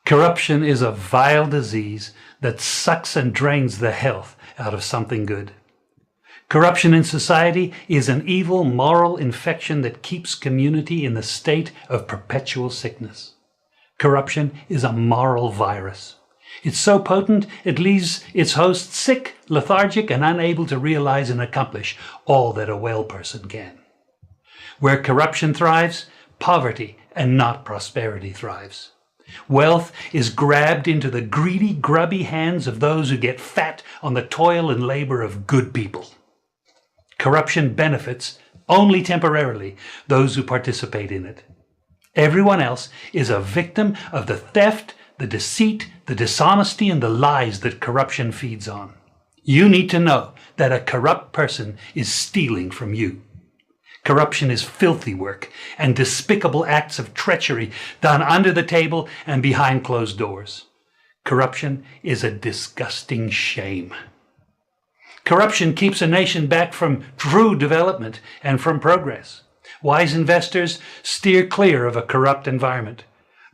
Corruption is a vile disease that sucks and drains the health out of something good. Corruption in society is an evil moral infection that keeps community in the state of perpetual sickness. Corruption is a moral virus. It's so potent it leaves its host sick, lethargic, and unable to realize and accomplish all that a well person can. Where corruption thrives, poverty and not prosperity thrives. Wealth is grabbed into the greedy, grubby hands of those who get fat on the toil and labor of good people. Corruption benefits, only temporarily, those who participate in it. Everyone else is a victim of the theft, the deceit, the dishonesty, and the lies that corruption feeds on. You need to know that a corrupt person is stealing from you. Corruption is filthy work and despicable acts of treachery done under the table and behind closed doors. Corruption is a disgusting shame. Corruption keeps a nation back from true development and from progress. Wise investors steer clear of a corrupt environment.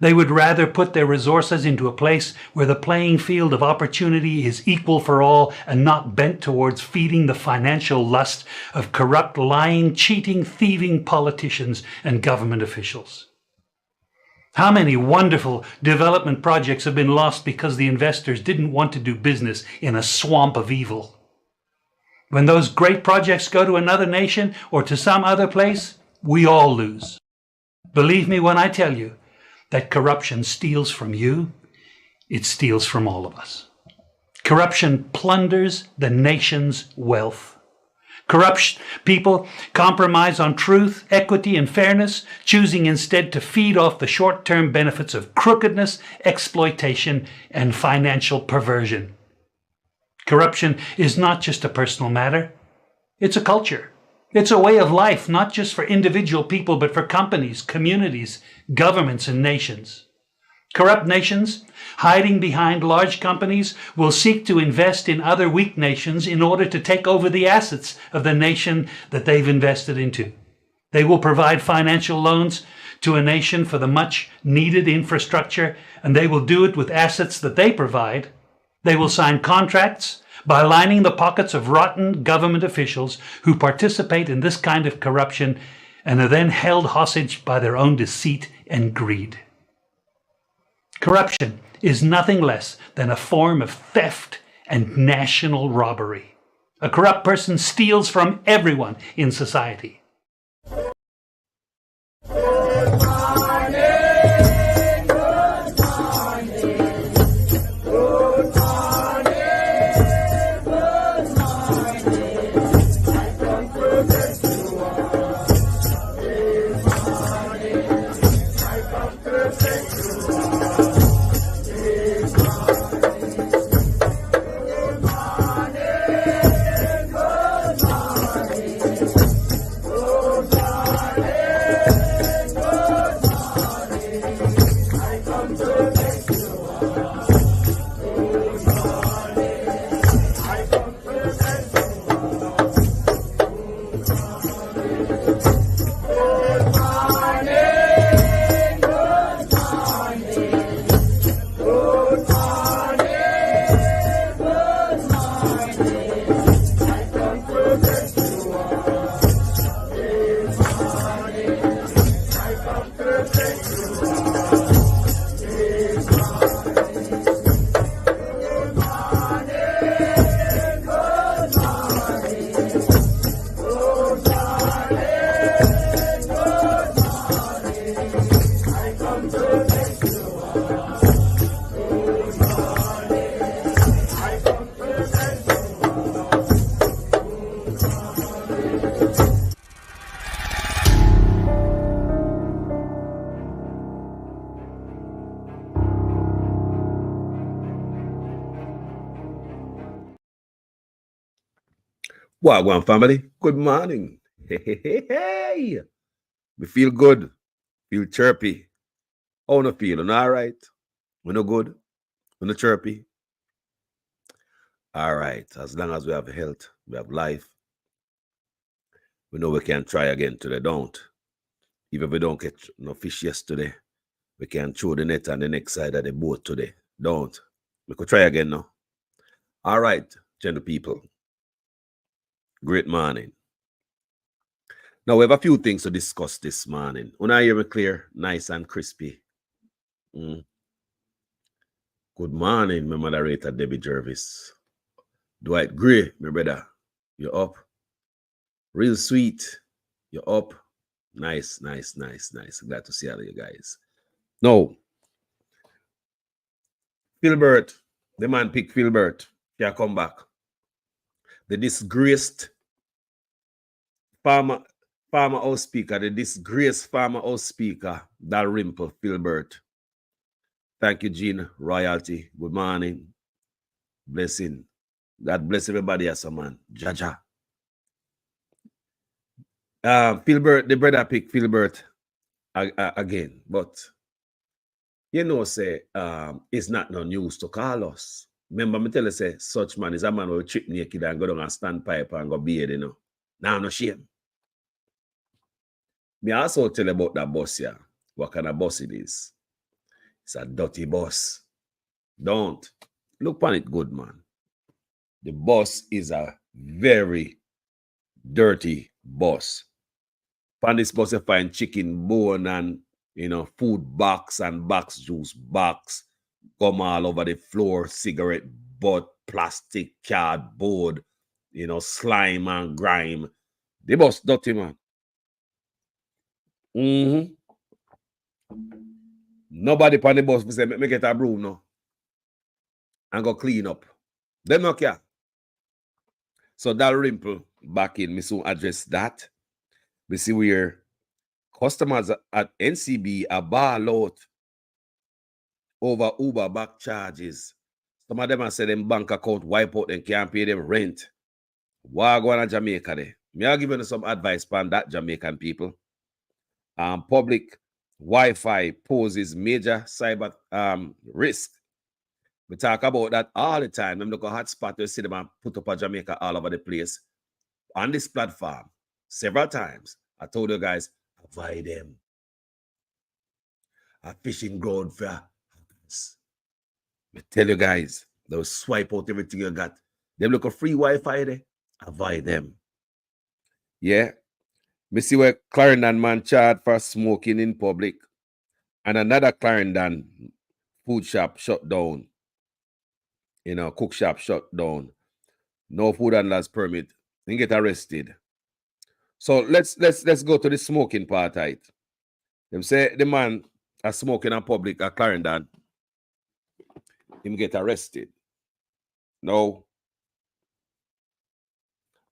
They would rather put their resources into a place where the playing field of opportunity is equal for all and not bent towards feeding the financial lust of corrupt, lying, cheating, thieving politicians and government officials. How many wonderful development projects have been lost because the investors didn't want to do business in a swamp of evil? When those great projects go to another nation or to some other place, we all lose. Believe me when I tell you that corruption steals from you, it steals from all of us. Corruption plunders the nation's wealth. Corrupt people compromise on truth, equity, and fairness, choosing instead to feed off the short-term benefits of crookedness, exploitation, and financial perversion. Corruption is not just a personal matter, it's a culture. It's a way of life, not just for individual people, but for companies, communities, governments, and nations. Corrupt nations, hiding behind large companies, will seek to invest in other weak nations in order to take over the assets of the nation that they've invested into. They will provide financial loans to a nation for the much needed infrastructure, and they will do it with assets that they provide. They will sign contracts by lining the pockets of rotten government officials who participate in this kind of corruption and are then held hostage by their own deceit and greed. Corruption is nothing less than a form of theft and national robbery. A corrupt person steals from everyone in society. Wagwan family, good morning. Hey. We feel good, feel chirpy. How no feeling? All right. We no good, we no chirpy. All right. As long as we have health, we have life, we know we can try again today, don't. Even if we don't get no fish yesterday, we can throw the net on the next side of the boat today. Don't. We could try again now. All right, gentle people. Great morning. Now we have a few things to discuss this morning. When I hear me clear, nice and crispy. Good morning, my moderator Debbie Jervis. Dwight Gray, my brother. You're up. Real sweet. You're up. Nice. Glad to see all of you guys. Now, Philbert, the man picked Philbert. Yeah, come back. The disgraced farmer house speaker, Dalrymple Philbert. Thank you, Gene. Royalty. Good morning. Blessing. God bless everybody as a man. Jaja. Philbert, the brother picked Philbert again, but you know, say it's not no news to Carlos. Remember, me tell you, say such man is a man who chip naked and go down and stand pipe and go beard, you know. Now no shame. Me also tell you about that bus here. What kind of bus it is? It's a dirty bus. Don't look on it good, man. The bus is a very dirty bus. On this bus, you find chicken bone and, you know, food box and box juice box, gum all over the floor, cigarette butt, plastic, cardboard, you know, slime and grime. The bus dirty, man. Nobody on the bus will say, me get a broom now and go clean up. Them not care. So Dalrymple back in, me soon address that. We see where customers at NCB are ball out over Uber back charges. Some of them are say them bank account wipe out and can't pay them rent. Why go on Jamaica there? Me are giving you some advice on that, Jamaican people. Public Wi-Fi poses major cyber risk. We talk about that all the time. Them look a hotspot, you see them and put up a Jamaica all over the place. On this platform, several times, I told you guys, avoid them. A fishing ground for hackers. I tell you guys, they'll swipe out everything you got. Them look a free Wi-Fi there. Avoid them. Yeah. Me see where Clarendon man charged for smoking in public. And another Clarendon food shop shut down. You know, cook shop shut down. No food handlers permit. They get arrested. So let's go to the smoking part, right? Them say the man are smoking in public at Clarendon. Him get arrested. No.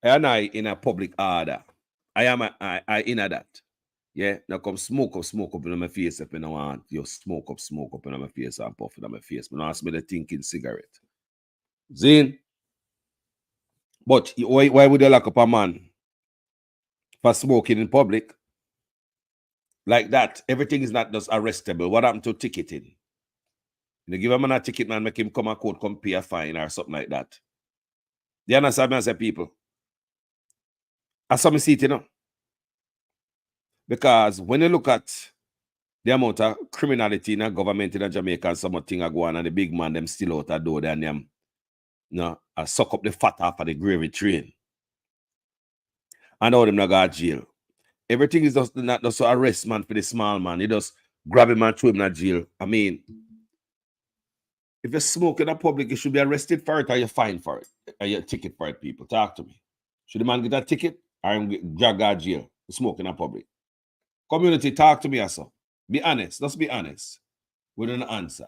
I in a public order. I in a that. Yeah. Now come smoke up in my face if you don't want. You smoke up in my face and puff in my face. But now ask me the thinking cigarette. Zin. But why would you lock up a man for smoking in public? Like that. Everything is not just arrestable. What happened to ticketing? You give a man a ticket, man, make him come a court, come pay a fine or something like that. You understand me, I say, people? I saw me see it, you know. Because when you look at the amount of criminality in a government in Jamaica and some thing are going on, and the big man, them still out the door, and them, you know, I suck up the fat off of the gravy train. And all them not go to jail. Everything is just not just to arrest man for the small man. You just grab him and throw him in jail. I mean, if you smoke in a public, you should be arrested for it or you fined for it. Or you ticket for it, people. Talk to me. Should the man get a ticket or him get dragged out of jail for smoking in a public? Community, talk to me also. Be honest. Just be honest with an answer.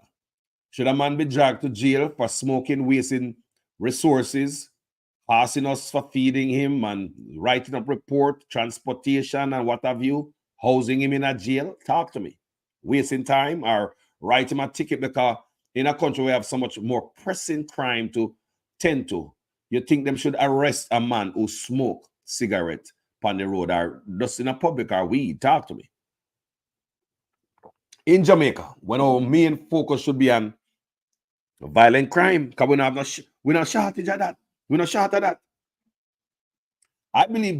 Should a man be dragged to jail for smoking, wasting resources, passing us for feeding him and writing up report, transportation and what have you, housing him in a jail? Talk to me. Wasting time or write him a ticket because in a country we have so much more pressing crime to tend to. You think them should arrest a man who smoke cigarette on the road or just in a public or weed? Talk to me. In Jamaica, when our main focus should be on violent crime, because we're not shortage of that. We're not short of that. I believe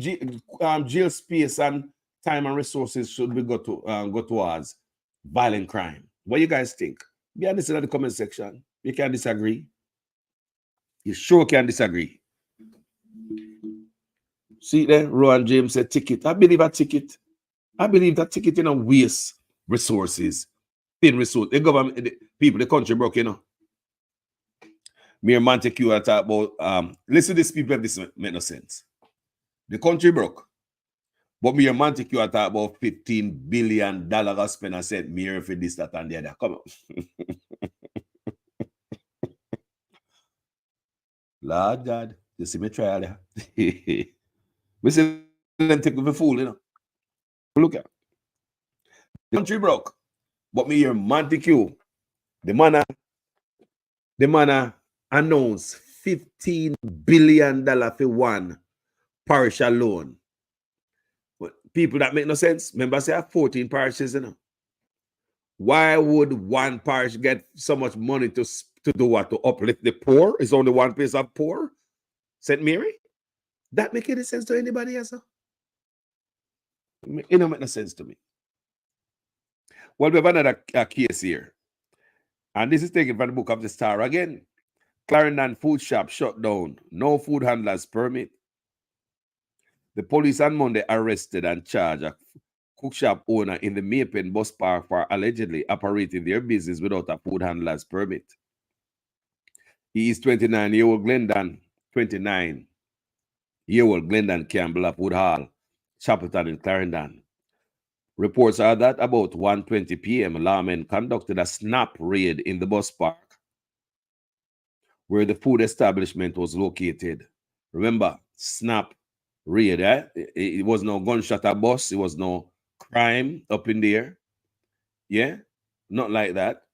jail space and time and resources should be go towards violent crime. What you guys think? Be honest in the comment section. You can disagree. You sure can disagree. See there, Rowan James said ticket. I believe a ticket. I believe that ticket, waste resources. Thin resource. The government, the people, the country broke, Mayor Montague I talk about, listen to this, people, if this make no sense. The country broke. But Mayor Montague I talk about $15 billion I spend and said, Mayor for this, that, and the other. Come on. Lord God, you see me try there. We see them take me fool, Look at the country broke. But Mayor Montague, the man announced $15 billion for one parish alone. But people that make no sense. Remember, I say 14 parishes, Why would one parish get so much money to do what? To uplift the poor? Is only one place of poor? St. Mary? That make any sense to anybody else? It don't make no sense to me. Well, we have another case here. And this is taken from the book of the Star again. Clarendon food shop shut down. No food handlers permit. The police on Monday arrested and charged a cook shop owner in the Maypen bus park for allegedly operating their business without a food handler's permit. He is 29-year-old Glendon Campbell of Woodhall, Chapelton in Clarendon. Reports are that about 1:20 p.m., lawmen conducted a snap raid in the bus park where the food establishment was located. Remember, snap raid, It was no gunshot at bus. It was no crime up in there. Yeah? Not like that.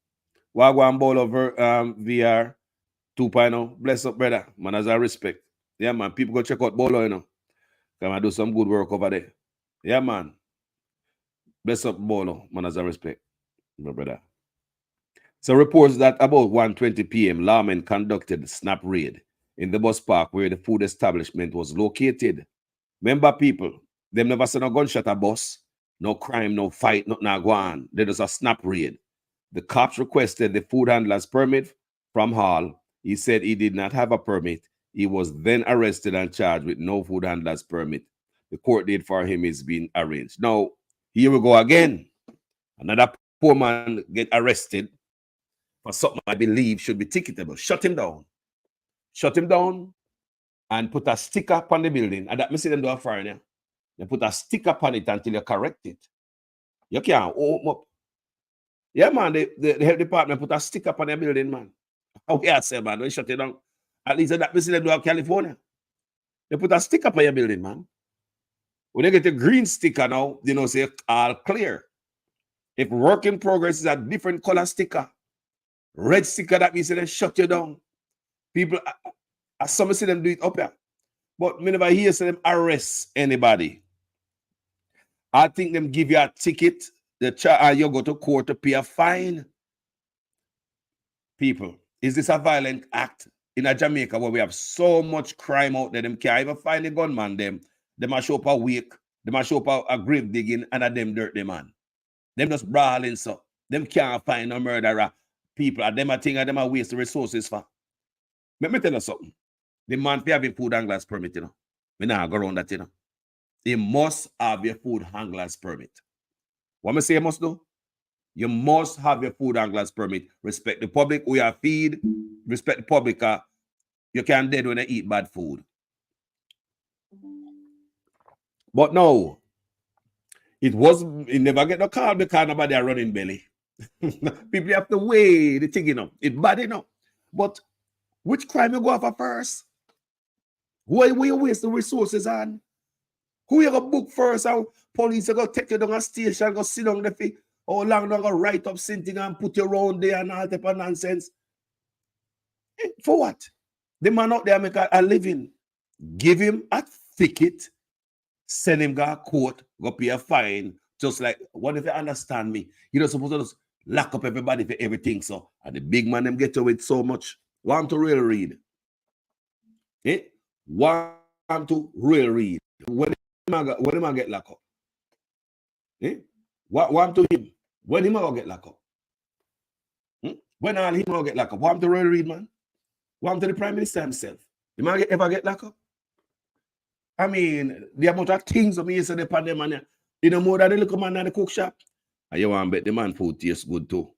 Wagwan ball over VR 2.0. Bless up, brother. Man, as I respect. Yeah, man. People go check out Bolo, Come and do some good work over there. Yeah, man. Bless up, Bolo. Man, as I respect. My brother. So reports that about 1:20 p.m., lawmen conducted a snap raid in the bus park where the food establishment was located. Remember, people, them never seen a gunshot at bus. No crime, no fight, nothing go on. There was a snap raid. The cops requested the food handler's permit from Hall. He said he did not have a permit. He was then arrested and charged with no food handler's permit. The court date for him is being arranged. Now, here we go again. Another poor man get arrested for something I believe should be ticketable. Shut him down. Shut him down and put a sticker upon the building. And that me see them do a foreigner. They put a sticker upon it until you correct it. You can't open up. Yeah, man, the health department put a sticker upon the building, man. How can I say, man? They shut it down. At least that me see them do in California. They put a sticker upon your building, man. When they get a green sticker now, say all clear. If work in progress is a different color sticker, red sticker, that means they shut you down. People, I some see them do it up here. But me never hear them arrest anybody. I think them give you a ticket, you go to court to pay a fine. People, is this a violent act in a Jamaica where we have so much crime out there? Them can't even find a gunman. Them a show up a wake, them a show up a grave digging, and a them dirt them man. Them just brawling so. Them can't find no murderer. People, and them a thing, and them a waste the resources for. Let me tell you something. The man fi have a food handler's permit, We not go around that, He must have your food handler's permit. What me say you must do? You must have your food handler's permit. Respect the public who you feed. Respect the public. You can't dead when they eat bad food. But no, it never get no call because nobody are running belly. People have to weigh the thing, It's bad, But which crime you go after first? Why you waste the resources on? Who you go book first? How police are going to take you down a station, go sit down there, how long they go write up something and put you around there and all type of nonsense? For what? The man out there make a living. Give him a ticket, send him to court, go pay a fine. Just like, what if you understand me? You're not supposed to just lock up everybody for everything. So, and the big man them get away with so much. Want to Ruel Reid? Want to Ruel Reid? When him I get locked up? Want to him? When him I get locked up? When all him will get locked up, what happened to Ruel Reid, man? What happened to the Prime Minister himself? The man ever get locked up? I mean, the amount of things of me yesterday upon them, man, you know more than the little man in the cook shop. And you want to bet the man food tastes good too.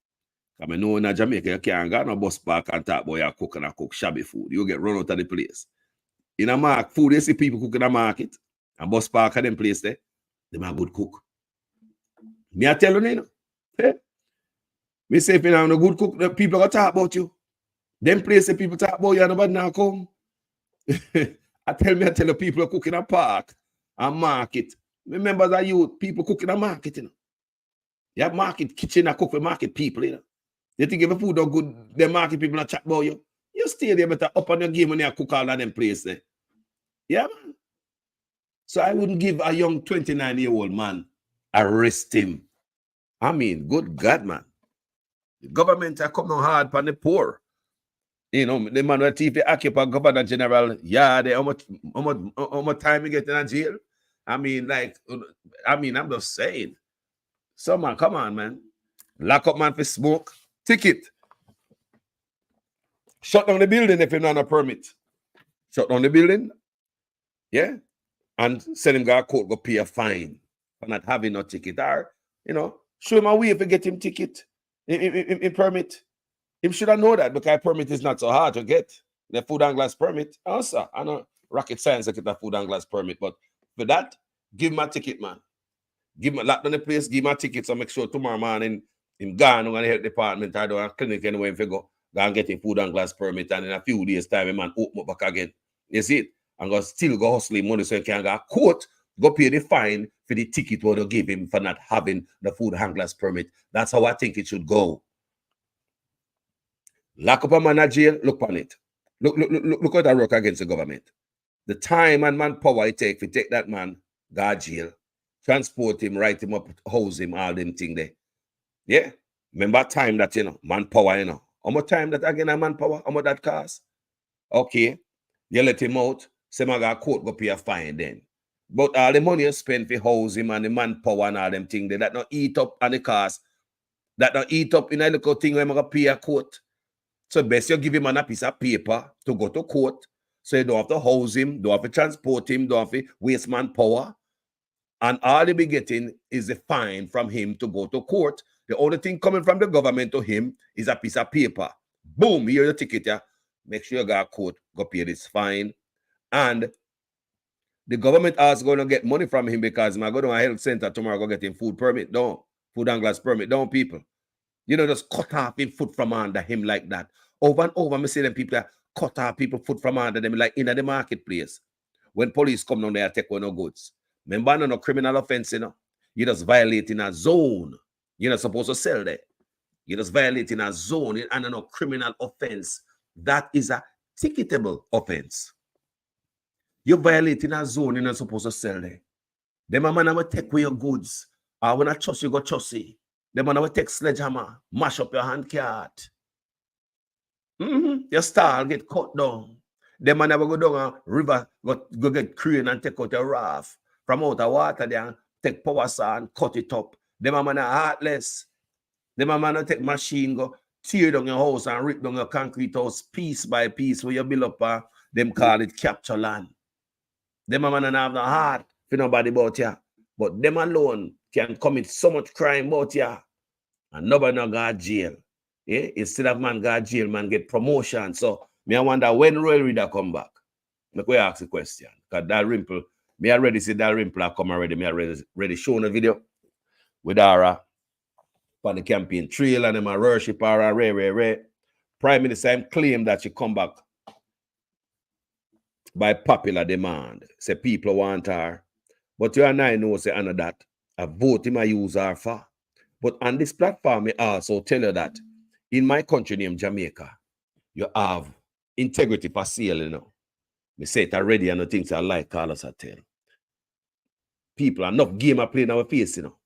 I mean, no, in Jamaica, you can't go no bus park and talk about you cook and cook shabby food. You get run out of the place. In a market, food, you see people cooking a market, and bus park and them place there, they are good cook. Me I tell you, you know. Hey? Me say if you have a good cook, the people going to talk about you. Them places people talk about you and nobody now come. I tell the people who cook in a park and market. Remember that you people cook in a market, you know. You have market kitchen and cook for market people, you know. You think if the food are good, the market people not chat about you. You stay there better up on your game when you cook all of them places there. Yeah, man. So I wouldn't give a young 29-year-old man arrest him. I mean, good God, man. The government are coming hard on the poor. You know, the man if they occupy Governor General, yeah, how much time you get in a jail? I mean, I'm just saying. So, man, come on, man. Lock up man for smoke. Ticket. Shut down the building if you don't have a permit. Shut down the building. Yeah. And send him to court, go pay a fine for not having no ticket. Or, you know, show him a way if you get him ticket. In permit. Him should have known that because permit is not so hard to get. The food and glass permit. Also, I know rocket science to get a food and glass permit, but for that, give him a ticket, man. Give him a lock down the place, give him a ticket, so make sure tomorrow morning him gone on the health department or the clinic anywhere if you go and get a food and glass permit, and in a few days' time, a man open up back again. You see it? And go still go hustling money so he can go court, go pay the fine for the ticket what they give him for not having the food and glass permit. That's how I think it should go. Lock up a man at jail, look on it. Look at that work against the government. The time and manpower it take to take that man, go to jail, transport him, write him up, house him, all them thing there. Yeah. Remember time that, you know, manpower, you know. How much time that again a manpower? How much that cost? Okay. You let him out, say my court go pay a fine then. But all the money you spend for house him and the manpower and all them thing there, that not eat up on the cost. That not eat up in a little thing where I'm going to pay a court. So best you give him a piece of paper to go to court. So you don't have to house him, don't have to transport him, don't have to waste manpower. And all he be getting is the fine from him to go to court. The only thing coming from the government to him is a piece of paper. Boom, here's your ticket. Yeah. Make sure you go to court, go pay this fine. And the government is going to get money from him because I go to a health center tomorrow, go get him food permit. Don't. Food and glass permit. Don't, people. You know, just cut off him foot from under him like that. Over and over, I see them people that cut off people foot from under them like in the marketplace. When police come down there, take one no goods. Remember, no criminal offense, you know. You're just violating a zone. You're not supposed to sell there. You're just violating a zone and no criminal offense. That is a ticketable offense. You're violating a zone, you're not supposed to sell there. Them a man will take away your goods. Or when I trust you, go trust you. Them man will take sledgehammer, mash up your hand card. Your stall get cut down. Them man will go down a river, go get crane and take out your raft. From out the water there, take power saw and cut it up. Them man are heartless. Them man will take machine, go tear down your house and rip down your concrete house piece by piece where you build up, them call it capture land. Them man don't have no heart for nobody about you. But them alone can commit so much crime about you. And nobody no go to jail. Yeah? Instead of man go to jail, man get promotion. So me I wonder when Ruel Reid come back. Make we ask the question. Because that rimple, me already see that rimple come already. Me already shown a video with Ara on the campaign trail and them worship Ara Ray. Prime Minister claim that she come back by popular demand. Say people want her. But you and I know say under that a vote him I use her for. But on this platform, I also tell you that in my country named Jamaica, you have integrity for sale, you know. Me say it already and the things I like call us a tell. People are enough game are playing our face, you know.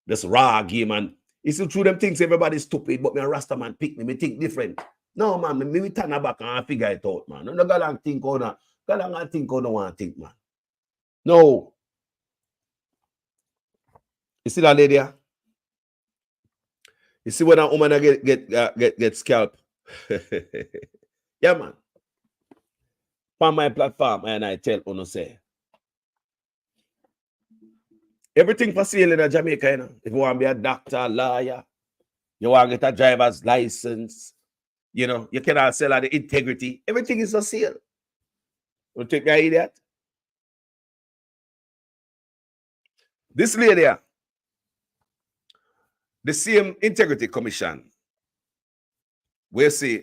This raw game and it's true them things everybody's stupid, but me a Rasta man pick me think different. No man, me turn back and I figure it out, man. No go and think on that. Go and think on no one think, man. No. You see that lady here? You see when a woman get scalped? Yeah, man. On my platform, and I tell Uno say, everything for sale in Jamaica, you know. If you want to be a doctor, lawyer, you want to get a driver's license, you know, you cannot sell at the integrity. Everything is for sale. You take the idiot. This lady, the same integrity commission, we see,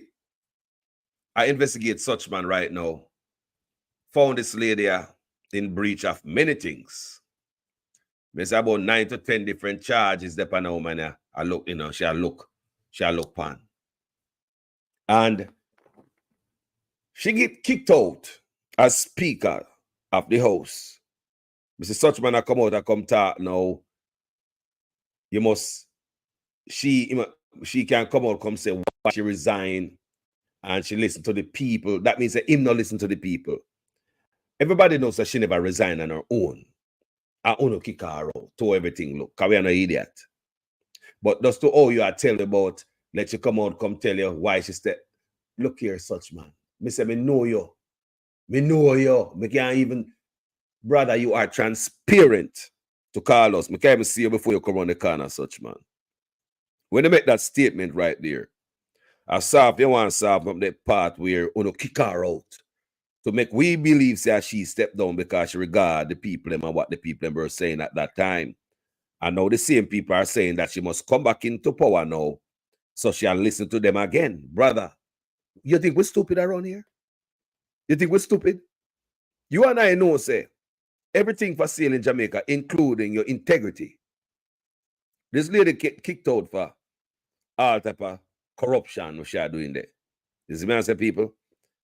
I investigate such man right now, found this lady in breach of many things. There's about 9 to 10 different charges that on a woman I look, you know, she look pan. And she get kicked out as speaker of the house. Mr. Suchman I come out and come talk now. You must, she can come out, come say why she resign, and she listen to the people. That means that him not listen to the people. Everybody knows that she never resigned on her own. I own kick her out to everything. Look, because we are no idiot. But just to all you are telling about, let you come out, come tell you why she said, look here, such man. Me say, me know you. Me know you. Me can't even, brother, you are transparent to call us. Me can't even see you before you come on the corner, such man. When they make that statement right there, I saw if you want to solve from that part where you kick her out to make we believe that she stepped down because she regard the people and what the people were saying at that time. And now the same people are saying that she must come back into power now, so she'll listen to them again. Brother, you think we're stupid around here? You think we're stupid? You and I know, say, everything for sale in Jamaica, including your integrity. This lady get kicked out for all type of corruption what she are doing there. You see me, I say, people,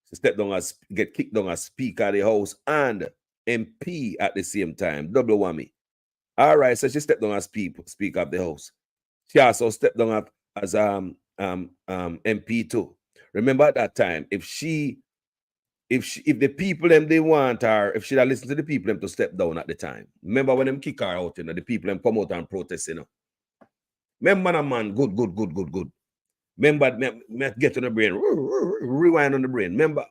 she step down as, get kicked down as Speaker of the House and MP at the same time. Double whammy. All right, so she stepped down as Speaker of the House. She also stepped down as MP too. Remember at that time, if the people them they want her, if she had listened to the people them to step down at the time. Remember when them kick her out, you know, the people them come out and protest, you know. Remember, man, good. Remember, me get on the brain, rewind on the brain. Remember,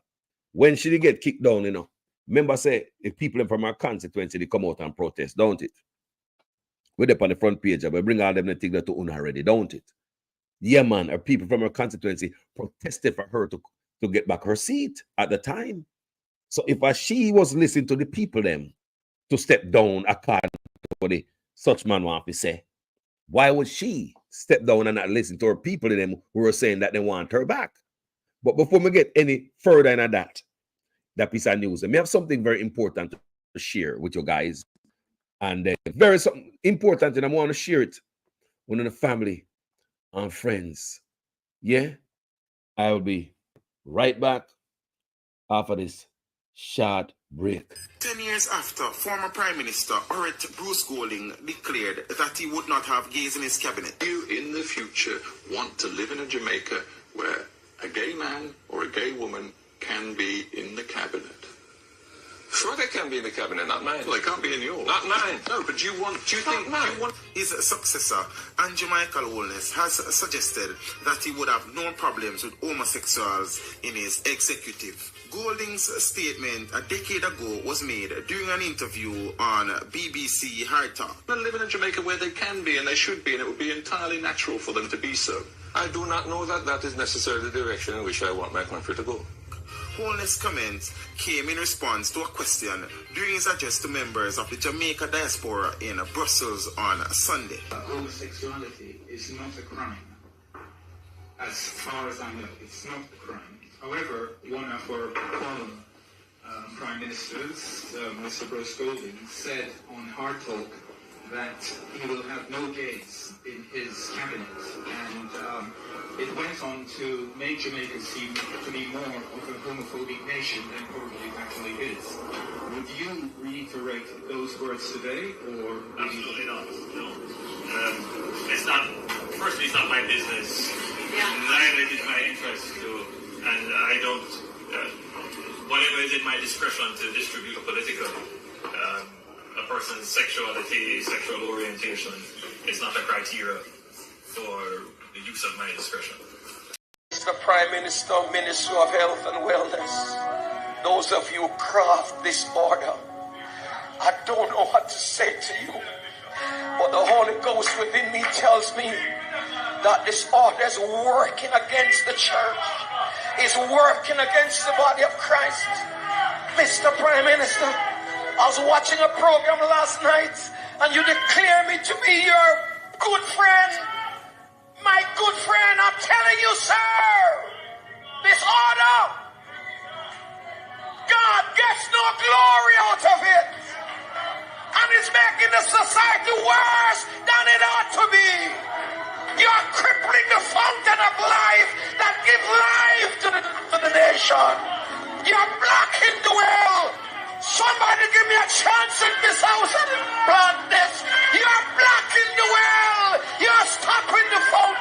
when she get kicked down, you know, remember say, if people from our constituency, they come out and protest, don't it? We're up on the front page, we bring all them the thing that to Una already, don't it? Yeah, man, our people from her constituency protested for her to get back her seat at the time. So if she was listening to the people them to step down according to what such man want to say, why would she step down and not listen to her people them who were saying that they want her back? But before we get any further in that piece of news, we have something very important to share with you guys. And very something important, and I want to share it with the family and friends. Yeah, I will be right back after this short break. 10 years after, former Prime Minister Bruce Golding declared that he would not have gays in his cabinet. You in the future want to live in a Jamaica where a gay man or a gay woman can be in the cabinet? Sure, they can be in the cabinet, not mine. Well, they can't be in yours. Not mine. No, but you want... His successor, Andrew Michael Holness, has suggested that he would have no problems with homosexuals in his executive. Golding's statement a decade ago was made during an interview on BBC Hard Talk. They live in a Jamaica where they can be and they should be, and it would be entirely natural for them to be so. I do not know that that is necessarily the direction in which I want my country to go. Holness' comments came in response to a question during his address to members of the Jamaica diaspora in Brussels on Sunday. Homosexuality is not a crime. As far as I know, it's not a crime. However, one of our former prime ministers, Mr. Bruce Golding, said on Hard Talk that he will have no gays in his cabinet, and it went on to make Jamaica seem to be more of a homophobic nation than probably it actually is. Would you reiterate those words today, or absolutely not? No. It's not. Firstly, it's not my business. Neither is my interest to, and I don't. Whatever is in my discretion to distribute political. A person's sexuality, sexual orientation is not a criteria for the use of my discretion. Mr. Prime Minister, Minister of Health and Wellness, those of you who craft this order, I don't know what to say to you, but the Holy Ghost within me tells me that this order is working against the church, is working against the body of Christ. Mr. Prime Minister, I was watching a program last night and you declare me to be your good friend. My good friend, I'm telling you, sir, this order, God gets no glory out of it. And it's making the society worse than it ought to be. You're crippling the fountain of life that gives life to the nation. You're blocking the well. Somebody give me a chance in this house and plant this. You're blocking the well. You're stopping the fountain.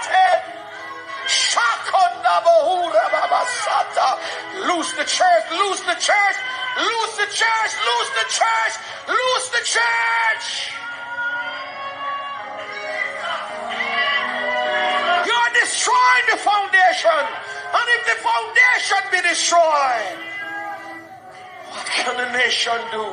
Loose the church, loose the church, loose the church, loose the church, loose the church. You're destroying the foundation. And if the foundation be destroyed, what can the nation do?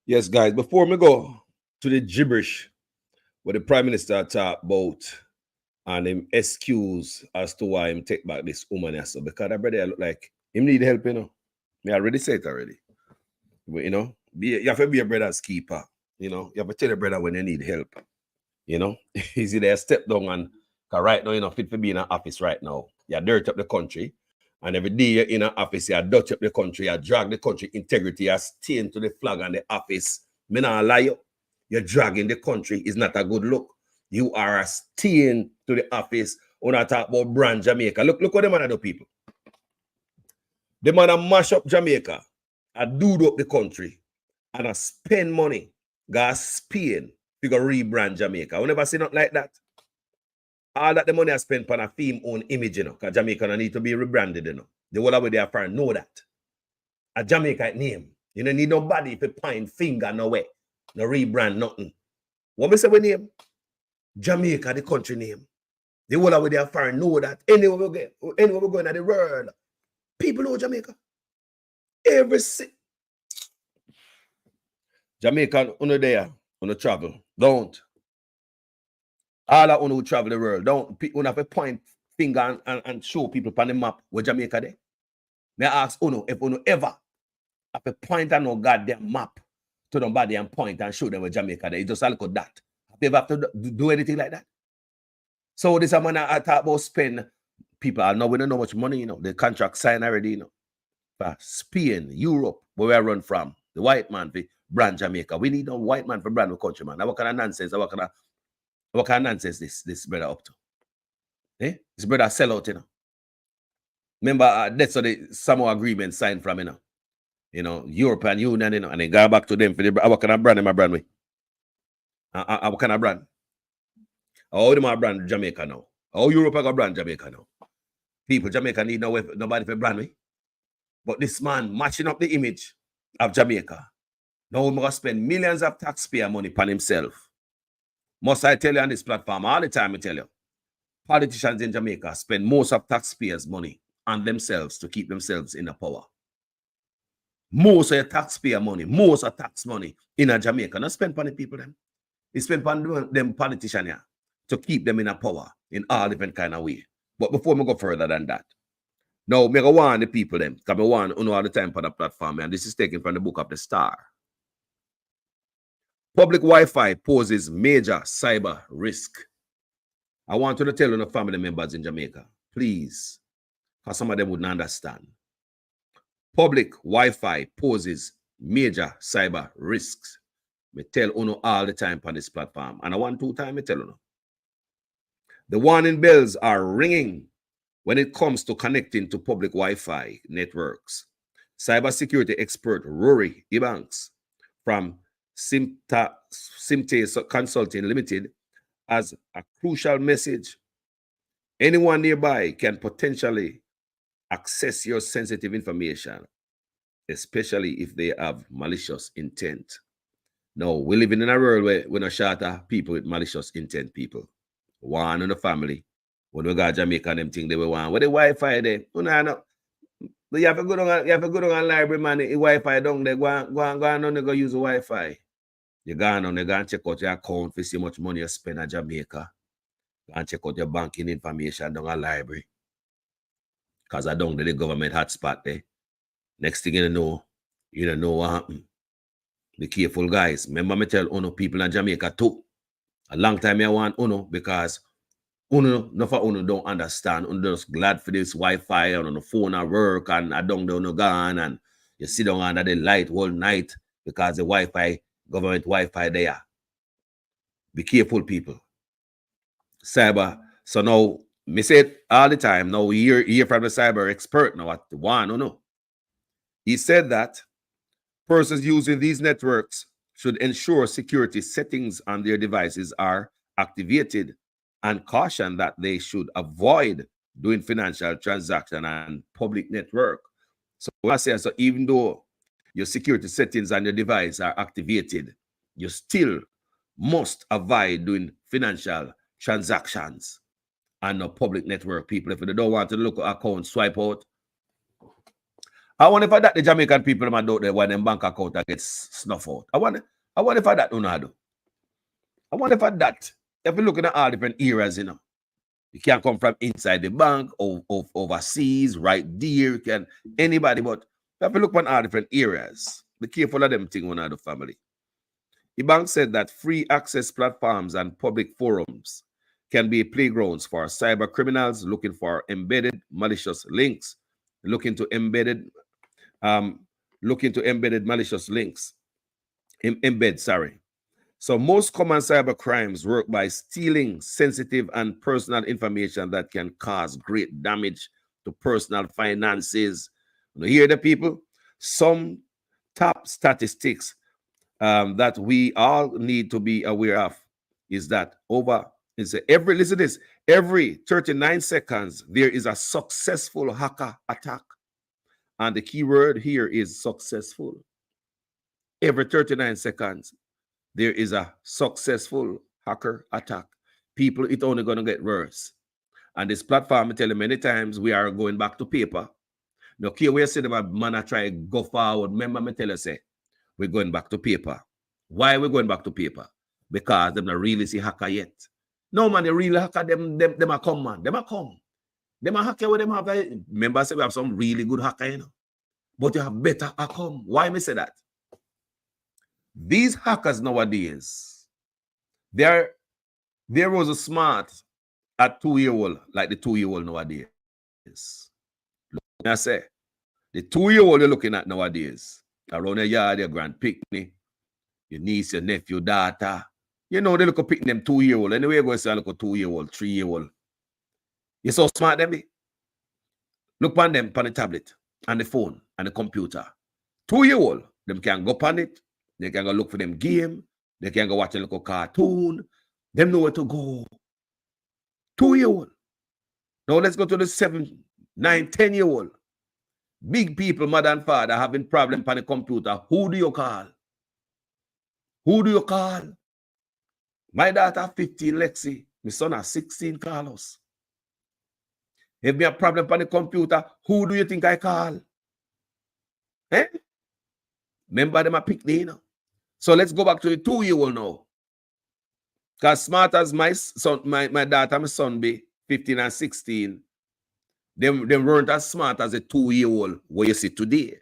Yes, guys, before me go to the gibberish what the Prime Minister talk about and him excuse as to why him take back this woman, so because that brother look like him need help, you know. Me already said it already. But, you know, you have to be a brother's keeper, you know. You have to tell a brother when you need help, you know. Easy there, step down and, because right now, you're not fit for being in an office right now. You dirt up the country. And every day you're in an office, you dutch up the country, you drag the country integrity, you stain to the flag on the office. Me not lie you. You're dragging the country is not a good look. You are a stain to the office. When I talk about brand Jamaica, look what the man do, people. The man mash up Jamaica, I do up the country, and I spend money, go Spain, to go rebrand Jamaica. I never see nothing like that. All that the money I spent on a theme own image, you know, because Jamaica don't need to be rebranded, you know. The whole of their friend know that. A Jamaica name. You don't need nobody to point finger no way. No rebrand, nothing. What me say we name? Jamaica, the country name. The whole of their friend know that. Anywhere we go in the world, people know Jamaica. Every Jamaica, on there, on the travel. Don't. All that who travel the world, don't have a point finger and show people on the map where Jamaica there. May I ask Uno if Uno ever have a point and no goddamn map to somebody and point and show them where Jamaica there. It's just a look at that. Have you ever have to do anything like that? So this man I talk about spend people. I know we don't know much money, you know. The contract signed already, you know. For Spain, Europe, where we run from, the white man for brand Jamaica. We need a white man for brand the country, man. Now what kind of nonsense? What kind of nonsense this brother up to? Eh? This brother sell out, you know. Remember, that's what the Samoa agreement signed from, you know. You know, European Union, you know, and they go back to them for the what kind of brand am I brand with? What kind of brand? How do my brand Jamaica now? How Europe got brand Jamaica now? People, Jamaica need nobody for brand me. But this man matching up the image of Jamaica. Now we're going to spend millions of taxpayer money upon himself. Must I tell you on this platform, all the time I tell you, politicians in Jamaica spend most of taxpayers' money on themselves to keep themselves in the power. Most of your taxpayer money, most of tax money in a Jamaica, not spent on the people them. It's spent on them politicians here to keep them in a power in all different kind of way. But before we go further than that, now me go warn the people them, because I warn all the time on the platform, and this is taken from the book of the Star. Public Wi-Fi poses major cyber risk. I want to tell the family members in Jamaica, please, because some of them wouldn't understand. Public Wi-Fi poses major cyber risks. I tell Uno all the time on this platform, and I want 2 times I tell Uno. The warning bells are ringing when it comes to connecting to public Wi-Fi networks. Cybersecurity expert Rory Ebanks from Simte Consulting Limited has a crucial message. Anyone nearby can potentially access your sensitive information. especially if they have malicious intent. No, we're living in a world where we're not short of people with malicious intent, people. One in the family. When we got Jamaica and them thing they were one. Where the Wi-Fi there? You have to go down library, man. The Wi-Fi down there. Go on, go use the Wi-Fi. You go on, you go and check out your account for see how much money you spend at Jamaica. Go and check out your banking information down a library. Because I down there, the government hotspot there. Next thing you know what happened. Be careful, guys. Remember me tell Uno people in Jamaica too. A long time I want Uno because Uno, no for Uno don't understand. Uno just glad for this Wi-Fi and on the phone at work and I don't know gone and you sit down under the light all night because the Wi-Fi, government Wi-Fi there. Be careful, people. Cyber. So now, me say it all the time. Now we hear from the cyber expert now at the one, Uno. He said that persons using these networks should ensure security settings on their devices are activated and caution that they should avoid doing financial transaction and public network. So I say, so even though your security settings on your device are activated, you still must avoid doing financial transactions on a public network, people. If they don't want to look at account, swipe out. I wonder if that the Jamaican people might do there when them bank account that gets snuffed out. I wonder if that do. I wonder if that. If you look at all different areas, you can't come from inside the bank or overseas, right there. You can anybody, but if you look at all different areas, be careful of them thing one of the family. The bank said that free access platforms and public forums can be playgrounds for cyber criminals looking for embedded malicious links, looking to embedded malicious links. So most common cyber crimes work by stealing sensitive and personal information that can cause great damage to personal finances. You hear the people? Some top statistics that we all need to be aware of is that every 39 seconds there is a successful hacker attack. And the key word here is successful. Every 39 seconds, there is a successful hacker attack. People, it's only going to get worse. And this platform, I tell you many times, we are going back to paper. Now, here we say that man, I try to go forward. Remember, me tell you, say, we're going back to paper. Why are we going back to paper? Because them not really see hacker yet. No, man, the real hacker, them are come, man. Them are come. Them are hacker with them have. Remember, I said we have some really good hacker, you know. But you have better hacker. Why me say that? These hackers nowadays, there was a smart at 2-year-old, like the 2-year-old nowadays. Look, I say, the 2-year-old you're looking at nowadays, around your yard, your grand picnic, your niece, your nephew, daughter. You know, they look at picking them 2-year-old. Anyway, you're going to say, look at 2-year-old, 3-year-old. You're so smart, them. Look on them on the tablet, and the phone, and the computer. 2-year-old, them can go on it. They can go look for them game. They can go watch a little cartoon. Them know where to go. 2-year-old. Now let's go to the 7, 9, 10-year-old. Big people, mother and father, having problem on the computer. Who do you call? Who do you call? My daughter 15, Lexi. My son has 16, Carlos. If me a problem on the computer, who do you think I call? Eh? Remember them a pick me, you know? So let's go back to the 2-year-old now. Because smart as my son, my daughter, my son be 15 and 16, them weren't as smart as a 2-year-old what you see today.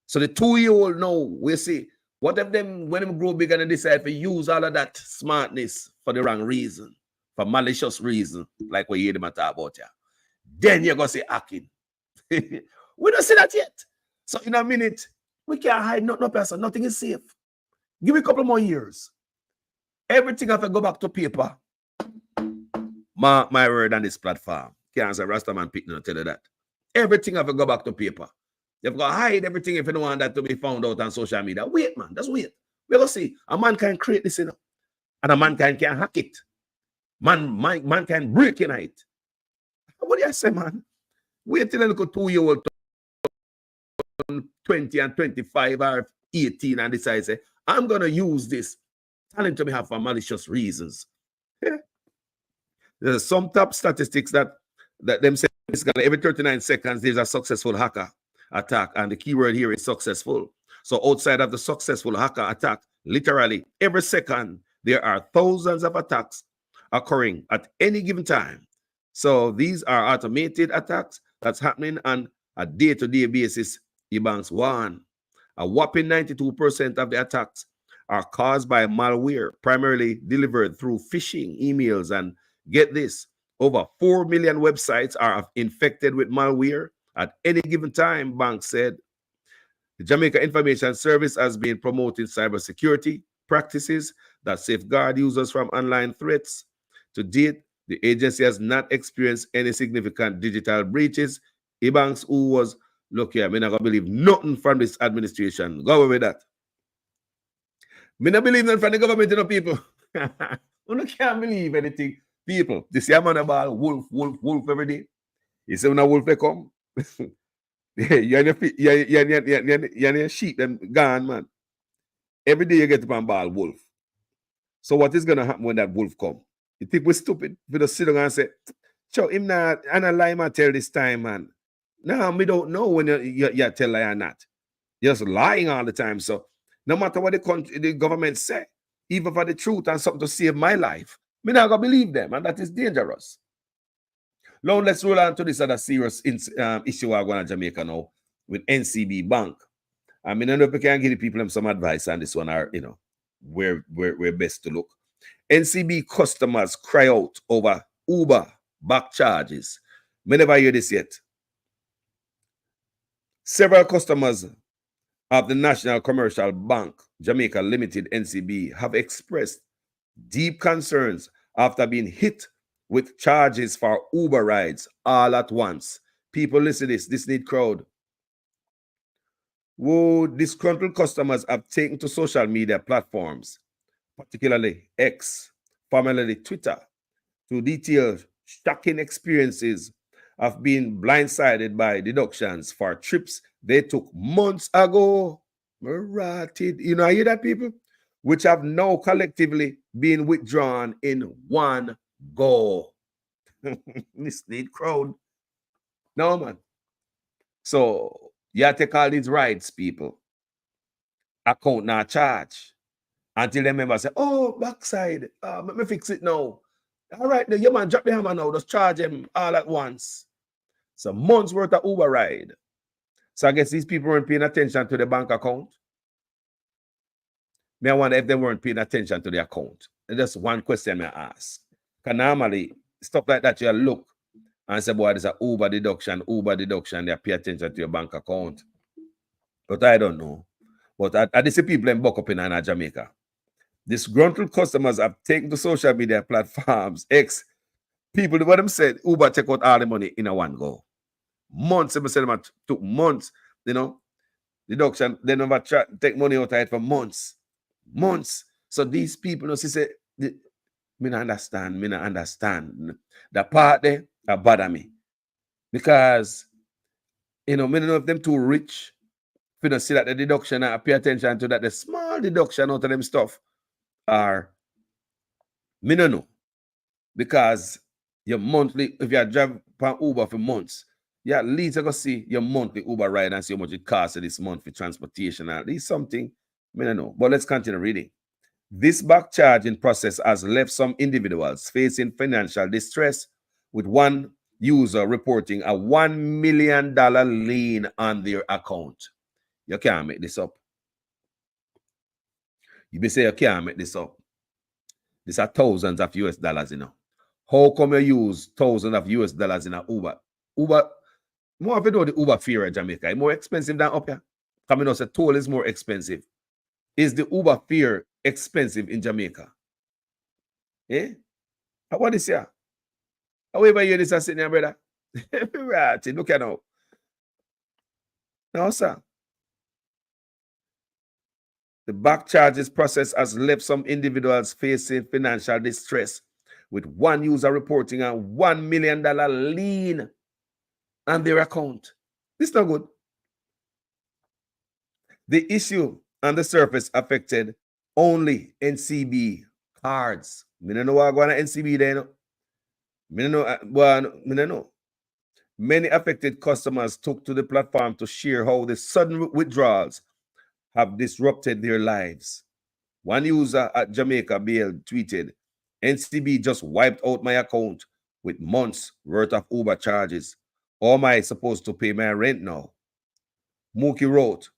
So the 2-year-old now, we see, what if them, when them grow big and they decide to use all of that smartness for the wrong reason, for malicious reason, like we hear them talk about here. Then you're going to say hacking. We don't see that yet. So in a minute, we can't hide no person. Nothing is safe. Give me a couple more years. Everything have to go back to paper. My word on this platform. Can't say Rastaman Pick no tell you that. Everything have to go back to paper. You've got to hide everything if you don't want that to be found out on social media. Wait, man. Just wait. We're going to see. A man can create this, you know. And a man can hack it. Man can break in it. What do you say, man? Wait till a little 2-year-old 20 and 25 or 18 and decide, say, I'm going to use this. Telling to me have for malicious reasons. Yeah. There's some top statistics that them say every 39 seconds there's a successful hacker attack, and the keyword here is successful. So outside of the successful hacker attack, literally every second there are thousands of attacks occurring at any given time. So these are automated attacks that's happening on a day-to-day basis. Ebanks one, a whopping 92% of the attacks are caused by malware, primarily delivered through phishing emails. And get this, over 4 million websites are infected with malware at any given time, Bank said. The Jamaica Information Service has been promoting cybersecurity practices that safeguard users from online threats. To date, the agency has not experienced any significant digital breaches. Ebanks, who was, look here, I'm not going to believe nothing from this administration. Go away with that. Me not believe nothing from the government, you know, people. You can't believe anything. People, this year man about wolf every day. You say when a wolf they come, you and your sheep them gone, man. Every day you get to ball wolf. So what is gonna happen when that wolf come? You think we're stupid? We just sit down and say, "Chow, him not and a lie man tell this time, man." Now we don't know when you tell lie or not. You're just lying all the time. So no matter what the government say, even for the truth and something to save my life, me not gonna believe them, and that is dangerous. Now let's roll on to this other serious issue we're going to Jamaica now with NCB Bank. I mean, I don't know if we can give the people some advice on this one, or you know, where best to look. NCB customers cry out over Uber back charges. Me never hear this yet. Several customers of the National Commercial Bank, Jamaica Limited, NCB, have expressed deep concerns after being hit with charges for Uber rides all at once. People, listen to this. This need crowd. Whoa, disgruntled customers have taken to social media platforms, particularly X, formerly Twitter, to detail shocking experiences of being blindsided by deductions for trips they took months ago. You know, I hear that, people? Which have now collectively been withdrawn in one go. This need crowd. No, man. So, you take all these rides, people. Account not charge. Until the member say, oh, backside. Let me fix it now. All right, the man drop the hammer now. Just charge him all at once. So, months worth of Uber ride. So, I guess these people weren't paying attention to the bank account. I wonder if they weren't paying attention to the account. That's one question I ask. Because normally, stuff like that, you look and say, boy, there's an Uber deduction, they pay attention to your bank account. But I don't know. But I see people in buck up in Jamaica. Disgruntled customers have taken to social media platforms. People, what them said, Uber take out all the money in a one go. Months, they said it took months, you know, deduction, they never take money out of it for months. So these people, you know, say, me not understand. The part there bother me. Because, you know, me don't know if them too rich. If you don't see that the deduction, I pay attention to that, the small deduction out of them stuff are, me don't know. Because your monthly, if you drive for Uber for months, you at least you go see your monthly Uber ride and see how much it costs this month for transportation. At least something, me don't know. But let's continue reading. This back charging process has left some individuals facing financial distress, with one user reporting a $1 million lien on their account. You can't make this up. You be say you can't make this up. These are thousands of US dollars, you know. How come you use thousands of US dollars in a Uber? More of you know the Uber fare in Jamaica. It's more expensive than up here. Coming out, the toll is more expensive. Is the Uber fare expensive in Jamaica? Eh? What is here? However, you this sitting here, brother. Right. Look at now. No, sir. The back charges process has left some individuals facing financial distress, with one user reporting a $1 million lien on their account. This is not good. The issue on the surface affected only NCB cards. Me no know what going on NCB there. No? Me no know. Many affected customers took to the platform to share how the sudden withdrawals have disrupted their lives. One user at Jamaica Bail tweeted, NCB just wiped out my account with months worth of Uber charges. How am I supposed to pay my rent now? Mookie wrote,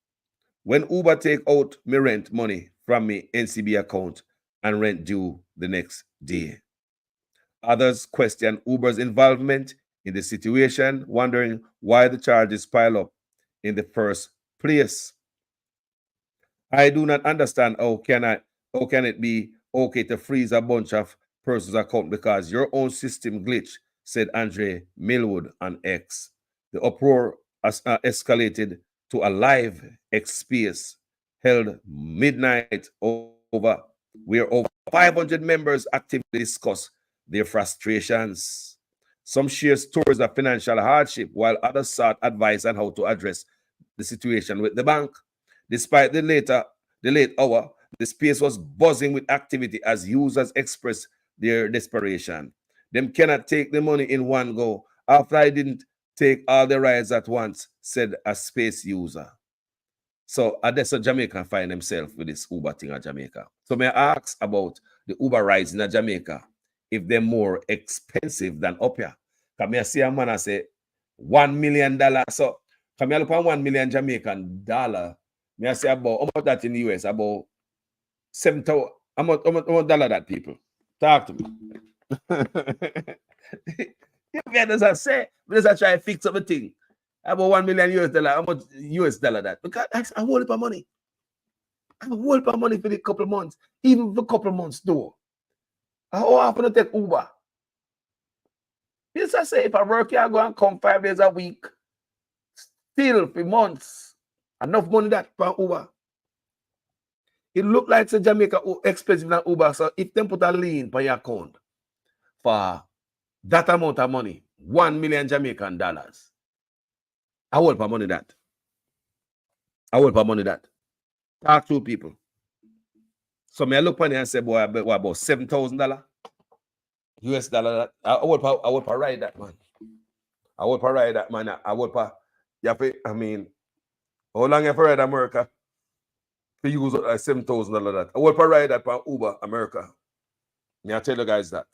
when Uber take out my rent money from me NCB account and rent due the next day. Others question Uber's involvement in the situation, wondering why the charges pile up in the first place. I do not understand how can it be okay to freeze a bunch of persons' account because your own system glitch, said Andre Millwood on X. The uproar escalated to a live X space held midnight over where over 500 members actively discuss their frustrations. Some shared stories of financial hardship, while others sought advice on how to address the situation with the bank. Despite the late hour, the space was buzzing with activity as users expressed their desperation. Them cannot take the money in one go. After I didn't take all the rides at once, said a space user. So that's a Jamaican find himself with this Uber thing at Jamaica. So may I ask about the Uber rides in Jamaica, if they're more expensive than up here. Come here, see a man I say $1 million. So come here look at $1 million Jamaican dollar. Me I say about how much that in the US? About 7,000. How much dollar that people? Talk to me. Yeah, does I say, does I try to fix up a thing? About $1 million US dollar. How much US dollar that? Because that's a whole heap of money. A whole heap of money for the couple of months. Even for a couple of months though. How often to take Uber? Yes, I say if I work here, I go and come 5 days a week. Still for months. Enough money that for Uber. It look like it's Jamaica expensive than Uber. So if them put a lien for your account for that amount of money, $1 million Jamaican dollars. I will pay money that. I will pay money that. Talk to people. So me I look on it and say, boy, about $7,000 US dollar. I will pay ride that, man. I will pay ride that, man. I will pay. You have to, I mean, how long you have to ride America? To use $7,000 that. I will pay ride that for Uber America. Me I tell you guys that.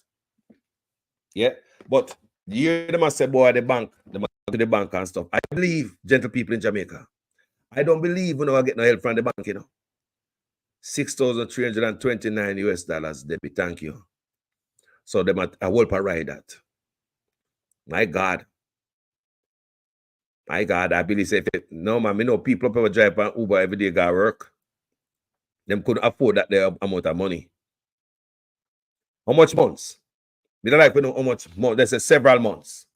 Yeah, but you hear them say, boy, the bank, they must go to the bank and stuff. I believe, gentle people in Jamaica, I don't believe when I get no help from the bank, you know. 6,329 US dollars, Debbie, thank you. So them I will ride that. My God, I believe if it, no man, me know people up drive on Uber every day go work. Them couldn't afford that their amount of money. How much months? We don't like we know how much more. There's several months.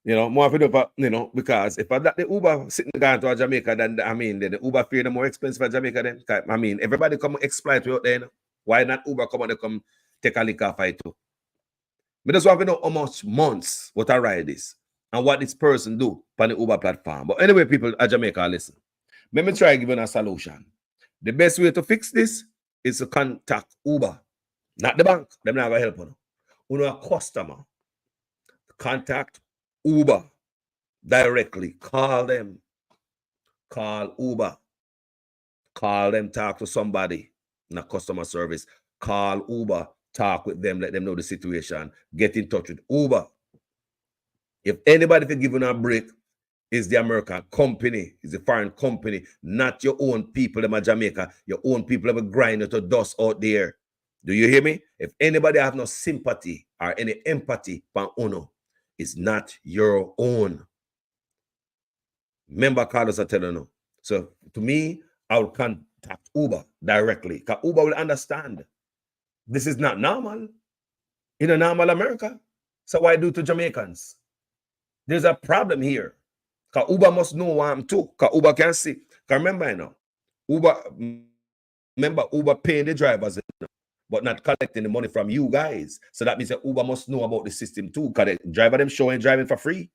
You know, more for the, you know, because if I that the Uber sitting going to Jamaica, then I mean the Uber fare the more expensive for Jamaica then. I mean everybody come exploit you out there. You know? Why not Uber come and they come take a lick off it too? We just want to know how much months what I ride is and what this person do on the Uber platform. But anyway, people at Jamaica, listen. Let me try giving a solution. The best way to fix this is to contact Uber, not the bank. They're not gonna help you. You know, a customer. Contact Uber directly. Call them. Call Uber. Call them, talk to somebody in a customer service. Call Uber, talk with them, let them know the situation. Get in touch with Uber. If anybody can give you a break, is the American company, is the foreign company, not your own people in Jamaica. Your own people have a grind to dust out there. Do you hear me? If anybody have no sympathy or any empathy for Uno, it's not your own. Remember, Carlos, I tell you no. So to me, I will contact Uber directly. Because Uber will understand. This is not normal. In a normal America. So why do to Jamaicans? There's a problem here. Because Uber must know why I'm too. Because Uber can see. Because remember, you know, Uber paying the drivers, you know, but not collecting the money from you guys. So that means that Uber must know about the system too. Because the driver them showing driving for free.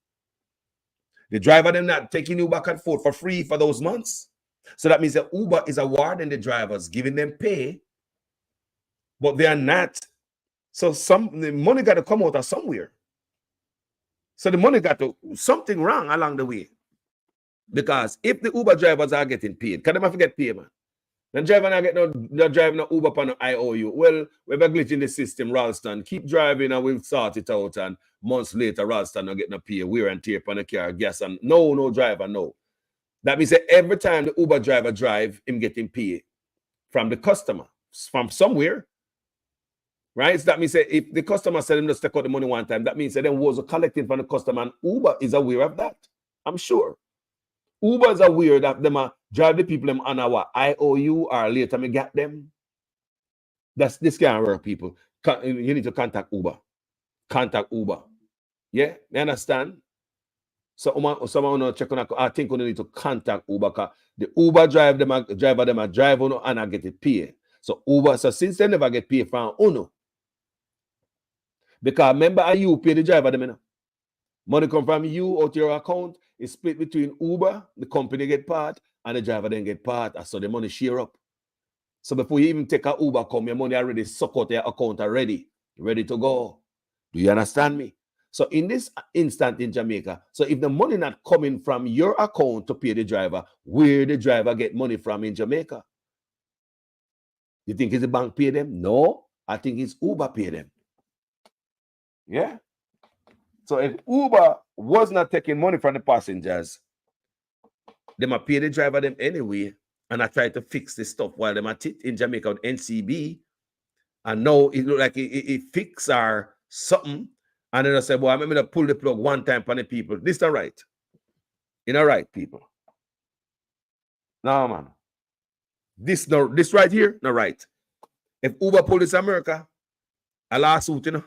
The driver them not taking you back and forth for free for those months. So that means that Uber is awarding the drivers, giving them pay, but they are not. So the money got to come out of somewhere. So the money got to something wrong along the way. Because if the Uber drivers are getting paid, can they not get paid, man? The driver not get no driving no Uber on no IOU. Well, we have a glitch in the system, Ralston. Keep driving and we'll sort it out. And months later, Ralston not get no pay, wear and tear on the car, gas and no driver, no. That means that every time the Uber driver drive, him getting paid from the customer, from somewhere. Right? So that means that if the customer said him to take out the money one time, that means that then was collecting from the customer, and Uber is aware of that. I'm sure. Uber is aware that them drive the people them on our IOU or later me get them. This can't work, people. You need to contact Uber. Contact Uber. Yeah, you understand? So someone check on. I think you need to contact Uber because the Uber driver them drive on and I get it paid. So Uber, so since they never get paid from Uno. Because remember, you pay the driver them, you know? Money come from you out your account. It's split between Uber, the company get part, and the driver then get part. So the money share up. So before you even take a Uber come, your money already suck out your account already, ready to go. Do you understand me? So in this instant in Jamaica, so if the money not coming from your account to pay the driver, where the driver get money from in Jamaica? You think it's the bank pay them? No, I think it's Uber pay them. Yeah. So if Uber was not taking money from the passengers, they might pay the driver them anyway. And I try to fix this stuff while them at it in Jamaica with NCB. And now it look like it fix or something. And then I said, well, I'm going to pull the plug one time for the people. This not right. You know, right, people. No, man. This right here, not right. If Uber pull this America, a lawsuit, you know.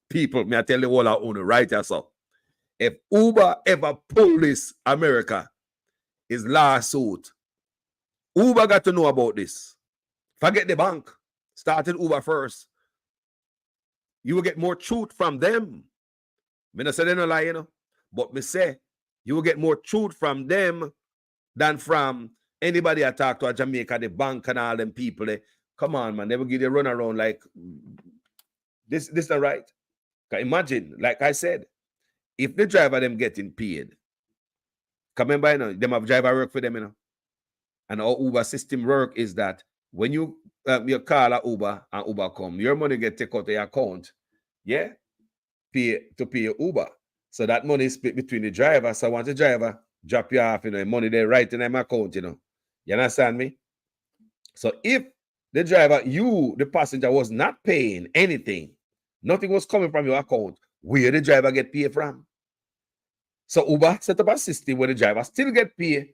People, may I tell you all I own it right yourself. If Uber ever pull this America, is lawsuit. Uber got to know about this. Forget the bank. Started Uber first. You will get more truth from them. Me not say they no lie, you know. But me say, you will get more truth from them than from anybody I talk to at Jamaica, the bank and all them people. Come on, man. They will give you a run around like this not right. Imagine, like I said, if the driver them getting paid, remember, you know, them have driver work for them, you know. And our Uber system work is that when you call a Uber and Uber come, your money get taken out of your account, yeah, to pay your Uber. So that money is split between the driver. So once the driver drop you off, you know, money they right in my account, you know. You understand me? So if the driver, the passenger was not paying anything, nothing was coming from your account, where the driver get paid from? So Uber set up a system where the driver still get paid,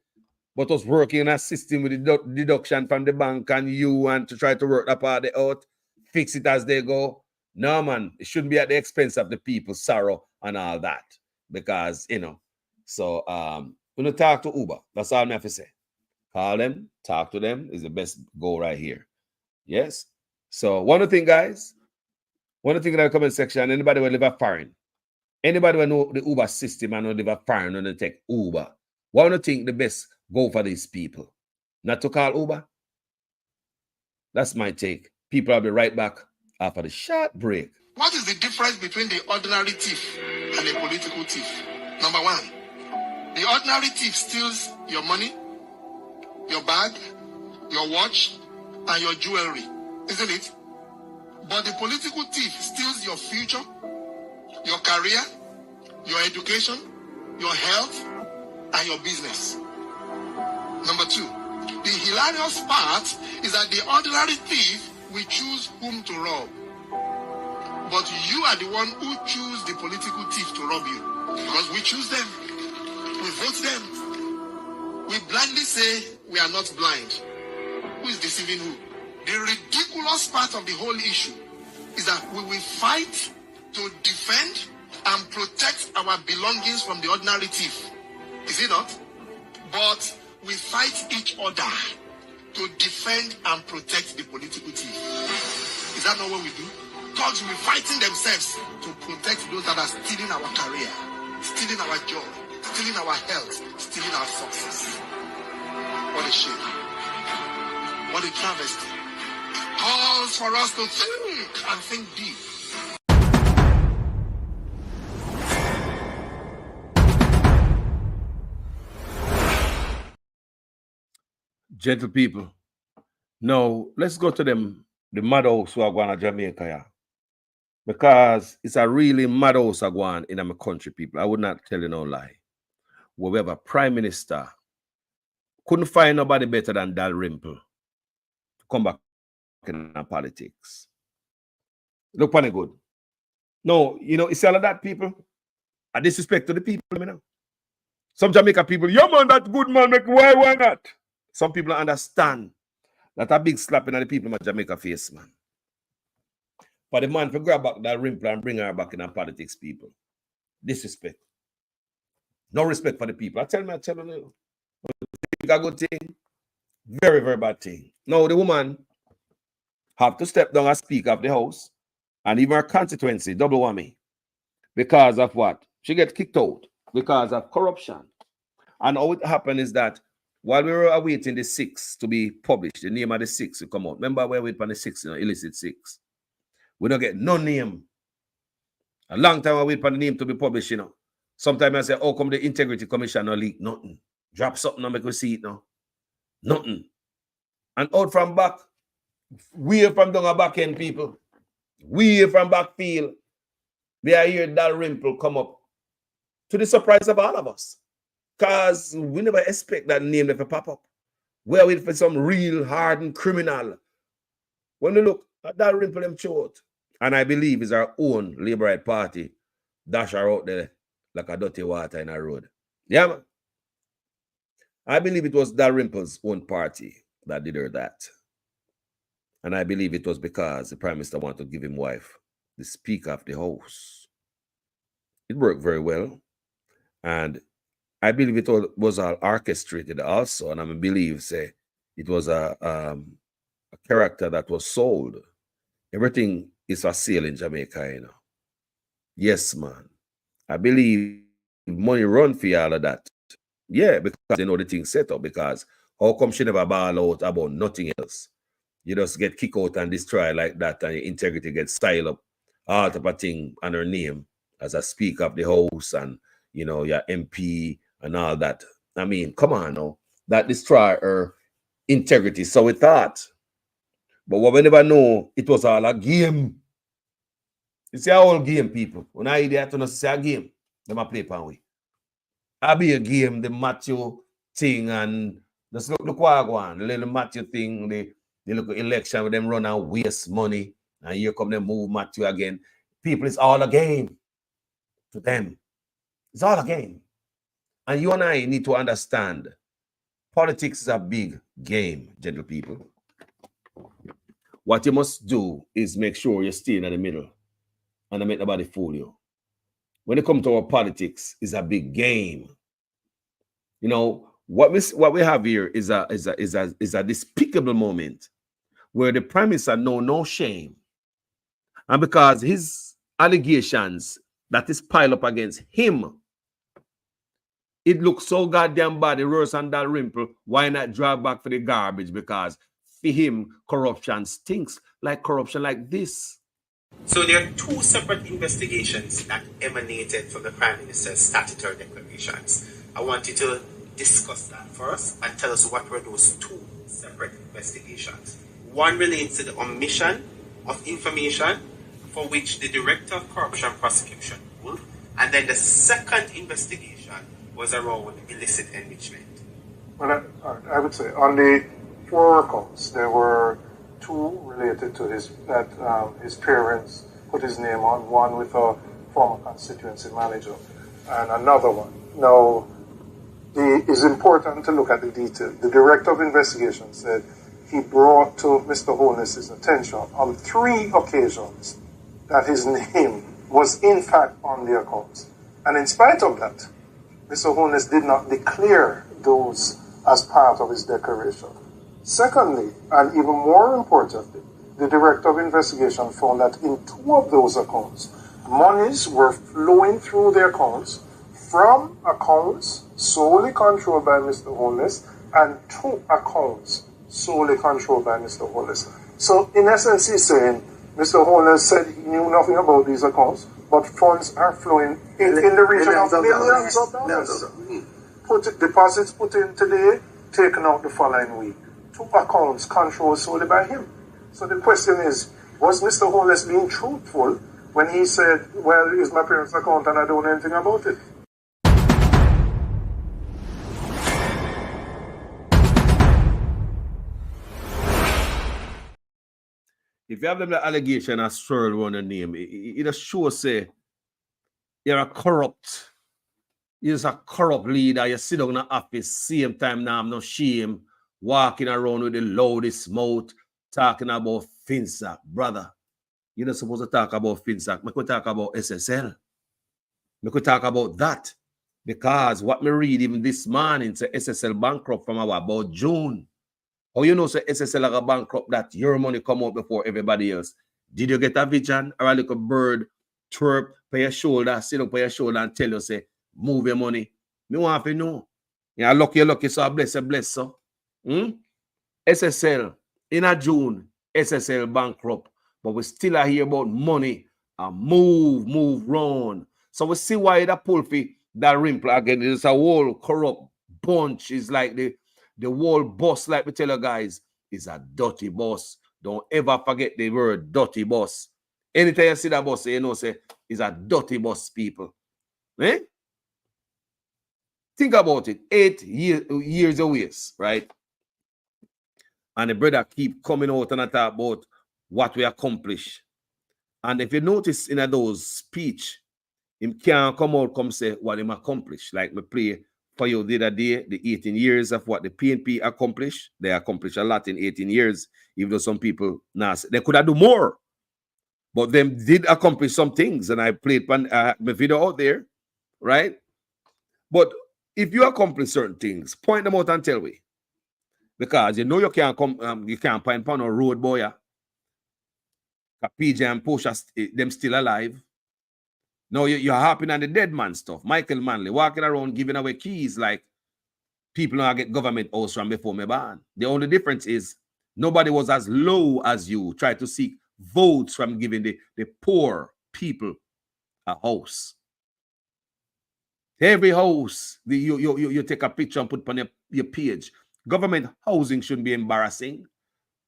but was working in a system with the deduction from the bank and you and to try to work that part out, fix it as they go. No, man, it shouldn't be at the expense of the people's sorrow and all that. Because, you know, so when you talk to Uber, that's all I have to say. Call them, talk to them is the best go right here. Yes? So one of the things, guys, one of the things in the comment section, anybody will live a foreign. Anybody will know the Uber system and know live a foreign and take Uber. One of the things the best go for these people. Not to call Uber. That's my take. People will be right back after the short break. What is the difference between the ordinary thief and a political thief? Number one, the ordinary thief steals your money, your bag, your watch, and your jewelry, isn't it? But the political thief steals your future, your career, your education, your health, and your business. Number two, the hilarious part is that the ordinary thief will choose whom to rob. But you are the one who choose the political thief to rob you. Because we choose them. We vote them. We blindly say we are not blind. Who is deceiving who? The ridiculous part of the whole issue is that we will fight to defend and protect our belongings from the ordinary thief. Is it not? But we fight each other to defend and protect the political thief. Is that not what we do? Thugs will be fighting themselves to protect those that are stealing our career. stealing our job, stealing our health, stealing our success. What a shame. What a travesty. Calls for us to think and think deep. Gentle people. Now, let's go to them, the mad house who are going to Jamaica, yeah. Because it's a really mad house going in my country, people. I would not tell you no lie. We have a prime minister. Couldn't find nobody better than Dalrymple to come back in politics. Look funny good. No, you know, it's all of that, people. I disrespect to the people, you know. Some Jamaica people, yeah, man, that good man, make why not? Some people understand that a big slap in the people in Jamaica face, man. For the man to grab back that Rimple and bring her back in politics, people. Disrespect. No respect for the people. I tell you, a good thing, very, very bad thing. Now, the woman have to step down as Speaker of the House, and even her constituency, double whammy. Because of what? She get kicked out because of corruption. And all it happened is that while we were awaiting the 6 to be published, the name of the 6 will come out. Remember we were waiting for the 6, you know, illicit 6. We don't get no name. A long time I wait for the name to be published, you know. Sometimes I say, oh, come the Integrity Commission no leak. Nothing. Drop something and make we see it now. Nothing. And out from back, way from down a back end, people. Way from backfield. We are here Dalrymple come up. To the surprise of all of us. Because we never expect that name to pop up. We're waiting for some real hardened criminal. When we look at Dalrymple, them short. And I believe it's our own Labour Right Party dash her out there like a dirty water in a road. Yeah, man. I believe it was Dalrymple's own party that did her that. And I believe it was because the Prime Minister wanted to give him wife the Speaker of the House. It worked very well. And I believe it was all orchestrated also. And I believe, say, it was a character that was sold. Everything is for sale in Jamaica, you know. Yes, man. I believe money run for all of that. Yeah, because they know the thing set up. Because how come she never ball out about nothing else? You just get kicked out and destroyed like that, and your integrity gets styled up, all type of thing on her name as a Speaker of the House and, you know, your MP and all that. I mean, come on now. That destroy her integrity. So we thought. But what we never know, it was all a game. It's a whole game, people. When I hear that, say a game, they might play pan we. I be a game, the Matthew thing, and just look what I go on. The little Matthew thing, the look election with them run and waste money. And here come them move Matthew again. People, it's all a game to them. It's all a game. And you and I need to understand politics is a big game, gentle people. What you must do is make sure you stay in the middle and make nobody fool you. When it comes to our politics, it's a big game. You know, what we have here is a despicable moment where the Prime Minister know no shame. And because his allegations that is piled up against him, it looks so goddamn bad, the Rose and Dalrymple, why not drag back for the garbage? Because for him, corruption stinks like corruption like this. So there are 2 separate investigations that emanated from the Prime Minister's statutory declarations. I want you to discuss that first and tell us what were those 2 separate investigations. One relates to the omission of information for which the Director of Corruption Prosecution ruled, and then the second investigation was around illicit enrichment. Well, I would say on the 4 accounts, there were 2 related to his parents put his name on, one with a former constituency manager and another one. Now, it's important to look at the detail. The Director of Investigation said he brought to Mr. Holness's attention on 3 occasions that his name was in fact on the accounts. And in spite of that, Mr. Holness did not declare those as part of his declaration. Secondly, and even more importantly, the Director of Investigation found that in 2 of those accounts, monies were flowing through the accounts from accounts solely controlled by Mr. Holness and to accounts solely controlled by Mr. Holness. So in essence, he's saying Mr. Holness said he knew nothing about these accounts, but funds are flowing in the region of millions of dollars. Deposits put in today, taken out the following week. Two accounts controlled solely by him. So the question is, was Mr. Holness being truthful when he said, well, it's my parents' account and I don't know anything about it? If you have them the allegation as swirl on the name, it just shows say you're a corrupt leader. You sit down in the office, same time now, no shame, walking around with the loudest mouth, talking about FinSac. Brother, you're not supposed to talk about FinSac. We could talk about SSL. We could talk about that. Because what me read even this morning, say SSL bankrupt from about June. How you know say SSL like a bankrupt that your money come out before everybody else? Did you get a vision or a little bird chirp by your shoulder, sit up by your shoulder and tell you say, move your money? Me want to know. Yeah, lucky, so bless, so. SSL in a June, SSL bankrupt, but we still are here about money and move round. So we see why that pull fee, that rimple again. It's a whole corrupt bunch. It's like the whole boss, like we tell you guys, is a dirty boss. Don't ever forget the word dirty boss. Anytime you see that boss, you know, say, is a dirty boss, people. Eh? Think about it. 8 years away, right? And the brother keep coming out and talk about what we accomplish. And if you notice in those speech, him can't come out come say what him accomplished. Like me play for you the other day, the 18 years of what the PNP accomplished. They accomplished a lot in 18 years, even though some people they could have do more. But them did accomplish some things, and I played my video out there, right? But if you accomplish certain things, point them out and tell me. Because you know you can't come, you can't find on a road, boy. PJ and Portia, them still alive. No, you're harping on the dead man stuff. Michael Manley walking around giving away keys like people now get government house from before me ban. The only difference is nobody was as low as you try to seek votes from giving the poor people a house. Every house, you take a picture and put on your page. Government housing shouldn't be embarrassing.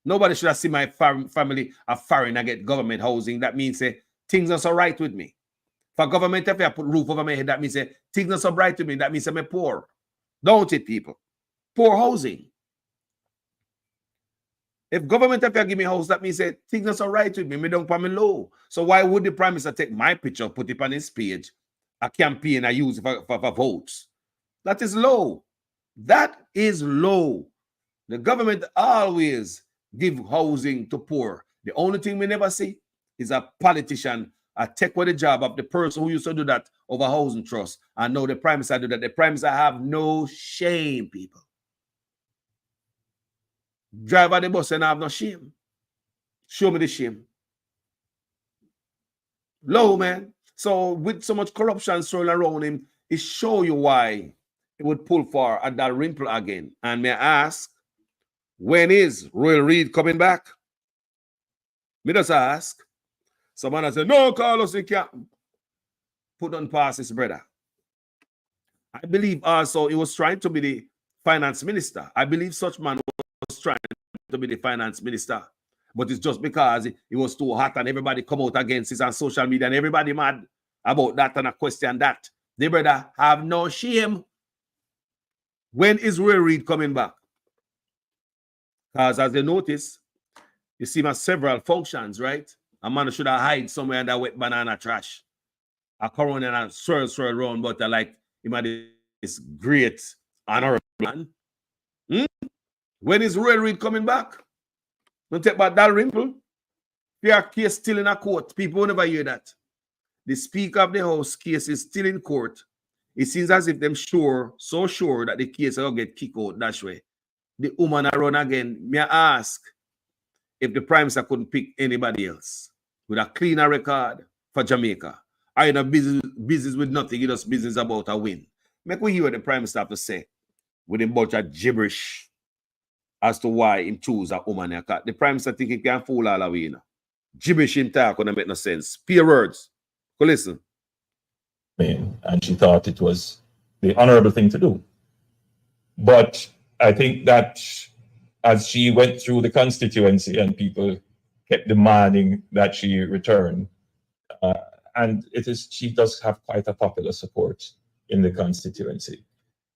Nobody should have seen my family a foreigner get government housing. That means things are so right with me. For government, if I put roof over my head, that means things are so bright with me. That means I'm poor. Don't it, people? Poor housing. If government if you give me house, that means things are so right with me. Me don't pay me low. So why would the Prime Minister take my picture, put it on his page, a campaign I use for votes? That is low. That is low. The government always give housing to poor. The only thing we never see is a politician take away the job of the person who used to do that over housing trust. And now the Prime Minister do that. The Prime Minister have no shame, people. Drive the bus and have no shame. Show me the shame. Low, man. So with so much corruption swirling around him, it show you why he would pull for at that rimple again. And may I ask, when is Ruel Reid coming back? Me just ask. Someone has said, no, Carlos, you can't put on past his brother. I believe also he was trying to be the finance minister. I believe such man was trying to be the finance minister. But it's just because he was too hot and everybody come out against it on social media and everybody mad about that and a question that. The brother have no shame. When is Ruel Reid coming back? Because as they notice, you see my several functions, right? A man should have hide somewhere in that wet banana trash. A corona and a swirl around, but I like him had this great honorable man. When is Ruel Reid coming back? Don't take back that rimple. Your case still in a court. People will never hear that. The Speaker of the House case is still in court. It seems as if them so sure that the case will get kicked out that way. The woman run again. May I ask if the Prime Minister couldn't pick anybody else with a cleaner record for Jamaica I in a business with nothing, you just business about a win. Make we hear what the Prime Minister have to say with a bunch of gibberish as to why him choose a woman. The Prime Minister think he can fool all away, you know. Gibberish him talk when make no sense. Pure words. Go listen. And she thought it was the honorable thing to do. But I think that as she went through the constituency and people kept demanding that she return, and she does have quite a popular support in the constituency.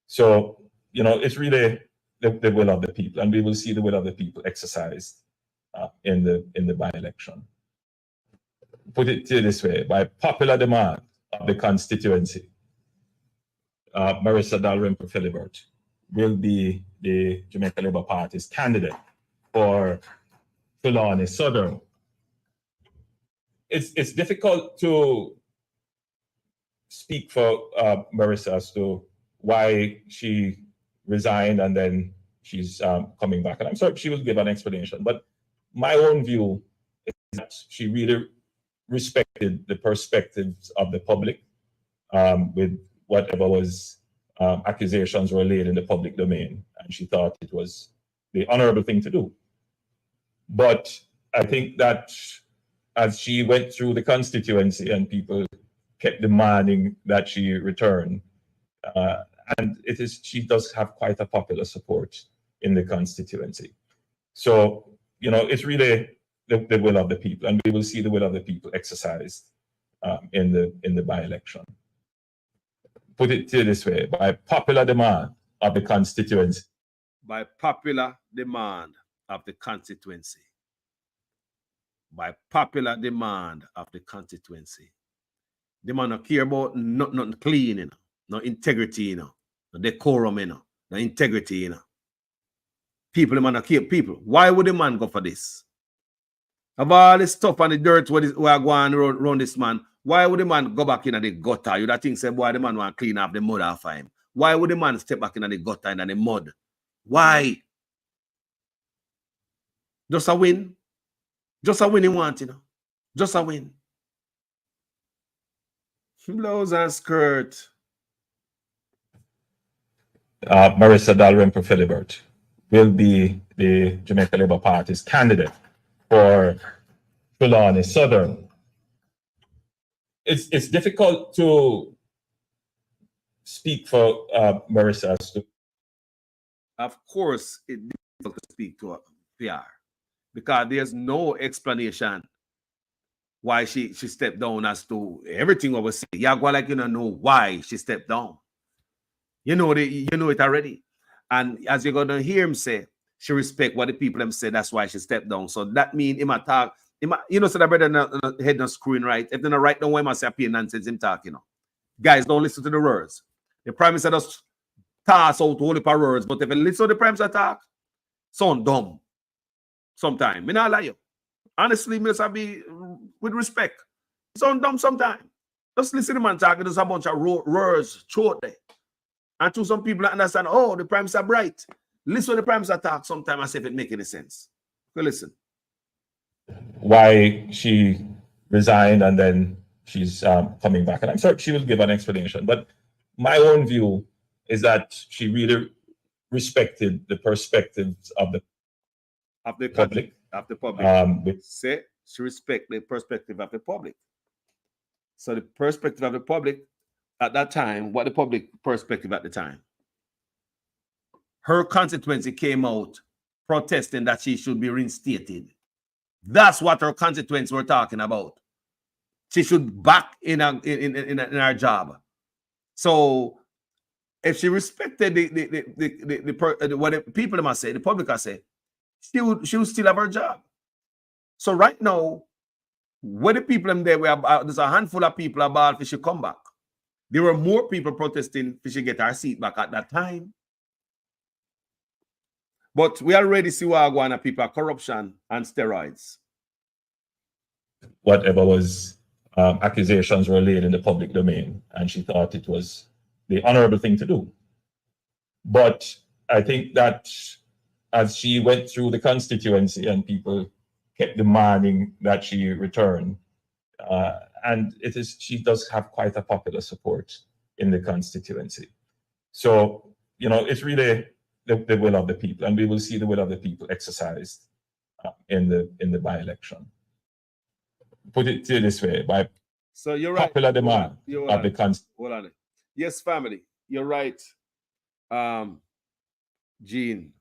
So, you know, it's really the will of the people, and we will see the will of the people exercised in the by-election. Put it this way, by popular demand of the constituency, Marissa Dalrymple Philibert will be the Jamaica Labour Party's candidate for Trelawney Southern. It's difficult to speak for Marissa as to why she resigned and then she's coming back. And I'm sorry, she will give an explanation. But my own view is that she really respected the perspectives of the public with whatever was accusations were laid in the public domain. And she thought it was the honorable thing to do. But I think that as she went through the constituency and people kept demanding that she return, and she does have quite a popular support in the constituency. So, you know, it's really the will of the people, and we will see the will of the people exercised in the by-election. Put it this way, by popular demand of the constituency. By popular demand of the constituency. By popular demand of the constituency. The man don't care about nothing clean, you know, no integrity, you know, no decorum, you know, no integrity, you know. People, the man don't care people. Why would the man go for this? Of all the stuff and the dirt we are going around this man, why would the man go back in the gutter? You that think say, boy, the man want to clean up the mud off of him. Why would the man step back in the gutter and the mud? Why? Just a win. Just a win he want, you know. Just a win. Blouse and skirt. Marissa Dalrymple Philibert will be the Jamaica Labour Party's candidate for Trelawney Southern. It's difficult to speak for Marissa as to. Of course, it's difficult to speak to a PR because there's no explanation why she stepped down as to everything I was saying. Yeah, go like you don't know why she stepped down. You know it already. And as you're gonna hear him say, she respect what the people them say, that's why she stepped down. So that means him talk, you know, so that brother head not screwing right. If they not write down why must say pay nonsense him talk, you know. Guys, don't listen to the words. The Prime Minister just toss out all the words, but if you listen to the Prime Minister talk, sound dumb. Sometimes. Me not lie you. Honestly, me just be with respect. Sound dumb sometimes. Just listen to the man talking, there's a bunch of words short there. And to some people understand, oh, the Prime Minister bright. Listen to the Prime Minister talk sometimes and see if it make any sense. Go listen. Why she resigned and then she's coming back. And I'm sorry, she will give an explanation. But my own view is that she really respected the perspectives of the public. Of the public. Say she respect the perspective of the public. So the perspective of the public at that time, what the public perspective at the time? Her constituency came out protesting that she should be reinstated. That's what her constituents were talking about. She should back in her job. So if she respected what the people must say, the public must say, she would still have her job. So right now, where the people in there, there's a handful of people about if she come back. There were more people protesting if she get her seat back at that time. But we already see what going on people, corruption and steroids. Whatever was accusations were laid in the public domain, and she thought it was the honorable thing to do. But I think that as she went through the constituency and people kept demanding that she return, and she does have quite a popular support in the constituency. So, it's really the will of the people, and we will see the will of the people exercised in the by-election. Put it this way, by so you're right. Popular demand of the constituency. Hold on. Yes, family, you're right. Gene,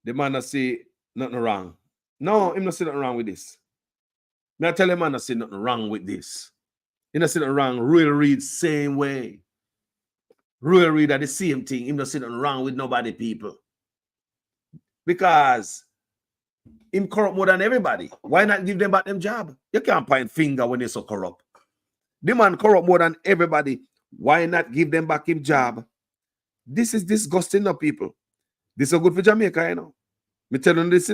the man that say nothing wrong. No, him not say nothing wrong with this. Me I tell him man not say nothing wrong with this. He not say nothing wrong. Ruel Reid same way. Ruel Reid are the same thing. Him not say nothing wrong with nobody, people. Because him corrupt more than everybody. Why not give them back them job? You can't point finger when they're so corrupt. The man corrupt more than everybody. Why not give them back him job? This is disgusting, no, people. This is good for Jamaica, Me tell them this,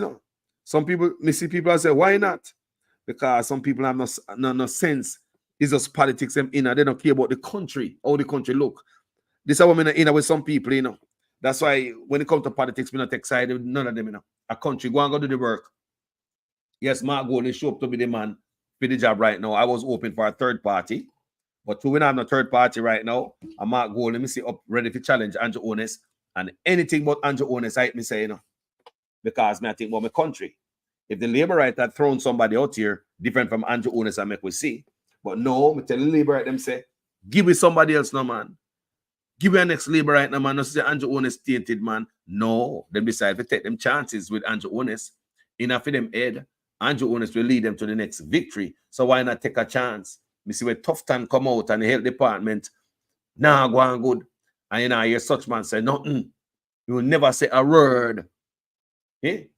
Some people, me see people say, why not? Because some people have no sense. It's just politics them in, they don't care about the country, how the country look. This is what I'm in with some people, That's why when it comes to politics, we not excited with none of them, A country, go and go do the work. Yes, Mark Golden show up to be the man for the job right now. I was hoping for a third party, but we don't have no third party right now. And Mark Golden, let me see up ready to challenge Andrew Honest. And anything but Andrew Honest, I me say, because I think about my country. If the Labour right had thrown somebody out here different from Andrew Honest, I make we see. But no, me tell the Labour right, them say, give me somebody else, no man. Give me a next Labour right now, man. No say Andrew Honest tainted, man. No, them decide to take them chances with Andrew Honest. Enough for them head. Andrew Honest will lead them to the next victory. So why not take a chance? Me see where Tough Time come out and the health department, nah, go on good. And I hear such man say nothing. You will never say a word.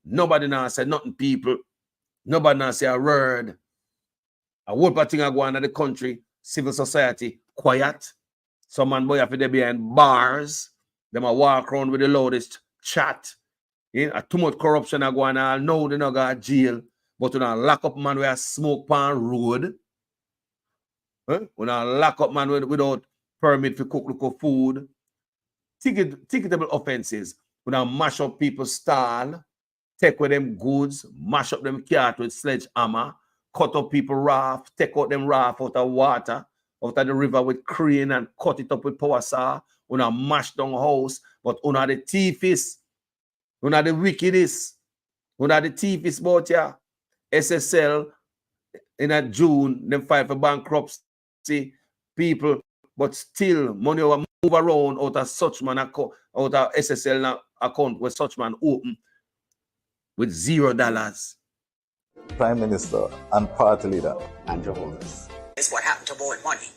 Nobody now say nothing, people. Nobody now say a word. A whole thing are going on in the country, civil society, quiet. Some man boy have to be behind bars. Them a walk around with the loudest chat. Too much corruption are going on. No, they not got jail. But when I lock up man with a smoke pan road. When I lock up man without permit for cook local food. Ticketable offenses. When I mash up people's stall, take with them goods, mash up them cart with sledgehammer, cut up people raft, take out them raft out of water, out of the river with crane and cut it up with power saw. When I mash down house, but una the thiefies, una the wickedest, una the thiefies about ya. SSL in a June, them fight for bankruptcy people, but still money will move around out of such man account, out of SSL account where such man open with $0. Prime Minister and Party Leader Andrew Holness. Is what happened to borrowed money.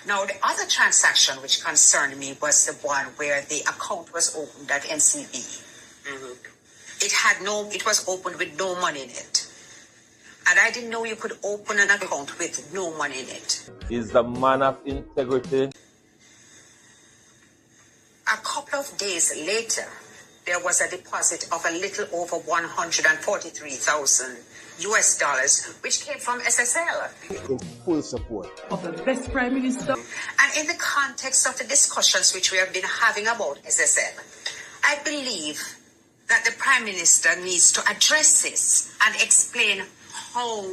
Now, the other transaction which concerned me was the one where the account was opened at NCB. It was opened with no money in it. And I didn't know you could open an account with no money in it. Is the man of integrity. A couple of days later, there was a deposit of a little over $143,000 US, which came from SSL. In full support of the best Prime Minister. And in the context of the discussions which we have been having about SSL, I believe that the Prime Minister needs to address this and explain how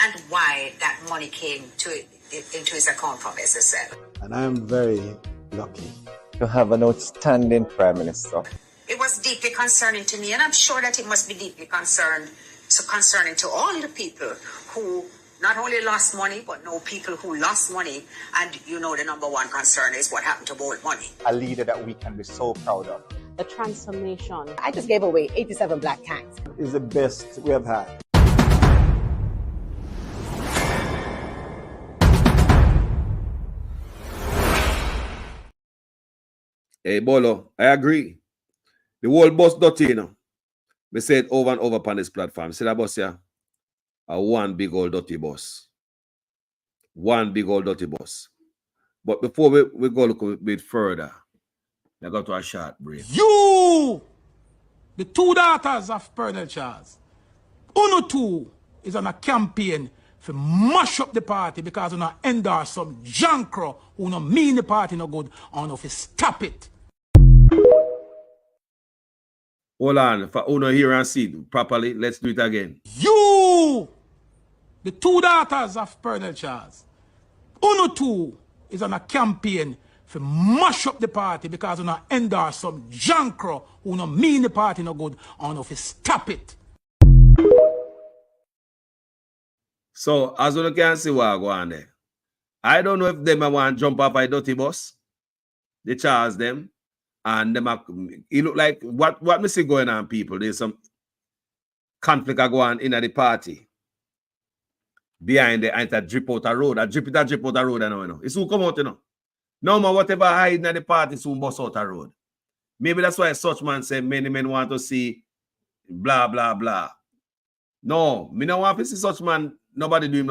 and why that money came into his account from SSL. And I am very lucky to have an outstanding Prime Minister. It was deeply concerning to me, and I'm sure that it must be deeply concerning to all the people who not only lost money, but know people who lost money. And the number one concern is what happened to borrowed money. A leader that we can be so proud of. The transformation. I just gave away 87 black tanks. Is the best we have had. Hey, Bolo, I agree. The whole bus dirty, We say it over and over upon this platform. See that bus here? A one big old dirty bus. One big old dirty bus. But before we go look a bit further, we go to a short break. You, the two daughters of Pernell Charles, Uno 2 is on a campaign to mash up the party because Uno endorse some jankro who no mean the party no good, and if you stop it. Hold on, for Uno hear and see it properly, let's do it again. You, The two daughters of Colonel Charles. Uno two is on a campaign for mash up the party because you endorse some jankro who no mean the party no good and if you stop it. So as you can see what go on there. I don't know if them want to jump off a dirty bus. They charge them. And them it look like what me see going on, people. There's some conflict going on in the party. Behind the and drip out a road. Drip out a road, you know. It's who come out, you know. No more whatever hiding at the party soon bust out a road. Maybe that's why such man say many men want to see blah blah blah. No, me no want to see such man. Nobody do him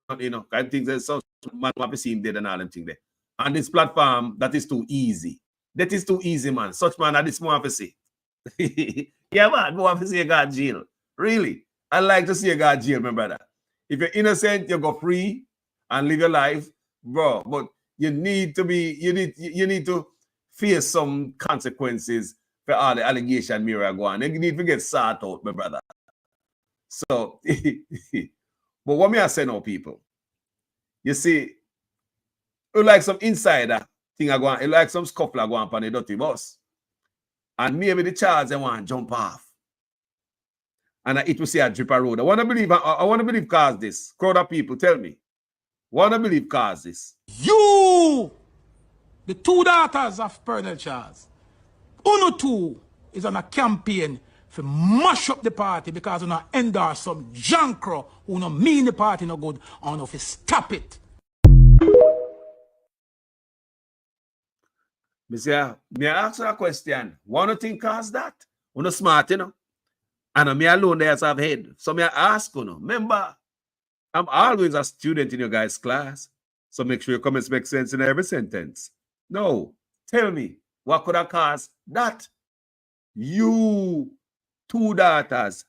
nothing, you know. I think that such man want to see him dead and all them thing there. On this platform, that is too easy. That is too easy, man. Such man, that is more to see. Yeah, man, more to see a guy jail. Really, I like to see a guy jail, my brother. If you're innocent, you go free and live your life, bro. But you need to be, you need to face some consequences for all the allegation mirror go on. You need to get sought out, my brother. So, but what me I say now, people, you see, you like some insider thing I go on, you like some scuffle go on the dirty bus. And maybe the charge they want to jump off. And it will say a drip a road. I want to believe cause this. Crowd of people, tell me. Want to believe cause this. You, the two daughters of Colonel Charles. Uno two is on a campaign for mash up the party because you endorse some jankro who no mean the party no good and if you stop it. Monsieur, may I ask you a question? One of think cause that? You're smart, you know. And me alone there have head. So me ask you know. Remember, I'm always a student in your guys' class. So make sure your comments make sense in every sentence. No, tell me, what could have caused that? You two daughters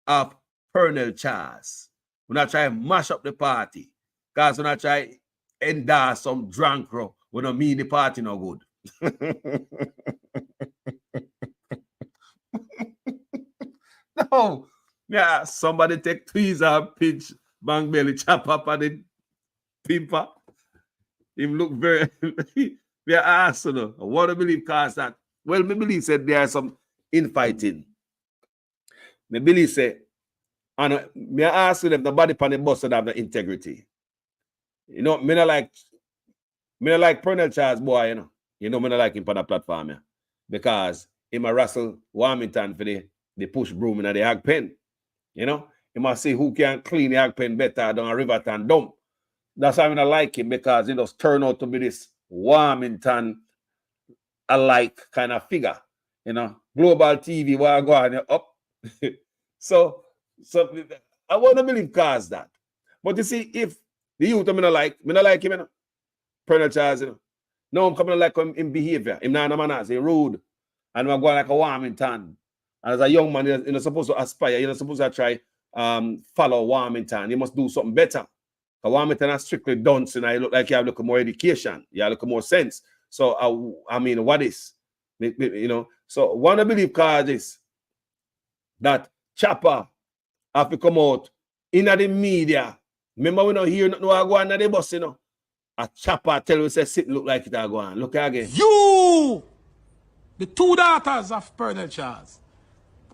of Colonel Charles. When I try to mash up the party. Because when I try to endorse some drunk row, when I mean the party no good. No, yeah, somebody take tweezer, pinch, bang belly, chop up and then pimper. Him look very, we are asked, you know, what do you believe cause that? Well, me believe said there are some infighting. Me believe say, and me ask them the body pan the bus that have the integrity. You know, me not like Colonel Charles boy, you know. You know, me not like him on the platform, yeah. Because him a Russell Warmington for the push broom in the hag pen. You know, he must see who can clean the hag pen better than a Riverton dump. That's why I don't like him, because he just turn out to be this Warmington alike kind of figure. You know, global TV, where I go on up. so I want to believe cause that. But you see, if the youth I not like him, you know, Colonel Charles, you know. No, I'm coming like him in behavior. Him not a man, say rude. And I'm going like a Warmington. And as a young man, you're not supposed to aspire. You're not supposed to try follow Warmington. You must do something better. Because Warmington is strictly dunce, and I look like you have a little more education. You have a little more sense. So, I mean, what is? You know, so one of believe cause is that Chopper have to come out in the media. Remember, we don't hear nothing go on the bus, you know. A Chopper tell you, say, sit, look like it go on. Look again. You, the two daughters of Colonel Charles.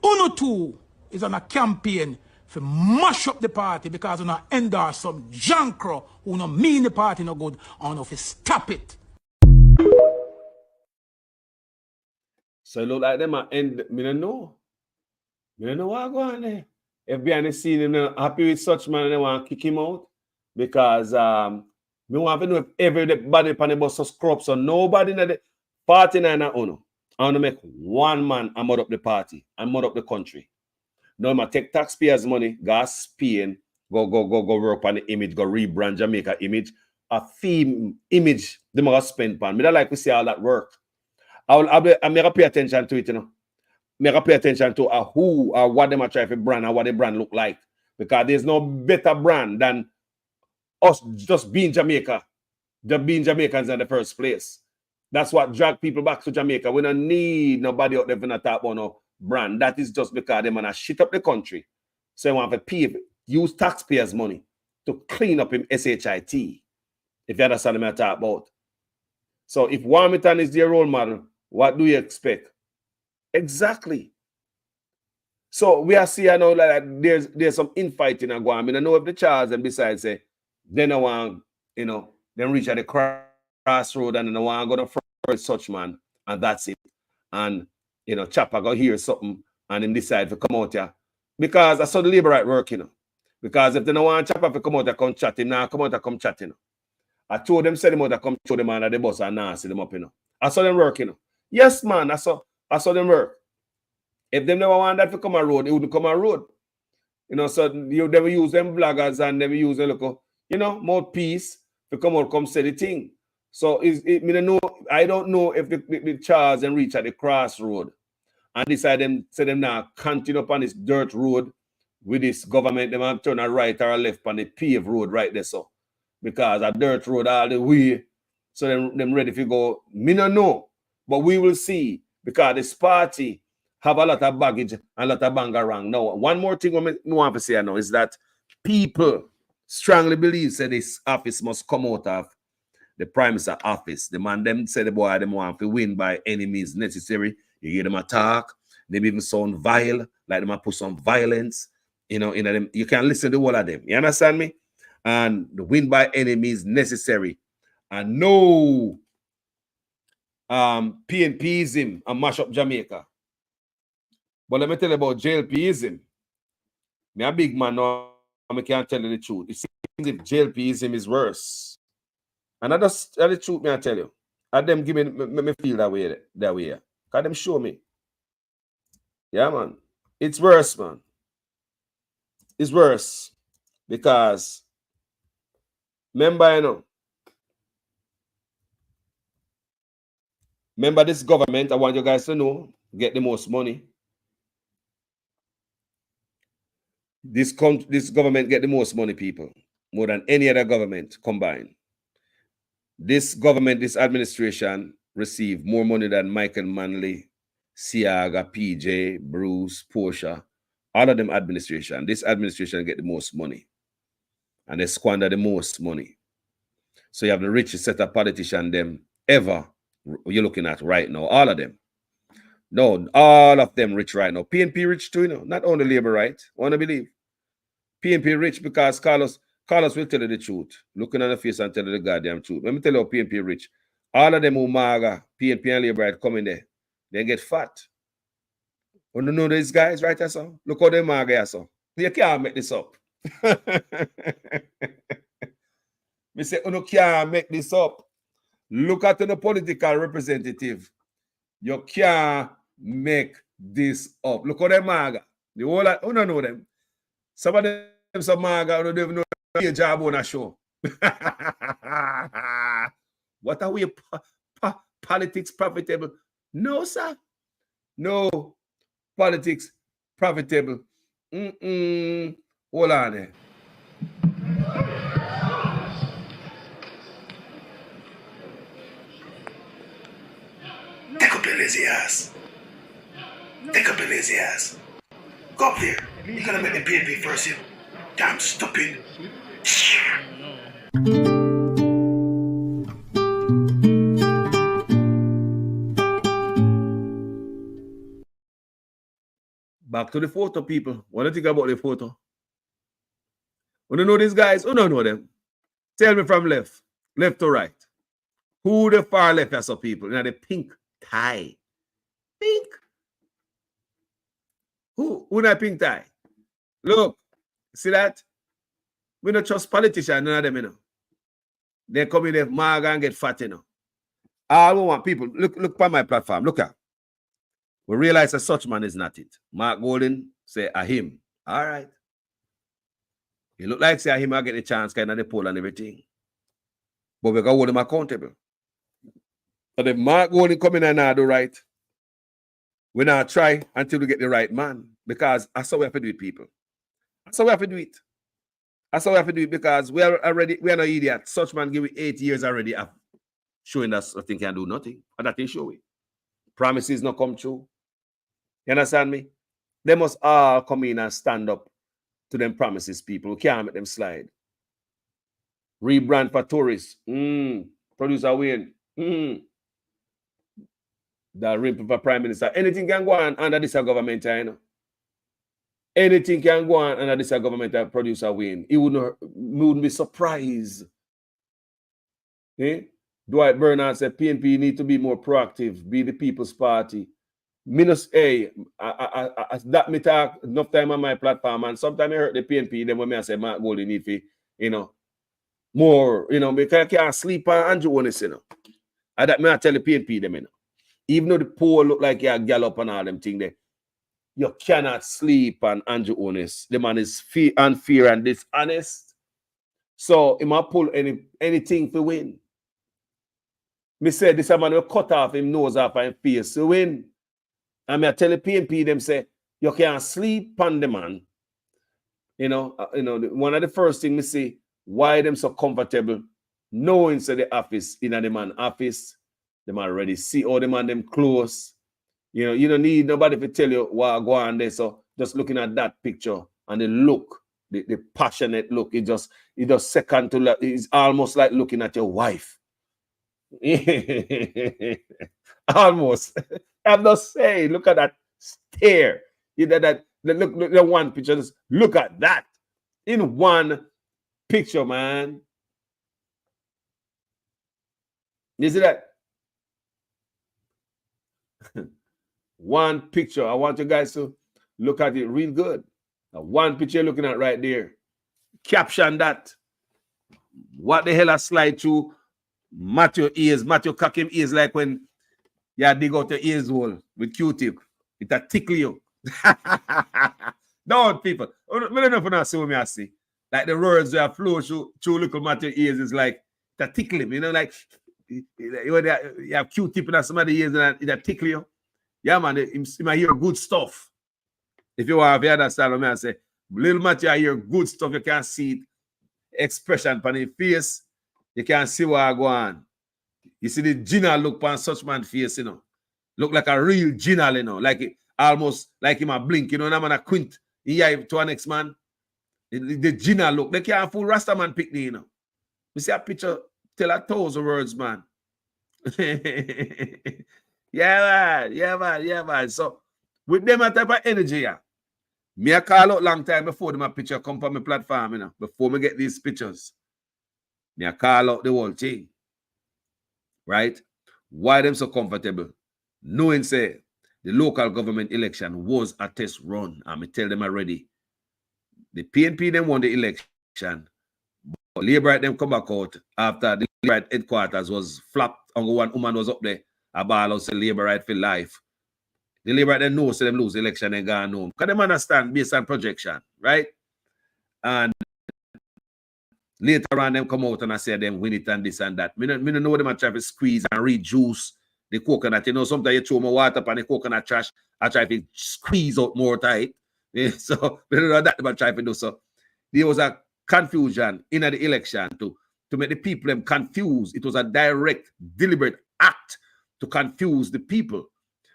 Uno two is on a campaign for mash up the party because you endorse some jankro who no mean the party no good and if you stop it. So it look like them end. Me don't know. Me don't know what go on there. FBI the scene him not happy with such man and they want to kick him out because me want to know if everybody on the bus is corrupt. So nobody in the 49 and Uno. I want to make one man and mud up the party and mud up the country. Now I take taxpayers' money, go Spain, go work on the image, go rebrand Jamaica image, a theme image they must spend on. Me don't like to see all that work. I make pay attention to it, you know. Make pay attention to who or what them are trying to brand and what the brand look like. Because there's no better brand than us just being Jamaica. Just being Jamaicans in the first place. That's what drag people back to Jamaica. We don't need nobody out there to talk about no brand. That is just because they want to shit up the country. So they want to pay, use taxpayers' money to clean up him SHIT, if you understand what I talk about. So if Warmington is their role model, what do you expect? Exactly. So we are seeing now that there's some infighting going on. I mean, I know if the Charles and besides say, then I want, then reach at the crossroad and then I want to go to first such man, and that's it. And, Chopper go hear something and him decide to come out here. Because I saw the labor right work, Because if they don't want Chopper to come out and come chat, him now come out and come chat, I told them, send them out and come show them on the bus and now see them up, I saw them work, Yes, man, I saw them work. If them never want that to come a road, it wouldn't come a road. So you never use them bloggers and never use them, mouthpiece to come say the thing. So I don't know if the Charles and reach at the crossroad and decide them now continue up on this dirt road with this government, them and turn a right or a left on the paved road right there, so. Because a dirt road all the way, so them ready to go. Me no know, but we will see, because this party have a lot of baggage and a lot of bangarang. Now, one more thing I want to say now is that people strongly believe that this office must come out of the Prime Minister office. The man them say the boy them want to win by any means necessary. You hear them attack, they even sound vile, like them put some violence, in them. You can listen to all of them. You understand me? And the win by any means necessary. And no PNPism and mash up Jamaica. But let me tell you about JLPism. Me a big man now, I can't tell you the truth. It seems if JLPism is worse. And that's the truth, me I tell you. And them give me feel that way. Because them show me. Yeah, man. It's worse, man. It's worse. Because remember this government, I want you guys to know, get the most money. This government get the most money, people, more than any other government combined. This government, this administration, receive more money than Michael Manley, Siaga, PJ, Bruce, Portia, all of them administration. This administration get the most money, and they squander the most money. So you have the richest set of politicians them ever you're looking at right now. All of them. No, all of them rich right now. PNP rich too, not only labor, right? I want to believe. PNP rich because Carlos will tell you the truth. Looking at the face and tell you the goddamn truth. Let me tell you how PNP rich. All of them who maga, PNP and labor right come in there. They get fat. You know these guys, right? So look how they maga so. You can't make this up. Me say, you can't make this up. Look at the political representative. You can't make this up. Look how they maga. The whole lot, you don't know them. Some of them some maga, you don't even know a job on a show. What are we? Politics profitable? No, sir. No. Politics profitable. Hold on there. Take up your lazy ass. Take up your lazy ass. Go up there. You're gonna make the PNP first, you damn stupid. Back to the photo, people. What do you think about the photo? You don't know these guys? You don't know them. Tell me from left to right. Who the far left are some people? Now the pink tie. Pink. Who that pink tie? Look, see that? We don't trust politicians, none of them, They come in there, maga and get fat, All we want people, look by my platform, look at. We realize that such man is not it. Mark Golden say a him. All right. He look like say a him I get a chance kind of the poll and everything. But we got to hold him accountable. But if Mark Golden come in and not do right, we not try until we get the right man. Because that's how we have to do it, people. That's how we have to do it. That's how we have to do it, because we are no idiots. Such man give 8 years already of showing us nothing can do nothing. And that ain't show it. Promises not come true. You understand me? They must all come in and stand up to them promises, people. We can't make them slide. Rebrand for tourists. Producer Wayne. The rim for Prime Minister. Anything can go on under this government, you know. Anything can go on under this government, Producer Wayne. He wouldn't be surprised. Eh? Dwight Bernard said PNP need to be more proactive, be the people's party. Minus A, that me talk enough time on my platform, and sometimes I hurt the PNP, then when I say Mark Goldie need to, you know, more, you know, because I can't sleep on Andrew Onis, you know. And that me I tell the PNP them, you know. Even though the poor look like you're gallop and all them things there, you cannot sleep on Andrew Onis. The man is unfair and dishonest. So he might pull anything to win. Me say this man will cut off him nose off and face to win. And I tell the PNP them say you can't sleep on the man. You know, one of the first things me see why them so comfortable knowing say the office in the man office, them already see all the man them close. You know, you don't need nobody to tell you what go on there. So just looking at that picture and the look, the passionate look, it just second to it's almost like looking at your wife. Almost. I'm not saying, look at that stare. Look the one picture. Just look at that in one picture, man. You see that? One picture. I want you guys to look at it real good. Now, one picture you're looking at right there. Caption that. What the hell I slide through Matthew ears? Matthew cock him ears like when you dig out your ears hole with Q-tip. It'll tickle you. Don't people. I don't know if you see what I see. Like the words that flow through little Matthew ears is like that tickle him. You know, like you have Q-tip in some of the ears and it'll tickle you. Yeah, man, you might hear good stuff. If you want to understand what I say, little Matthew, I hear good stuff. You can't see it. Expression on his face. You can't see what I go on. You see the Gina look on such man's face, you know. Look like a real Gina, you know. Like it, almost like him a blink, you know. I'm a quint. Yeah, to our next man. The Gina look. They can't fool Rasta man pick me, you know. You see a picture, tell 1,000 words, man. Yeah, man. So, with them a type of energy, yeah. Me a call out long time before them a picture come from my platform, you know. Before me get these pictures. Me a call out the whole thing. Right? Why them so comfortable? Knowing say the local government election was a test run. And me tell them already. The PNP them won the election. But Labour Right them come back out after the Labour Right headquarters was flopped. Only one woman was up there. A ball out say Labour Right for life. The Labour Right them know so them lose the election and gone home. Because them understand based on projection, right? And later on them come out and I say them win it and this and that. Me don't know them are trying to squeeze and rejuice the coconut. You know, sometimes you throw more water upon the coconut trash. I try to squeeze out more tight. Yeah, so we don't know that about trying to do. So there was a confusion in the election to make the people them confused. It was a direct, deliberate act to confuse the people.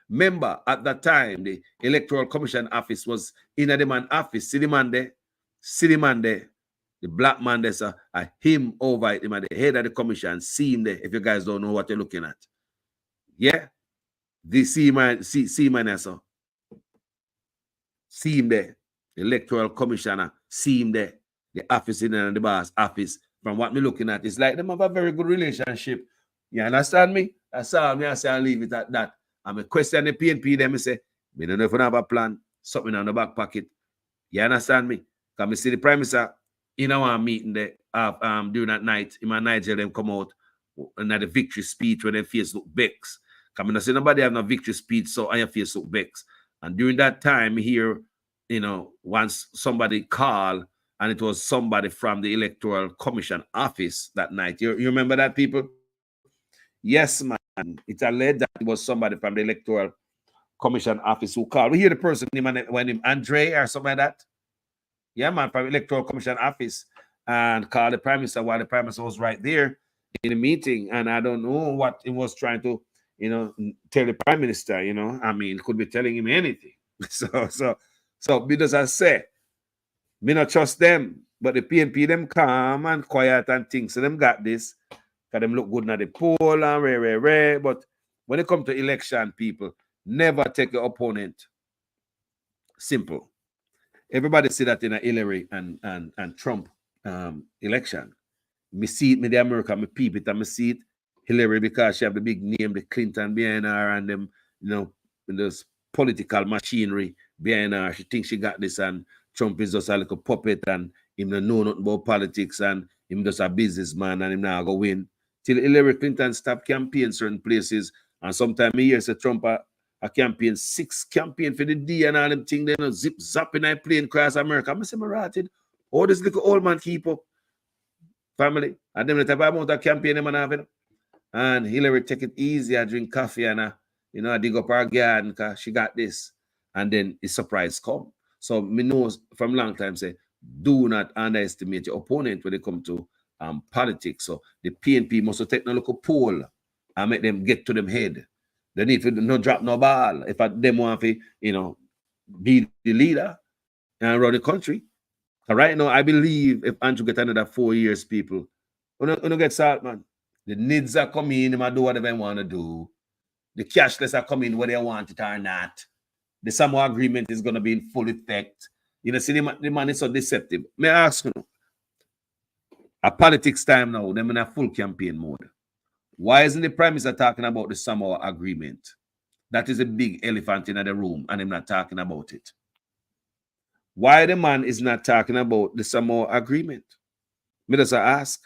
Remember, at that time, the Electoral Commission office was in the man office. See the man there. The black man there's him over him at the head of the commission. See him there. If you guys don't know what you're looking at. Yeah? The see man there, so. See him there. The electoral commissioner. See him there. The office in the boss office. From what me looking at, it's like them have a very good relationship. You understand me? That's all me I say. I'll leave it at that. I'm a question the PNP them. I say, we don't know if we have a plan. Something on the back pocket. You understand me? Because me see the Prime Minister in our meeting there during that night, in my Niger, them come out and at the victory speech when their face look vexed. Because I see nobody have no victory speech, so on your face look vexed. And during that time here, you know, once somebody called, and it was somebody from the Electoral Commission office that night. You remember that, people? Yes, man. It's alleged that it was somebody from the Electoral Commission office who called. We hear the person name Andre or something like that. Yeah, man, from Electoral Commission office and called the Prime Minister while the Prime Minister was right there in the meeting. And I don't know what he was trying to, you know, tell the Prime Minister, you know. I mean, could be telling him anything. So because I say, me not trust them. But the PNP, them calm and quiet and things. So them got this. Because them look good in the poll and rare. But when it comes to election, people, never take your opponent. Simple. Everybody see that in a Hillary and Trump election. Me see it, me the America, me peep it, and me see it. Hillary because she have the big name, the Clinton behind her, and them, you know, this political machinery behind her. She thinks she got this, and Trump is just a little puppet, and him don't know nothing about politics, and him just a businessman, and him now go win. Till Hillary Clinton stop campaign certain places, and sometimes me hear say Trump a campaign, 6 campaign for the D and all them thing, they zip zapping and plane across America. I'm say, rotted. All this little old man keep up. Family. And them the type of amount of campaign them having. And Hillary take it easy, I drink coffee and I dig up her garden because she got this. And then the surprise come. So me know from long time say, do not underestimate your opponent when it come to politics. So the PNP must take a local poll and make them get to them head. They need to not drop no ball. If them want to, be the leader and run the country. Right now, I believe if Andrew get another 4 years, people, we don't get salt, man. The needs are coming, they might do whatever they want to do. The cashless are coming whether they want it or not. The Samoa agreement is going to be in full effect. See, the man is so deceptive. May I ask you, a politics time now, they're in a full campaign mode. Why isn't the Prime Minister talking about the Samoa agreement? That is a big elephant in the room, and I'm not talking about it. Why the man is not talking about the Samoa agreement? Me just ask.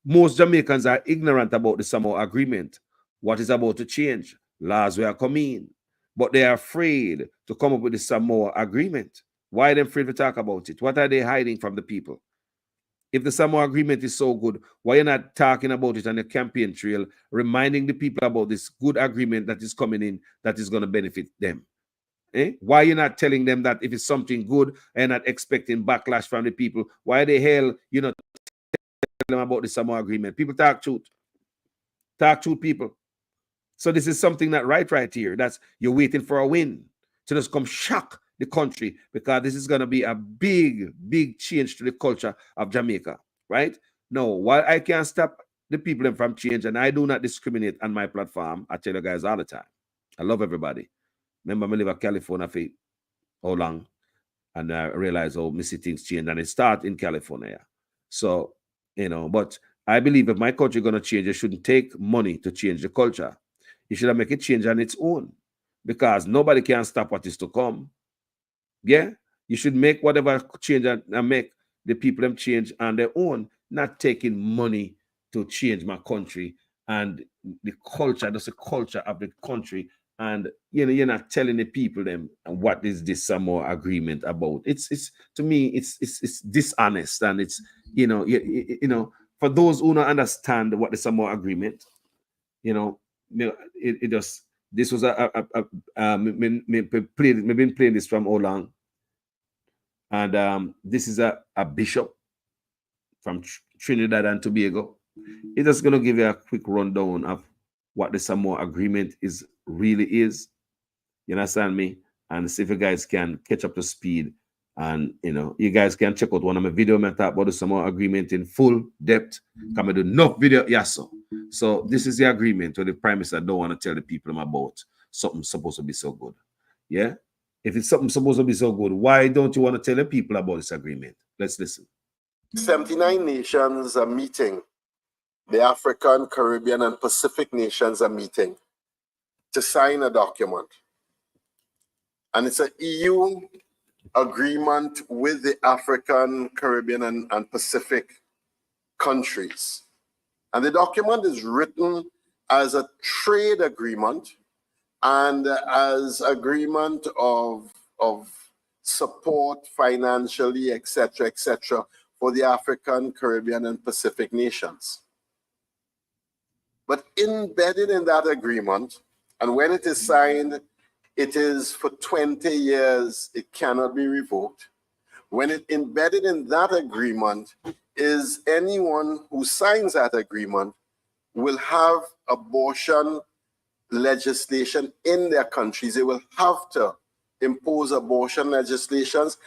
Most Jamaicans are ignorant about the Samoa agreement. What is about to change? Laws will come in. But they are afraid to come up with the Samoa agreement. Why are they afraid to talk about it? What are they hiding from the people? If the Samoa agreement is so good, why are you not talking about it on the campaign trail, reminding the people about this good agreement that is coming in that is going to benefit them? Why are you not telling them that if it's something good and not expecting backlash from the people? Why the hell you not telling them about the Samoa agreement? People talk truth. Talk truth, people. So this is something that right here. That's you're waiting for a win to just come shock the country because this is going to be a big change to the culture of Jamaica, right? Now, while I can't stop the people from change and I do not discriminate on my platform, I tell you guys all the time, I love everybody. Remember, I live in California for how long? And I realize, missy things change and it start in California. So, but I believe if my culture is going to change, it shouldn't take money to change the culture. You should make it change on its own because nobody can stop what is to come. Yeah? You should make whatever change and make the people them change on their own, not taking money to change my country and the culture, that's the culture of the country. And you're not telling the people them what is this Samoa agreement about. It's to me, it's dishonest, and it's for those who don't understand what the Samoa agreement, it just this was we've been playing this from how long, and this is a bishop from Trinidad and Tobago. It's just gonna give you a quick rundown of what the Samoa agreement really is. You understand me? And see if you guys can catch up to speed. And you guys can check out one of my videos. I talk about the Samoa agreement in full depth. Come and do enough video, yes. So this is the agreement where the Prime Minister don't want to tell the people about something supposed to be so good. Yeah. If it's something supposed to be so good, why don't you want to tell the people about this agreement? Let's listen. 79 nations are meeting. The African, Caribbean, and Pacific nations are meeting to sign a document. And it's an EU agreement with the African, Caribbean, and Pacific countries. And the document is written as a trade agreement and as agreement of support financially, etc., for the African, Caribbean, and Pacific nations. But embedded in that agreement, and when it is signed, it is for 20 years, it cannot be revoked. When it embedded in that agreement is anyone who signs that agreement will have abortion legislation in their countries. They will have to impose abortion legislations,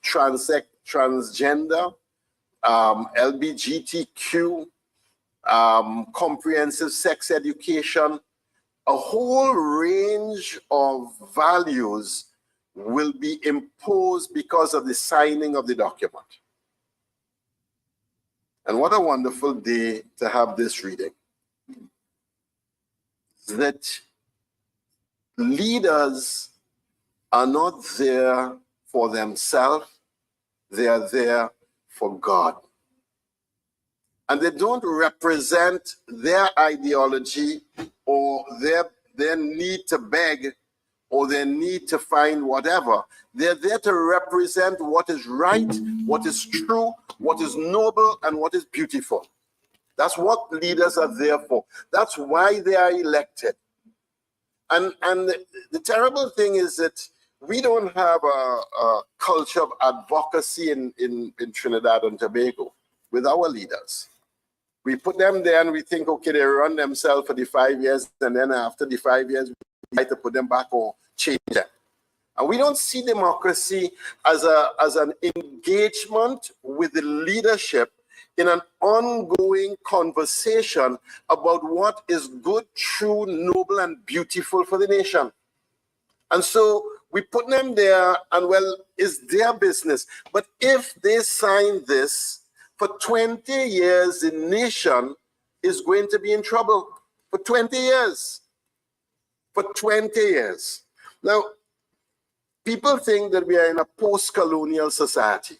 transgender, LGBTQ, comprehensive sex education, a whole range of values will be imposed because of the signing of the document. And what a wonderful day to have this reading. That leaders are not there for themselves, they are there for God. And they don't represent their ideology or their need to beg or their need to find whatever. They're there to represent what is right, what is true, what is noble, and what is beautiful. That's what leaders are there for. That's why they are elected. And the terrible thing is that we don't have a culture of advocacy in Trinidad and Tobago with our leaders. We put them there and we think, okay, they run themselves for the 5 years, and then after the 5 years, we try to put them back or change them. And we don't see democracy as an engagement with the leadership in an ongoing conversation about what is good, true, noble, and beautiful for the nation. And so we put them there, and well, it's their business. But if they sign this, for 20 years, the nation is going to be in trouble. For 20 years. For 20 years. Now, people think that we are in a post-colonial society.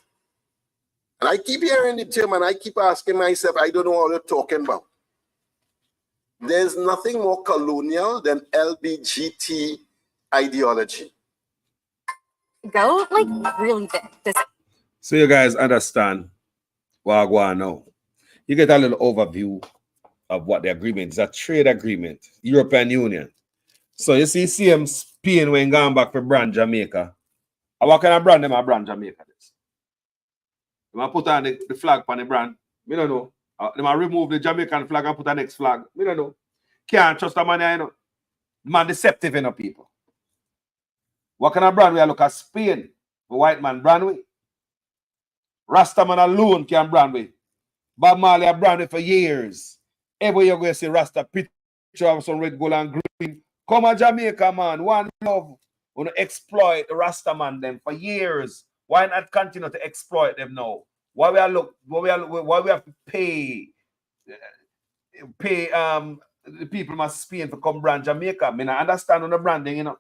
And I keep hearing the term, and I keep asking myself, I don't know what you're talking about. There's nothing more colonial than LGBT ideology. Go like really big. So you guys understand what I want now. You get a little overview of what the agreement is. A trade agreement, European Union. So you see CM Spain when going back for brand Jamaica. What kind of brand them a brand Jamaica this? They might put on the flag on the brand. We don't know. They might remove the Jamaican flag and put the next flag. We don't know. Can't trust the man, you know. Man deceptive, you know, people. What kind of brand we look at Spain? The white man brand we. Rastaman alone can brand we. Bob Marley have brand we for years. Everywhere you go, you see Rasta picture of some red, gold, and green. Come on, Jamaica, man. One love. Want to exploit the Rasta man them for years. Why not continue to exploit them now? Why we have to pay the people must Spain to come brand Jamaica? I mean, I understand on the branding, you know.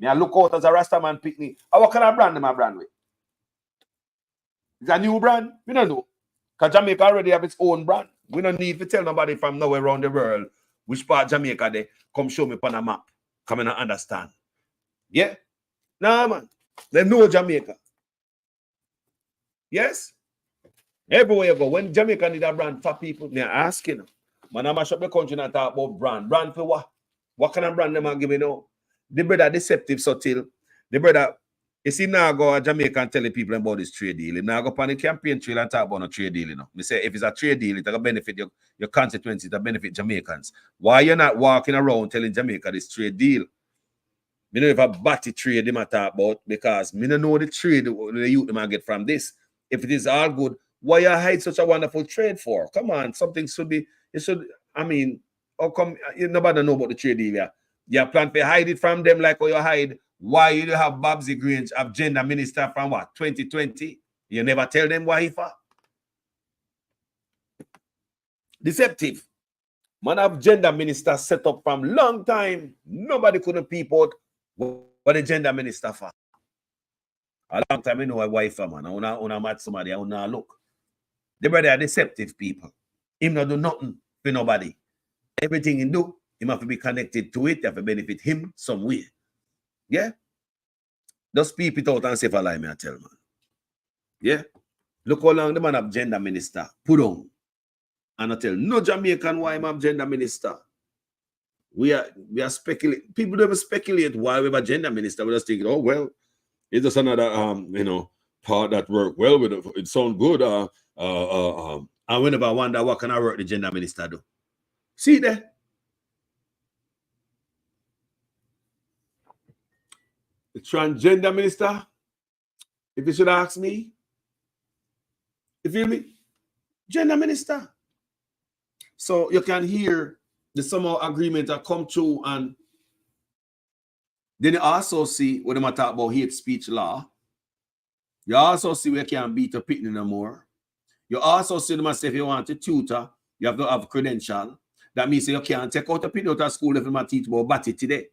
I look out as a Rasta man picnic. What kind of brand them a brand with? It's a new brand? We don't know. Because Jamaica already have its own brand. We don't need to tell nobody from nowhere around the world which part Jamaica they come show me on a map. Come and understand. Yeah? Nah, man. They know Jamaica. Yes? Everywhere you go, when Jamaica need a brand for people, they're asking. Man, I mash up the country and talk about brand. Brand for what? What kind of brand them are giving now? The brother deceptive subtle. The brother, you see now go to Jamaica and tell the people about this trade deal. Now go on the campaign trail and talk about a trade deal. You know? Me say if it's a trade deal, it's going to benefit your constituency, it's going to benefit Jamaicans. Why you're not walking around telling Jamaica this trade deal? Me know if a batty trade them I talk about because me don't know the trade the youth them I get from this. If it is all good, why you hide such a wonderful trade for? Come on, something should be. It should. I mean, how come nobody know about the trade deal? Yeah, you plan to hide it from them like how you hide. Why you have Babsy Grange have gender minister from what 2020? You never tell them why he for. Deceptive. Man have gender minister set up from long time. Nobody couldn't peep out what the gender minister for. A long time, I know a wife, man. I want to match somebody, I want to look. The brother are deceptive people. Him not do nothing for nobody. Everything he do, he have to be connected to it, have to benefit him some way. Yeah? Just peep it out and say for lie, me I tell, man. Yeah? Look how long the man have gender minister. Put on. And I tell no Jamaican why I'm have gender minister. We are speculating. People don't speculate why we have a gender minister. We just think, oh well, it's just another part that work well with it. It sound good. And whenever I wonder what can I work the gender minister do? See there? The transgender minister if you should ask me, you feel me? Gender minister. So you can hear the somehow agreement that come through, and then you also see when they talk about hate speech law. You also see where you can't beat a picnic no more. You also see them say if you want to tutor, you have to have a credential. That means you can't take out a picnic out of school if you teach about batty today.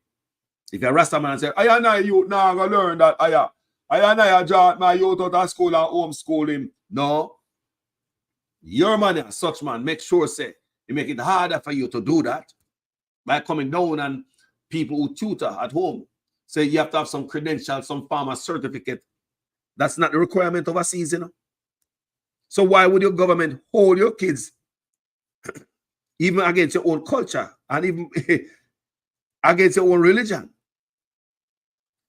If you're a Rasta man and say, I and I youth now I'm gonna learn that I and I draw my youth out of school and homeschool him. No. Your man, such man, make sure say you make it harder for you to do that by coming down and people who tutor at home say you have to have some credentials, some form of certificate. That's not the requirement of a season. So why would your government hold your kids even against your own culture and even against your own religion?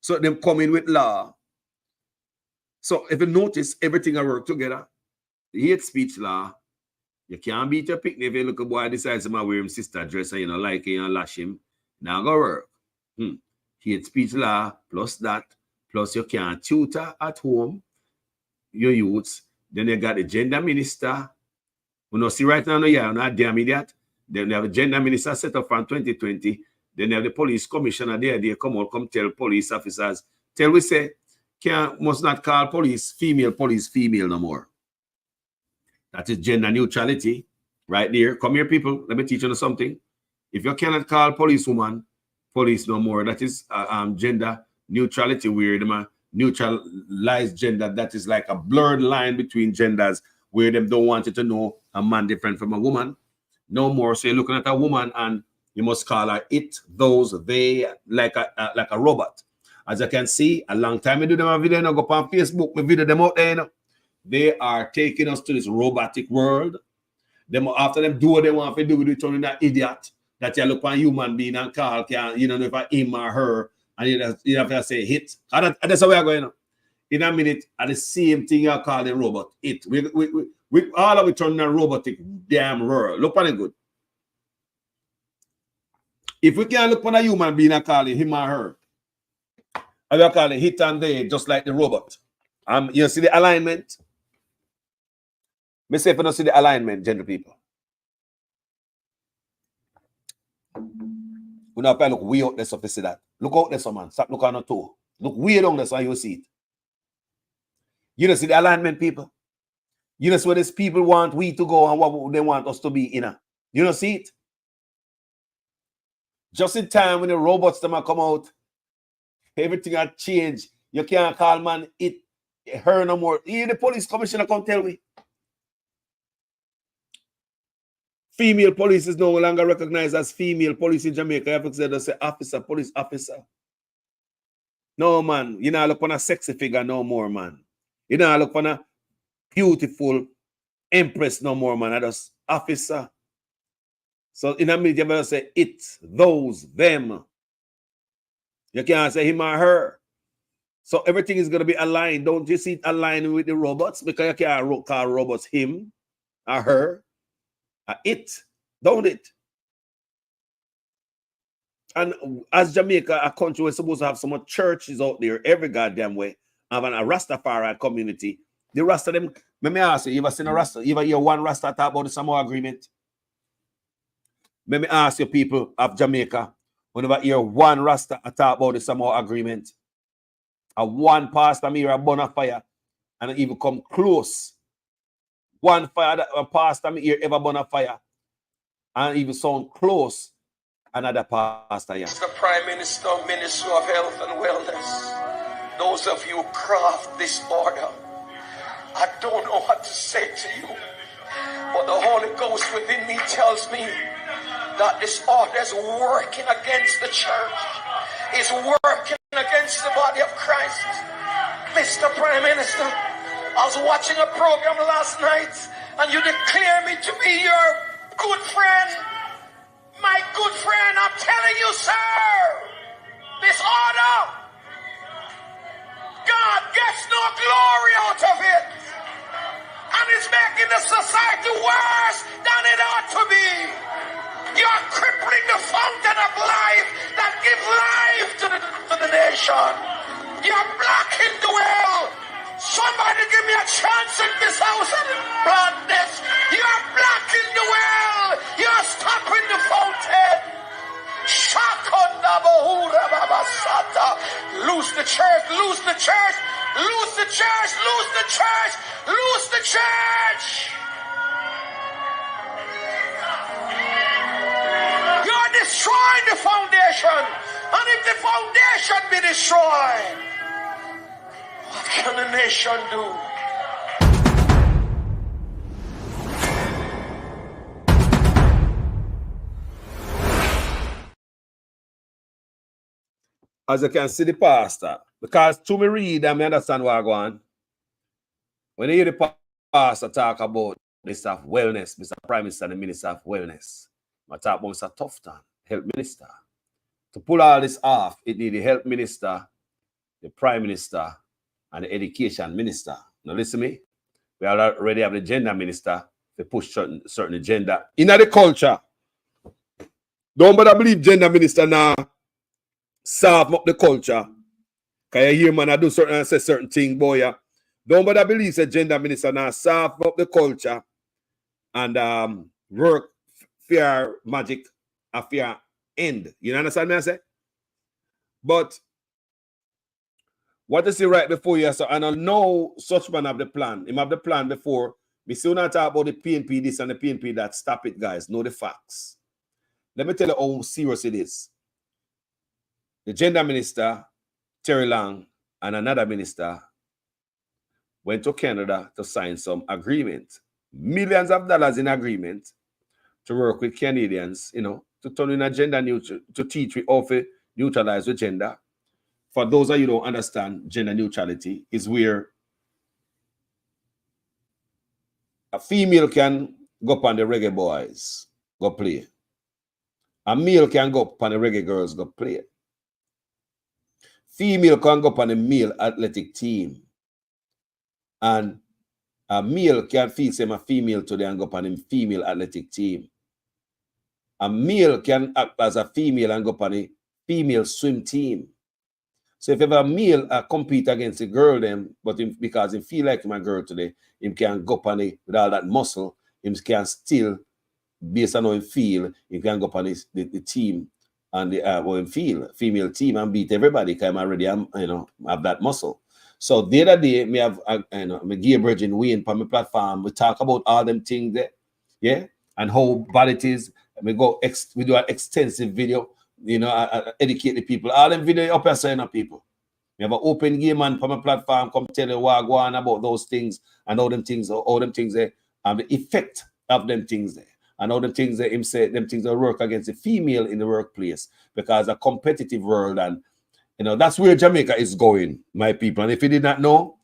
So them come in with law. So if you notice, everything will work together. The hate speech law, you can't beat your picnic if you look a boy decides to wear him sister dress and you know like it and lash him. Now go work. Hate speech law plus that, plus you can't tutor at home your youths. Then you got the gender minister. We don't see right now, no, yeah, not damn idiot. Then they have a gender minister set up from 2020. Then they have the police commissioner there. They come tell police officers, we say, must not call female police female no more. That is gender neutrality right there. Come here, people. Let me teach you something. If you cannot call policewoman police no more, that is gender neutrality, where them neutralize gender. That is like a blurred line between genders, where them don't want you to know a man different from a woman. No more. So you're looking at a woman and you must call her it, those, they, like a robot. As you can see, a long time I do them a video, I go on Facebook, I video them out there, you know. They are taking us to this robotic world. Them after them do what they want to do with it, turning that idiot that you look on human being and call, you know, if I him or her, and you have to say hit. And that's how we are going now. In a minute, at the same thing you call the robot, it. We all of it turning a robotic damn world. Look on it good. If we can't look on a human being and call it him or her, and we call it hit and they, just like the robot. You see the alignment? Me say if you don't see the alignment, gentle people. We don't have to look way out there so to see that. Look out there, man. Stop looking on the toe. Look way down there so you see it. You don't see the alignment, people. You know, so where these people want we to go and what they want us to be in. You don't see it? Just in time when the robots them come out, everything has changed. You can't call man it her no more. Even the police commissioner come tell me. Female police is no longer recognized as female police in Jamaica. You have to say officer, police officer. No, man. You not look on a sexy figure no more, man. You not look on a beautiful empress no more, man. I just officer. So in a minute, you better say it, those, them. You can't say him or her. So everything is going to be aligned. Don't you see it aligned with the robots? Because you can't call robots him or her. It, don't it? And as Jamaica, a country we're supposed to have so much churches out there every goddamn way, having a Rastafari community. The Rasta them, let me ask you, you ever seen a Rasta? You ever hear one Rasta talk about the Samoa agreement? Let me ask you people of Jamaica, whenever you hear one Rasta talk about the Samoa agreement, a one pastor me a burn a fire and even come close. One fire that a pastor me here ever burn a fire and even sound close another pastor here. Mr. Prime Minister, Minister of Health and Wellness, those of you who craft this order, I don't know what to say to you, but the Holy Ghost within me tells me that this order is working against the church, is working against the body of Christ. Mr. Prime Minister, I was watching a program last night and you declare me to be your good friend. My good friend, I'm telling you, sir, this order, God gets no glory out of it. And it's making the society worse than it ought to be. You're crippling the fountain of life that gives life to the nation. You're blocking the well. chance in this house of blindness. You're blocking the well. You're stopping the fountain. Shakanda Bahura Babasata. Loose the church, loose the church, loose the church, loose the church, loose the church. You're destroying the foundation. And if the foundation be destroyed, what can the nation do? As you can see the pastor, because to me read and me understand what I go on. When you hear the pastor talk about Minister of Wellness, Mr. Prime Minister and the Minister of Wellness, I talk about Mr. Tufton, Health Minister. To pull all this off, it need the Health Minister, the Prime Minister, and the Education Minister. Now listen to me. We already have the Gender Minister to push certain agenda in the culture. Don't bother believe Gender Minister now solve up the culture. Can you hear man I do certain and say certain thing, boy? Yeah? Don't bother believe the Gender Minister now solve up the culture and work fair magic a fair end. You understand me I say? But what is it right before you? So, and I know such man have the plan. Him have the plan before. We still not talk about the PNP this and the PNP that. Stop it, guys. Know the facts. Let me tell you how serious it is. The Gender Minister, Terry Long, and another minister went to Canada to sign some agreement. Millions of dollars in agreement to work with Canadians, you know, to turn in a gender neutral, to teach we offer neutralize the gender. For those of you who don't understand, gender neutrality is where a female can go up on the reggae boys, go play. A male can go up on the reggae girls, go play. Female can go up on the male athletic team. And a male can feel same a female today and go up on the female athletic team. A male can act as a female and go up on the female swim team. So if ever a male compete against a girl, then because he feel like my girl today, he can go up on it with all that muscle, he can still, based on how he feel, he can go up on the team and the how he feel, female team and beat everybody because I'm already have that muscle. So the other day, me have me Gay Virgin Wayne on my platform. We talk about all them things there, yeah, and how bad it is. We do an extensive video. You know, educate the people. All them video up here saying people. We have an open game man from a platform come tell you what go on about those things and all them things there, and the effect of them things there. And all them things that him say them things that work against the female in the workplace because a competitive world, and you know that's where Jamaica is going, my people. And if you did not know,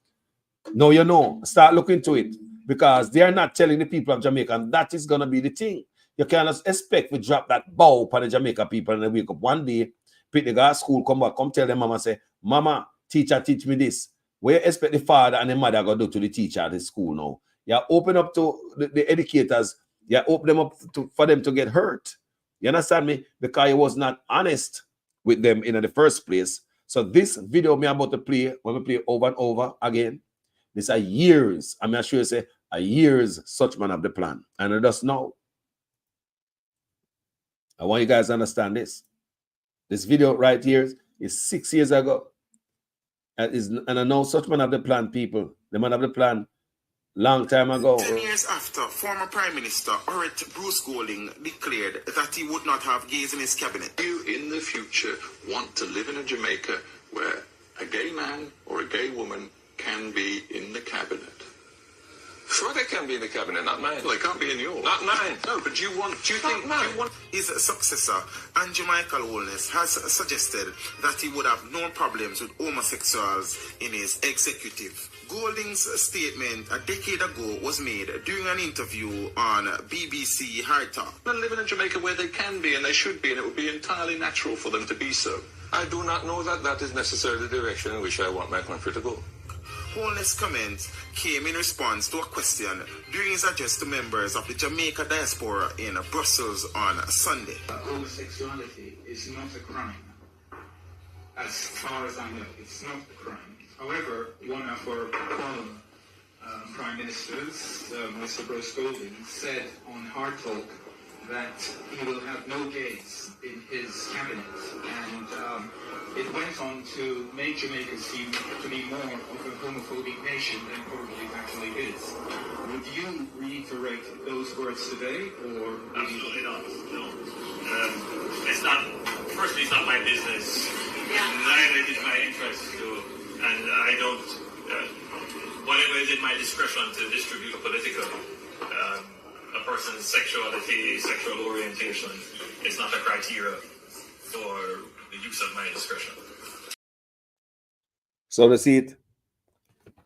now you know. Start looking into it because they are not telling the people of Jamaica, and that is gonna be the thing. You cannot expect we drop that bow for the Jamaica people and they wake up one day, pick the guy school, come back, come tell them mama, say, Mama, teacher, teach me this. What you expect the father and the mother going to do to the teacher at the school now? You open up to the educators, you open them up for them to get hurt. You understand me? Because he was not honest with them in the first place. So this video me about to play, when we play over and over again, this are years, I'm not sure you say, a years such man have the plan. And I just know. I want you guys to understand this. This video right here is 6 years ago. And I know such man have the plan, people. The man have the plan long time ago. 10 years after, former Prime Minister Bruce Golding declared that he would not have gays in his cabinet. Do you in the future want to live in a Jamaica where a gay man or a gay woman can be in the cabinet? Sure, they can be in the cabinet, not mine. Well, they can't be in yours. Not mine. No, but do you want... His successor, Andrew Michael Holness, has suggested that he would have no problems with homosexuals in his executive. Golding's statement a decade ago was made during an interview on BBC Hard Talk. They live in Jamaica where they can be and they should be, and it would be entirely natural for them to be so. I do not know that that is necessarily the direction in which I want my country to go. Holness' comment came in response to a question during his address to members of the Jamaica diaspora in Brussels on Sunday. Homosexuality is not a crime. As far as I know, it's not a crime. However, one of our Ministers, Mr. Bruce Golding, said on Hard Talk that he will have no gays in his cabinet, and it went on to make Jamaica seem to be more of a homophobic nation than probably it actually is. Would you reiterate those words today, or absolutely not? No. It's not. Firstly, it's not my business. Neither is my interest to, and I don't. Whatever is in my discretion to distribute politically. A person's sexuality, sexual orientation is not a criteria for the use of my discretion. So to see it,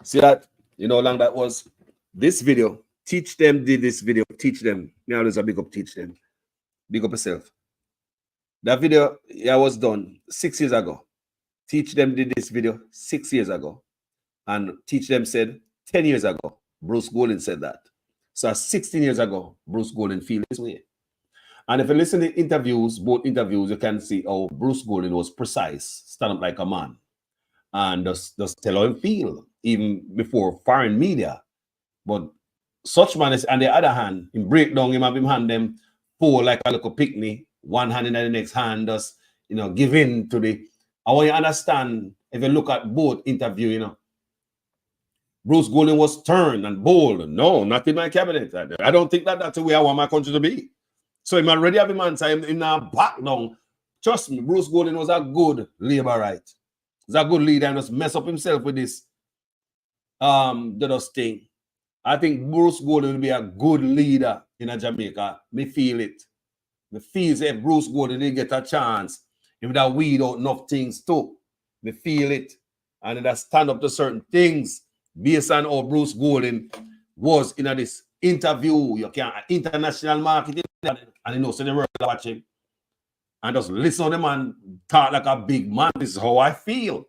see that, you know how long that was? This video, Teach Them did this video, Teach Them. Now there's a big up, Teach Them. Big up yourself. That video, was done 6 years ago. Teach Them did this video 6 years ago. And Teach Them said 10 years ago. Bruce Golding said that. So 16 years ago, Bruce Golding feel this way. And if you listen to interviews, both interviews, you can see how Bruce Golding was precise, stand up like a man, and just tell how him feel, even before foreign media. But such man is, on the other hand, him break down, him have him hand them four like a little picnic, one hand in the next hand, just, give in to the, I want you to understand, if you look at both interview, Bruce Golding was stern and bold. No, not in my cabinet. I don't think that's the way I want my country to be. So I'm already have him answer him in a back down. Trust me, Bruce Golding was a good laborite. He's a good leader and just mess up himself with this thing. I think Bruce Golding will be a good leader in Jamaica. Me feel it. Me feel if Bruce Golding didn't get a chance, he would have weed out enough things too. Me feel it. And it stand up to certain things. Based on how Bruce Golding was in this interview, you can international marketing, and so the world watch him. And just listen to the man talk like a big man. This is how I feel.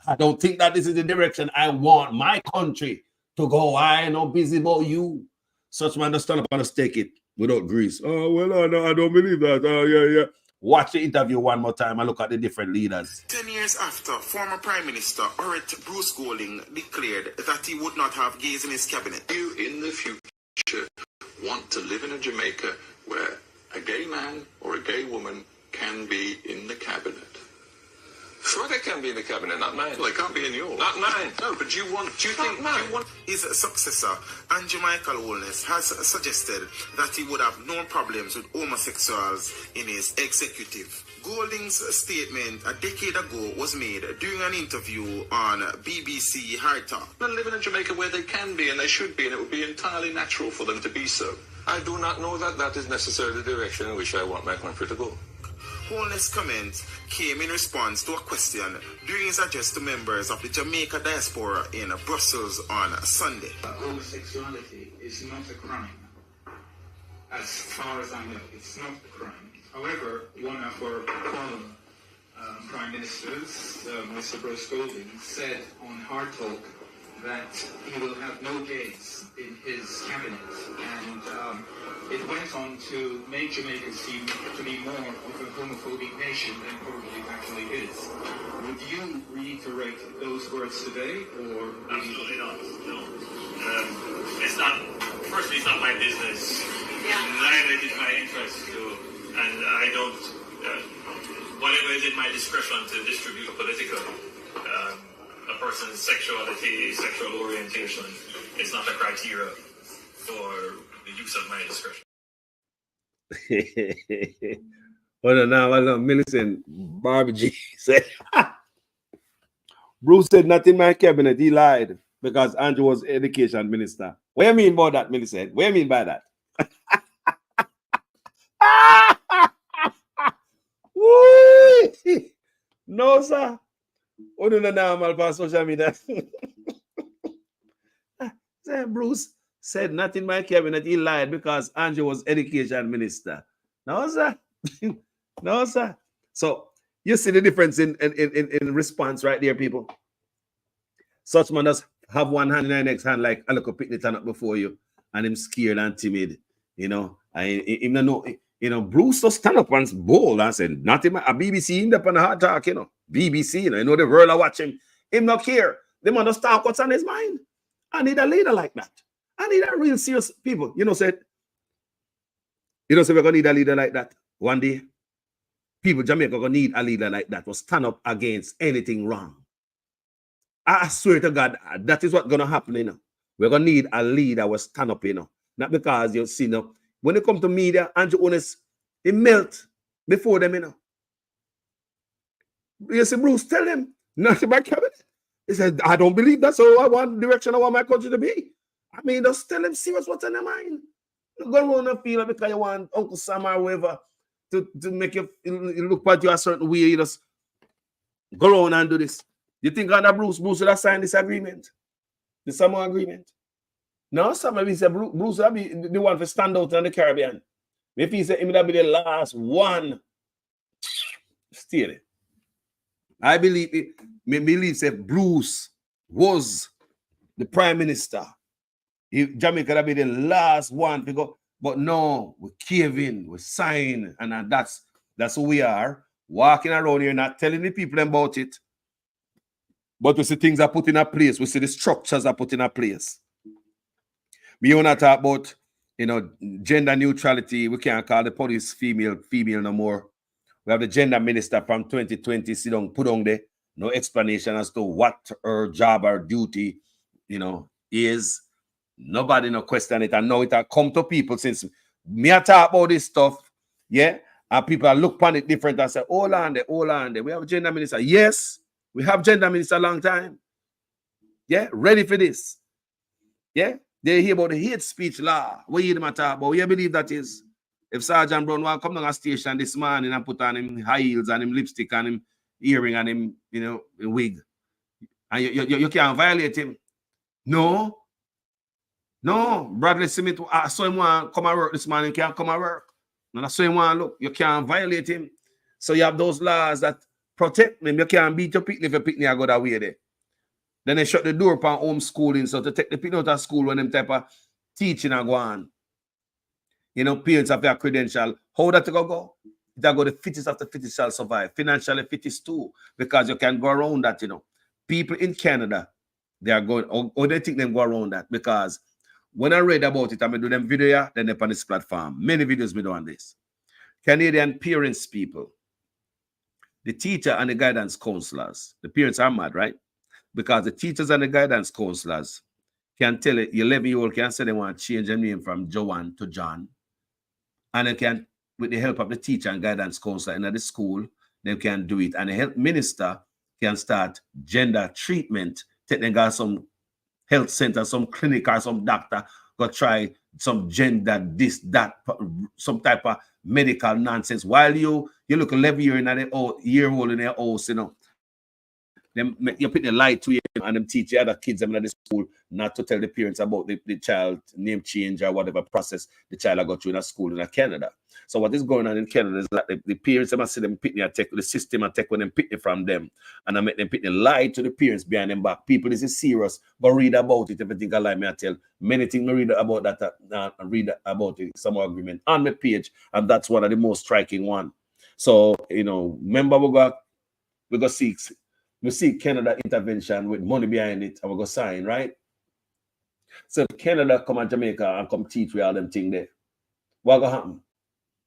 I don't think that this is the direction I want my country to go. I ain't no busy about you. Such man just stand up and just take it without grease. Oh, well, no, I don't believe that. Oh, yeah. Watch the interview one more time and look at the different leaders. 10 years after, former Prime Minister Bruce Golding declared that he would not have gays in his cabinet. You, in the future, want to live in a Jamaica where a gay man or a gay woman can be in the cabinet. Sure, they can be in the cabinet, not mine. Well, they can't be in yours. Not mine. No, but you want... His successor, Andrew Michael Holness, has suggested that he would have no problems with homosexuals in his executive. Golding's statement a decade ago was made during an interview on BBC Hard Talk. They live in a Jamaica where they can be and they should be, and it would be entirely natural for them to be so. I do not know that that is necessarily the direction in which I want my country to go. Holness' comment came in response to a question during his address to members of the Jamaica diaspora in Brussels on Sunday. Homosexuality is not a crime. As far as I know, it's not a crime. However, one of our former Prime Ministers, Mr. Bruce Golding, said on Hard Talk that he will have no gays in his cabinet, and it went on to make Jamaica seem to be more of a homophobic nation than probably it actually is. Would you reiterate those words today, or absolutely not? No. It's not. Firstly, it's not my business. Neither is my interest to, and I don't. Whatever is in my discretion to distribute politically. A person's sexuality, sexual orientation is not a criteria for the use of my discretion. Well, now, Millicent Barbie G said, Bruce said not in my cabinet. He lied because Andrew was education minister. What do you mean by that, Millicent? What do you mean by that? No, sir. Oh, no, normal on social media. Bruce said not in my cabinet. He lied because Andrew was education minister. No, sir. No, sir. So you see the difference in response right there, people. Such man does have one hand in the next hand like a little picnic turn up before you, and him scared and timid, Bruce just stand up and bold and said, not in my a BBC in up on the hard talk, BBC, the world are watching. Him not care. The man just talk what's on his mind. I need a leader like that. I need a real serious people. Said, we're going to need a leader like that one day. People, Jamaica, going to need a leader like that to stand up against anything wrong. I swear to God, that is what's going to happen, We're going to need a leader who stand up, Not because you see, when it comes to media, Andrew Honest, it melt before them, You see, Bruce, tell him, nothing about cabinet. He said, I don't believe that's how I want direction I want my country to be. I mean, just tell him serious what's in their mind. You go around and feel because you want Uncle Sam or whoever to make you look at you a certain way. You just go around and do this. You think under Bruce would have signed this agreement? The Samoa agreement? No, some of say Bruce would be the one to stand out in the Caribbean. If he said he would be the last one, stay there. I believe it. Me believe that Bruce was the prime minister. Jamaica would be the last one to go. But no, we cave in, we sign, and that's who we are. Walking around here, not telling the people about it. But we see things are put in a place. We see the structures are put in a place. We want to talk about, gender neutrality. We can't call the police female no more. We have the gender minister from 2020 sit down, put on there. No explanation as to what her job or duty, is. Nobody no question it. And now it has come to people since me I talk about this stuff, yeah, and people look upon it different and say, hold on there. We have a gender minister. Yes, we have gender minister a long time. Yeah, ready for this. Yeah, they hear about the hate speech law. What you hear them talk about? What you believe that is? If Sergeant Brown will come down a station this morning and put on him high heels and him lipstick and him earring and him, wig, and you can't violate him. No, Bradley Smith, I saw him want to come and work this morning, he can't come and work. And I saw him want to look, you can't violate him. So you have those laws that protect them. You can't beat your picnic if your picnic go that way there. Then they shut the door upon homeschooling, so to take the picnic out of school when them type of teaching are going on. Parents have their credential. How that go? That go the fittest of the fittest shall survive. Financially fittest too, because you can go around that, People in Canada, they are going, or they think they go around that, because when I read about it, I'm going to do them video, then they're on this platform. Many videos me do on this. Canadian parents, people, the teacher and the guidance counselors, the parents are mad, right? Because the teachers and the guidance counselors can tell it, your 11-year-old can say they want to change their name from Joanne to John. And they can, with the help of the teacher and guidance counselor in the school, they can do it. And the health minister can start gender treatment. They got some health center, some clinic, or some doctor go try some gender, this, that, some type of medical nonsense. While you look 11-year-old in their house, Them you put the light to him and them teach the other kids in the school not to tell the parents about the child name change or whatever process the child I got through in a school in Canada. So what is going on in Canada is that the parents them see them picking attack the system attack when them picking from them, and I make them picking lie to the parents behind them back. People, this is serious. But read about it if you think I lie. Me I tell many things. Me read about that. Read about it, some agreement on my page, and that's one of the most striking one. So remember we go see Canada intervention with money behind it, and we go sign, right? So if Canada come to Jamaica and come teach we all them thing there, what gonna happen?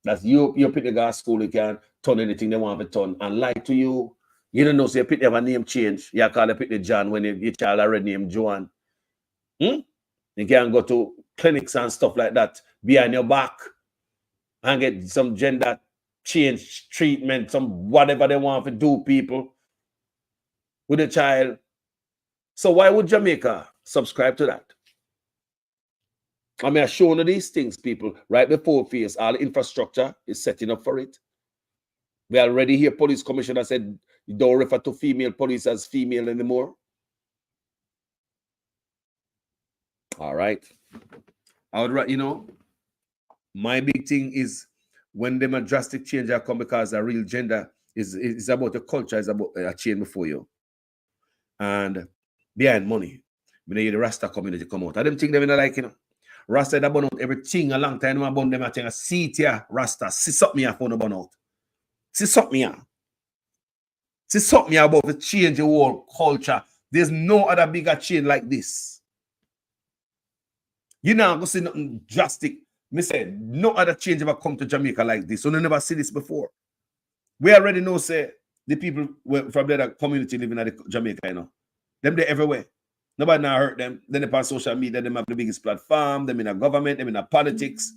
That's you pick the guy school, you can turn anything they want to turn and lie to you. You don't know, so you pick have a name change. You call it pick the John when your child already named Joan. You can go to clinics and stuff like that behind your back and get some gender change treatment, some whatever they want to do, people, with a child. So why would Jamaica subscribe to that? I mean, I show you these things, people, right before face. All the infrastructure is setting up for it. We already hear police commissioner said you don't refer to female police as female anymore. All right. I would, my big thing is when them a drastic change come because a real gender is about a culture, is about a change before you. And behind money, when you the Rasta community come out, I don't think they're like, Rasta that burn out everything a long time. About them, I think I see it here, Rasta. See something here for the burn out. See something here. See something here about the change the whole culture. There's no other bigger change like this. You know, go see nothing drastic. Me say, no other change ever come to Jamaica like this. So you never see this before. We already know, say, the people from the other community living in Jamaica, you know. Them they everywhere. Nobody now hurt them. Then they pass social media, them have the biggest platform, them in a government, them in a politics.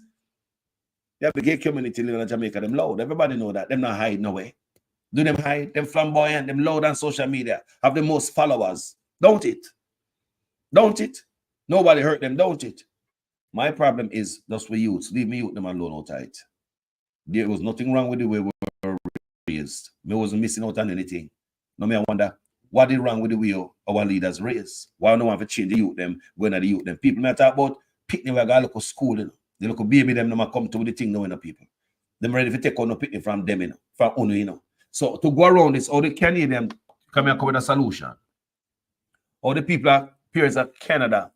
You have the gay community living in Jamaica, them loud. Everybody know that. Them not hide no way. Do them hide? Them flamboyant, them loud on social media, have the most followers. Don't it? Don't it? Nobody hurt them, don't it? My problem is just with youths. Leave me youth them alone out tight. There was nothing wrong with the way we were raised. Me wasn't missing out on anything. No, me I wonder what is wrong with the way our leaders raised. Why no want to change the youth them, going at the youth them. People may talk about picnic where I got look school, you know. They look baby them no come to the thing now, you know, people. Them ready to take on no picnic from them, you know, from UNO, you know. So to go around this, all the Canadian come here come with a solution. All the people are peers of Canada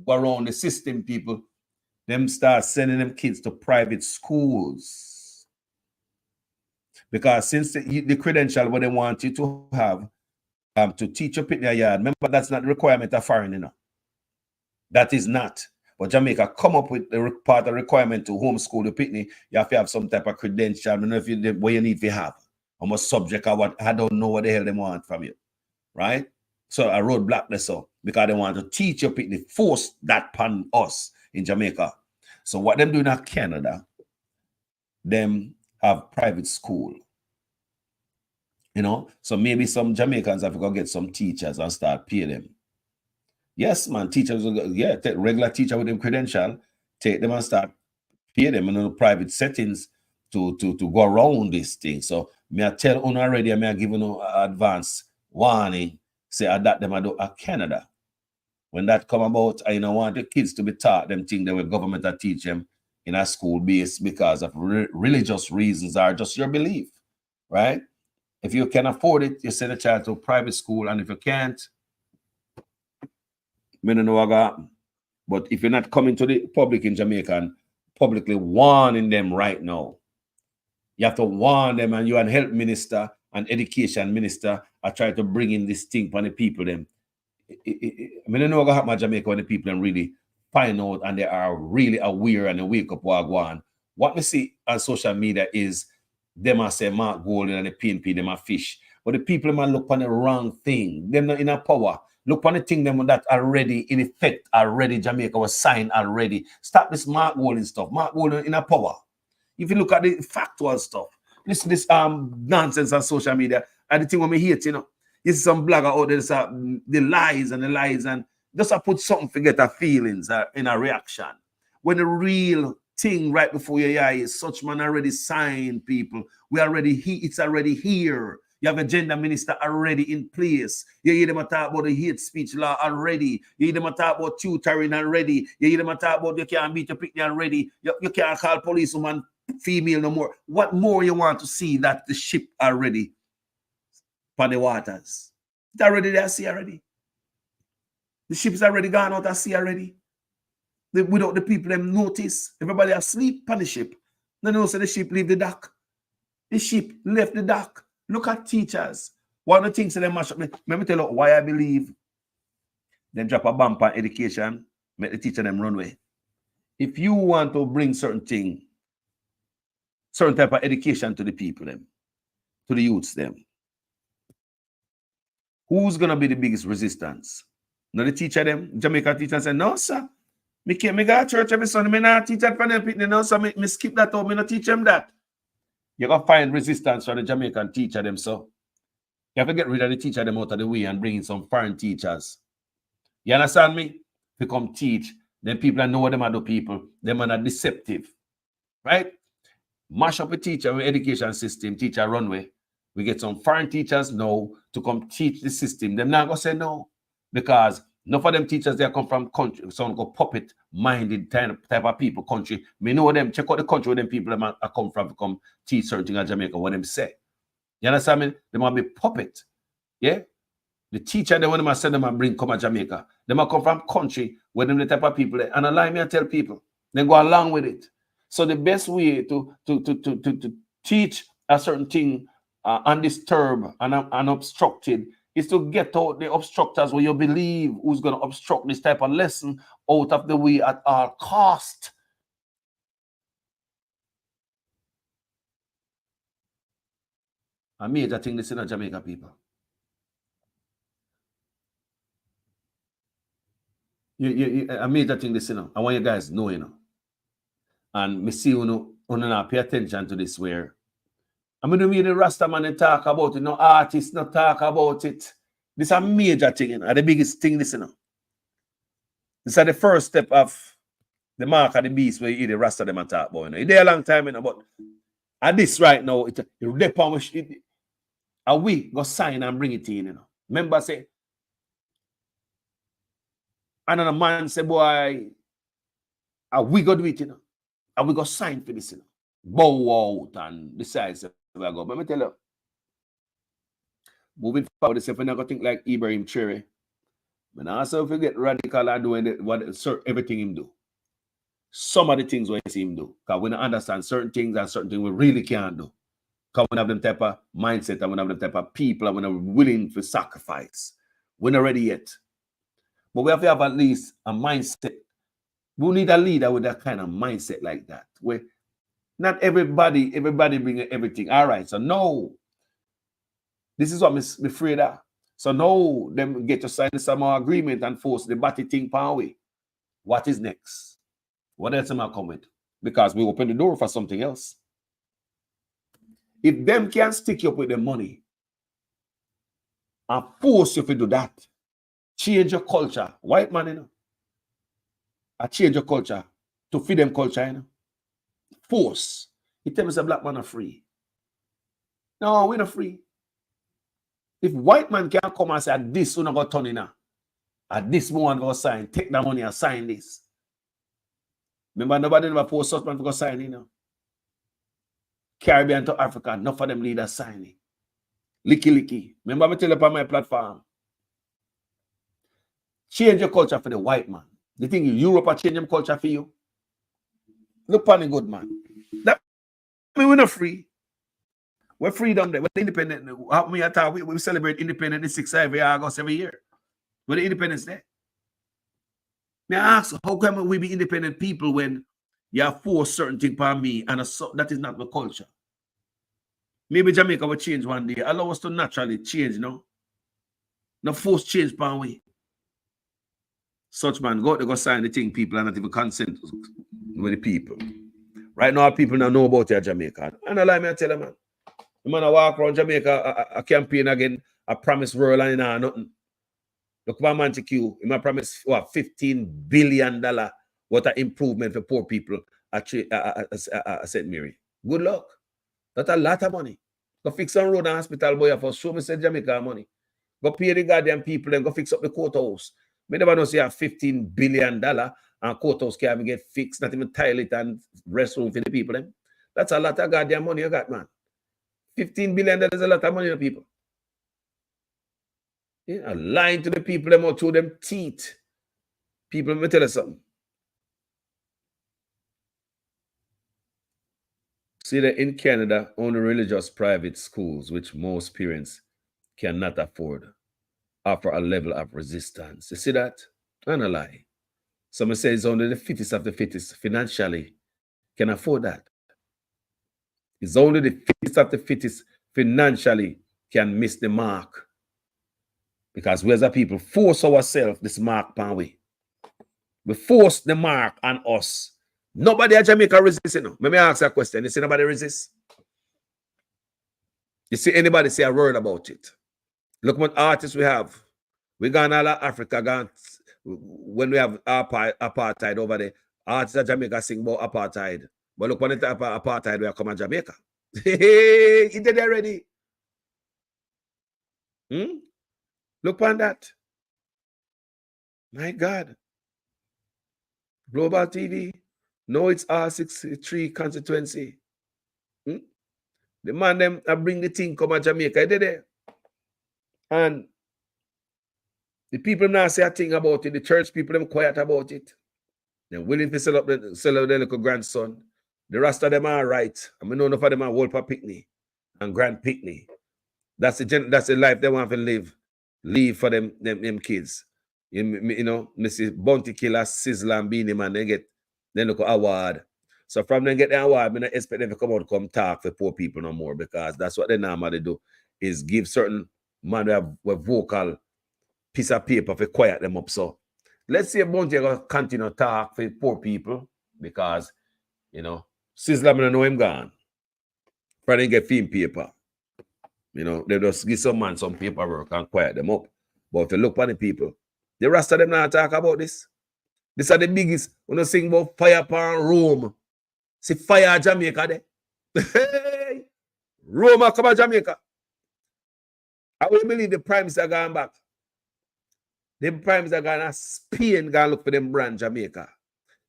go around the system, people, them start sending them kids to private schools. Because since the credential what they want you to have to teach your picnic yard, remember that's not the requirement of foreign, you know. That is not. But Jamaica come up with the part of requirement to homeschool the picnic. You have to have some type of credential. I don't know if you what you need to have. Almost subject or what, I don't know what the hell they want from you. Right? So a roadblock this so because they want to teach your picnic, force that upon us in Jamaica. So what them doing in Canada, them have private school. You know, so maybe some Jamaicans have to go get some teachers and start pay them. Yes, man, teachers will go, yeah, take regular teacher with them credential, take them and start pay them in the private settings to go around this thing. So me I tell you already, me I give you advance warning, say that them I do at Canada. When that come about, I don't want the kids to be taught them things that the government that teach them in a school base because of religious reasons or just your belief, right? If you can afford it, you send a child to a private school, and if you can't, I don't know what happen. But if you're not coming to the public in Jamaica and publicly warning them right now, you have to warn them, and you're an health minister and education minister are trying to bring in this thing for the people them. I don't know what happen in Jamaica when the people them really find out and they are really aware and they wake up what go on. What we see on social media is them are say Mark Golden and the PNP, them are fish. But the people them look on the wrong thing. Them not in a power. Look on the thing them that already in effect already Jamaica was signed already. Stop this Mark Golden stuff. Mark Golden in a power. If you look at the factual stuff, listen to this nonsense on social media and the thing when we hate, you know. You see some blogger out there, the lies and just put something to get our feelings in a reaction. When the real thing right before your eyes, such man already signed, people. It's already here. You have a gender minister already in place. You hear them talk about the hate speech law already. You hear them talk about tutoring already. You hear them talk about you can't beat your picnic already. You can't call policewoman female no more. What more you want to see that the ship already on the waters? It's already there, sea already. The ship's already gone out of sea already. Without the people them notice, everybody asleep on the ship. Then also the ship leave the dock. The ship left the dock. Look at teachers. One of the things that they mash up. Let me tell you why I believe them drop a bump on education, make the teacher them run away. If you want to bring certain type of education to the people them, to the youths them, who's gonna be the biggest resistance? Now the teacher them, Jamaica teacher say, no, sir. Me go to church every Sunday. Me not teach that for them people. No, so me skip that out. Me not teach them that. You're gonna find resistance for the Jamaican teacher them. So you have to get rid of the teacher them out of the way and bring in some foreign teachers. You understand me? To come teach. Then people that know them are the people. Them are not deceptive. Right? Mash up a teacher with education system, teacher runway. We get some foreign teachers now to come teach the system. Them not gonna say no. Because enough of them teachers, they come from country, some go puppet-minded type of people, country. Me know them, check out the country where them people them are come from to come teach certain things in Jamaica, what them say. You understand me? They might be puppet. Yeah? The teacher, they want them to send them and bring come to Jamaica. They might come from country where them the type of people, and allow me to tell people, they go along with it. So the best way to teach a certain thing undisturbed and unobstructed is to get out the obstructors where you believe who's going to obstruct this type of lesson out of the way at all cost. A major thing this in Jamaica, people. A major thing this, I want you guys know, and me see you know, pay attention to this where I'm going to mean the Rasta man talk about it, no artists not talk about it. This is a major thing, the biggest thing this, This is the first step of the mark of the beast where you hear the Rasta them talk about, It's there a long time, but at this right now, it's a we go sign and bring it in, Remember say, another man say, boy, we go do it, and we go sign for this, bow out and decide where I go. But let me tell you, moving forward, if we're not going to think like Ibrahim Cherry, but also if we get radical and doing everything him do. Some of the things we see him do, because we don't understand certain things and certain things we really can't do. Because we have them type of mindset and we have them type of people and we're not willing to sacrifice. We're not ready yet. But we have to have at least a mindset. We need a leader with that kind of mindset like that. Where not everybody bring everything. All right, so no. This is what I'm afraid of. So now them get to sign some more agreement and force the batty thing power away. What is next? What else am I coming with? Because we open the door for something else. If them can stick you up with the money and force you to do that, change your culture. White man, I change your culture to feed them culture, Force. It tells us a black man are free. No, we're not free. If white man can't come and say, this one got turn in, at this moment go sign, take the money and sign this. Remember, nobody never post such man to go sign in. Caribbean to Africa, enough of them leaders signing. Licky. Remember me tell you on my platform. Change your culture for the white man. The thing is, Europe are changing culture for you. Look on the good man. That mean we're not free. We're freedom there. We're independent. We celebrate independence 6 every August every year. We're the Independence Day. May I ask, how come we be independent people when you have forced certain things upon me and that is not the culture? Maybe Jamaica will change one day. Allow us to naturally change, no? No force change upon we. Such man, go sign the thing, people are not even consent with the people. Right now, people don't know about your Jamaica. And I lie me, I tell them, man. The man I walk around Jamaica, a campaign again, I promise rural and nothing. Look, my man TQ, he might promise what, $15 billion what an improvement for poor people at St. Mary. Good luck. That's a lot of money. Go fix some road and hospital, boy, for show me say Jamaica money. Go pay the goddamn people and go fix up the courthouse. Me never know say you have $15 billion and courthouse can't get fixed, not even toilet and restroom for the people. Then. That's a lot of goddamn money you got, man. $15 billion is a lot of money to people. Yeah, lying to the people, them out through them teeth. People, let me tell you something. See that in Canada, only religious private schools, which most parents cannot afford, offer a level of resistance. You see that? And a lie. Some say it's only the fittest of the fittest financially can afford that. It's only the fittest of the fittest financially can miss the mark. Because we as a people force ourselves this mark pan way. We force the mark on us. Nobody at Jamaica resists. Let me ask you a question. You see nobody resist? You see anybody say a word about it? Look what artists we have. We gone all of Africa, when we have apartheid over there. Artists at Jamaica sing about apartheid. But look what the type of apartheid we are coming to Jamaica. Hey, he did already. Look on that. My God. Global TV. No, it's R63 constituency. The man them bring the thing come to Jamaica. They there. And the people now say a thing about it. The church people them quiet about it. They're willing to sell up their little grandson. The rest of them are right. I mean, none of them are Wolper Pickney and Grand Pickney. That's the life they want to live. leave for them kids. You know, Mrs. Bounty Killer, Sizzler, and Beanie Man, they look award. So from them get the award, I don't expect them to come talk for poor people no more, because that's what they normally do, is give certain man who have vocal piece of paper to quiet them up. So let's see if Bounty will continue to talk for poor people, because, you know, Sizzler, I don't know him gone. Probably get film paper. You know, they just give some man some paperwork and quiet them up. But if you look at the people, the rest of them not talk about this. These are the biggest. When you sing about fire upon Rome, see fire Jamaica there. Hey, Rome come on Jamaica. I will believe the primes are going back. The primes are going to Spain, going to look for them brand Jamaica.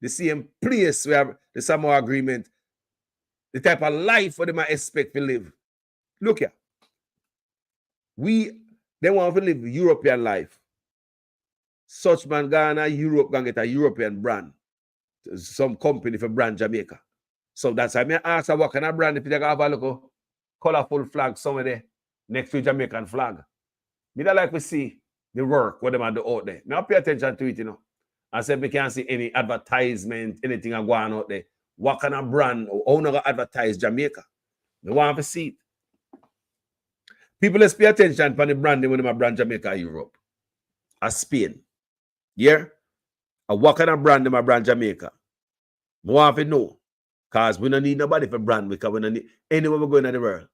The same place we have the Samoa agreement. The type of life for them I expect to live. Look here. They want to live European life. Such man Ghana, Europe, gonna get a European brand. Some company for brand Jamaica. So that's why I ask what kind of brand if they have a look colorful flag somewhere there next to Jamaican flag. Me don't like to see the work what them do out there. Now pay attention to it, you know. I said we can't see any advertisement, anything going on out there. What kind of brand or how to advertise Jamaica? They want to see it. People, let's pay attention to the branding when they brand Jamaica, Europe, or Spain. Yeah? And what kind of brand them brand Jamaica? We want to know. Because we don't need nobody for brand, because we don't need anywhere we're going in the world.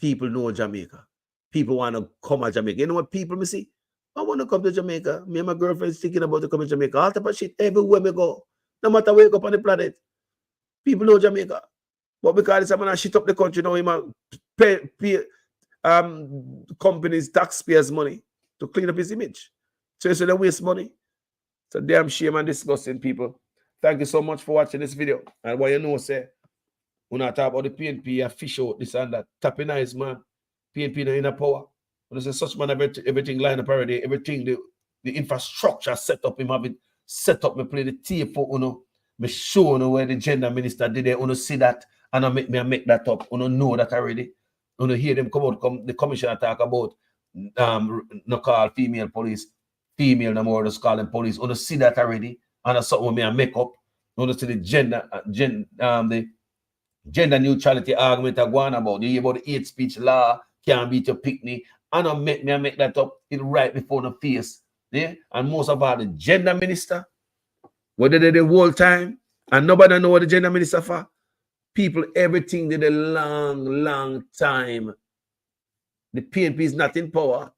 People know Jamaica. People want to come to Jamaica. You know what people me see? I want to come to Jamaica. Me and my girlfriend is thinking about to come to Jamaica. All type of shit everywhere we go. No matter where you go on the planet. People know Jamaica. But because it's a shit up the country now, he pay companies, taxpayers' money to clean up his image. So they waste money. It's a damn shame and disgusting, people. Thank you so much for watching this video. And what you know, say, when I talk about the PNP, I fish out this and that. Tapping nice, man. PNP no inner power. When I say such man, everything line up already, everything, the infrastructure set up, him have it set up, me play the tape for uno. Me show you where the gender minister did it, uno see that, and I make that up. Uno know that already. Uno hear them come out, the commissioner talk about no call female police, female no more, just call them police. Uno see that already, and that's something me I make up. Uno see the gender neutrality argument I go on about. You hear about the hate speech law, can't beat your picnic. And I make that up it right before the face. Yeah? And most of all, the gender minister, what they did the whole time, and nobody know what the gender minister for. People, everything did a long time. The PNP is not in power.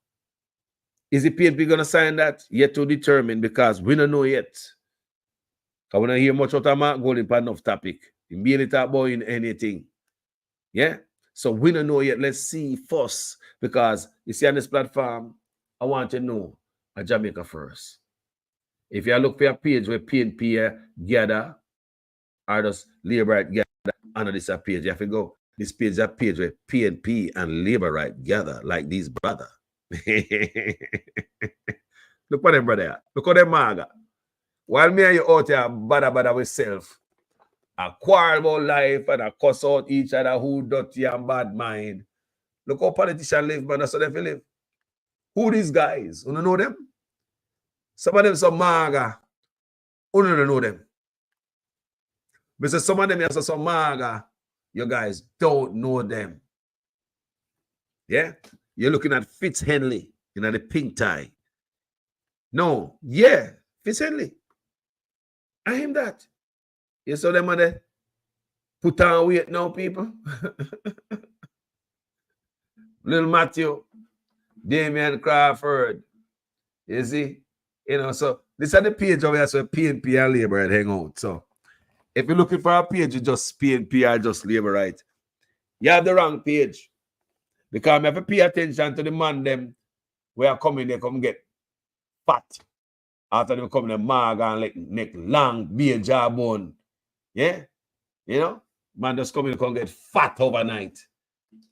Is the PNP going to sign that? Yet to determine, because we don't know yet. Because we don't hear much out of Mark Golding for enough topic. He barely talk about in anything. Yeah? So we don't know yet. Let's see first. Because you see on this platform, I want to know a Jamaica first. If you look for a page where PNP gather, or just Labour Right gather under this page, you have to go. This page is a page where PNP and Labour Right gather like these brother. Look at them brother. Look at them maga. While me and you out here bother with self, I quarrel about life and I cuss out each other who dirty and bad mind. Look how politicians live, man. That's how they live. Who these guys? You don't know them? Some of them some maga. You don't know them. Because some of them are some maga. You guys don't know them. Yeah? You're looking at Fitz Henley in the pink tie. No. Yeah. Fitz Henley. I am that. You saw them on there? Put on weight now, people. Little Matthew. Damian Crawford. You see? You know, so this is the page over here, so PNP and Labour Right hang out. So if you're looking for a page, you just PNP or just Labour Right. You have the wrong page. Because I have to pay attention to the man them where coming, they come get fat. After them come, the mag and like neck long, beard jawbone. Yeah? You know? Man just come in and come get fat overnight.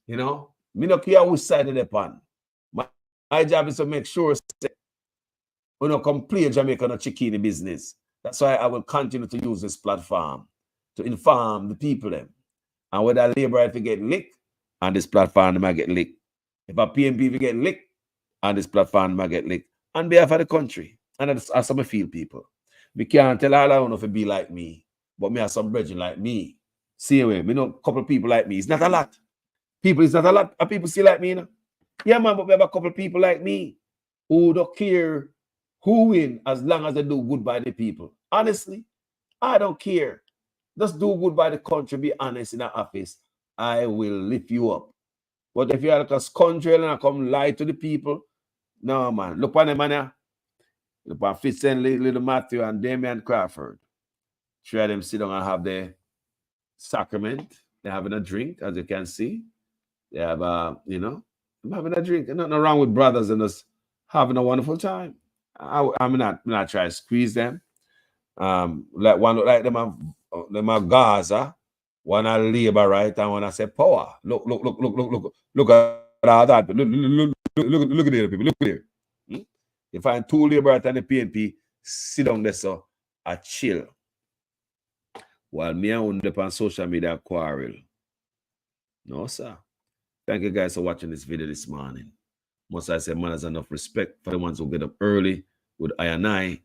You know? Me no care which side of the pan. My job is to make sure we don't come play Jamaica no chicken business. That's why I will continue to use this platform to inform the people them. And whether Labour Right to get licked, and this platform they might get licked. If a PNP get licked, on this platform, I get licked on behalf of the country. And that's how some feel, people. We can't tell all I want to be like me, but me have some brethren like me. See way, me know a couple of people like me. It's not a lot. People, it's not a lot of people see like me, you know. Yeah, man, but we have a couple of people like me who don't care who win as long as they do good by the people. Honestly, I don't care. Just do good by the country, be honest in the office. I will lift you up. But if you're like a scoundrel and I come lie to the people, no, man. Look on them, man. Look on Fitzgerald, Little Matthew, and Damian Crawford. Three of them sit down and have their sacrament. They're having a drink, as you can see. They have, you know, I'm having a drink. Nothing wrong with brothers and us having a wonderful time. I'm not trying to squeeze them. Like one look like them are Gaza, one are labor, right? And one I say power. Look at all that. Look at the people. Look there. You find two labor and the PNP sit down there so I chill. While me and one on social media quarrel. No, sir. Thank you guys for watching this video this morning. Must I say, man, has enough respect for the ones who get up early with I and I,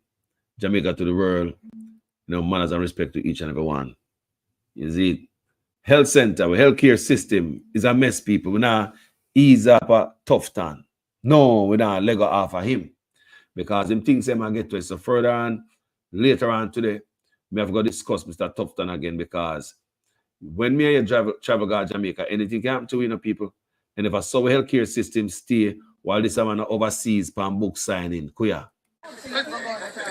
Jamaica to the world. You know, manners and respect to each and every one. You see, health center, our healthcare system is a mess, people. We're not ease up a tough time. No, we're not leg off of him. Because him things him I get to it. So further on, later on today, we have got to discuss Mr. Tufton again, because when me and you travel to Jamaica, anything can happen to you know, people. And if I saw a healthcare system stay while this man overseas pan book signing, kuya.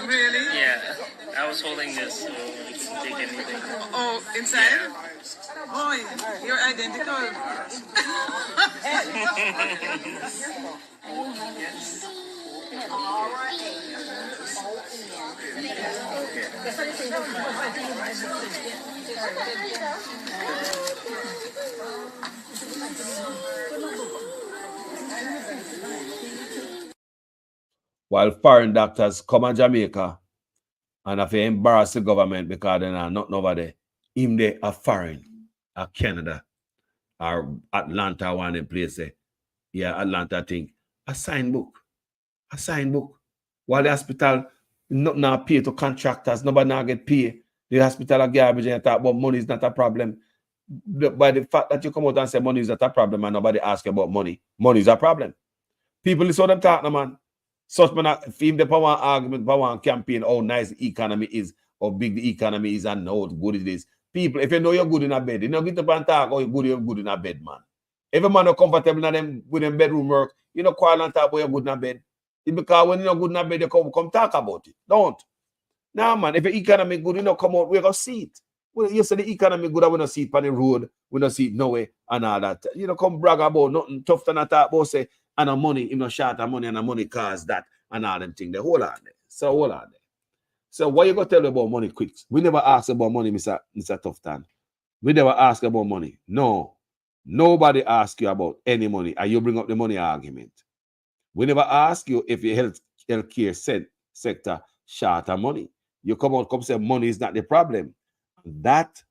Really? Yeah. I was holding this, so you can take anything. Oh, inside? Yeah. Oh, you're identical. While foreign doctors come to Jamaica and if they embarrass the government because they're not over there, him they are foreign, or Canada, or Atlanta, one in place there. Yeah, Atlanta think. A sign book. While the hospital not now pay to contractors, nobody now get paid. The hospital are garbage and talk about money is not a problem. By the fact that you come out and say money is not a problem and nobody ask you about money is a problem. People listen to them talk, no, man. Such man, if the power argument, power campaign, how nice the economy is, how big the economy is, and how good it is. People, if you know you're good in a bed, you don't get up and talk how you're good in a bed, man. Every man is comfortable in them with them bedroom work, you know, quarrel and talk about you're good in a bed. It's because when you're good in a bed, you come talk about it. Don't. Now, man, if the economy good, you know, come out, we're going to see it. Well, you say the economy good, we don't see it on the road, we don't see it nowhere, and all that. You know, come brag about nothing tough than talk about, say, and a money, you know, short of money, and a money cause that, and all them things. Hold on there. So what you going to tell about money quick? We never ask about money, Mr. Tufton. We never ask about money. No. Nobody ask you about any money, and you bring up the money argument. We never ask you if your healthcare sector short of money. You come out, say money is not the problem. That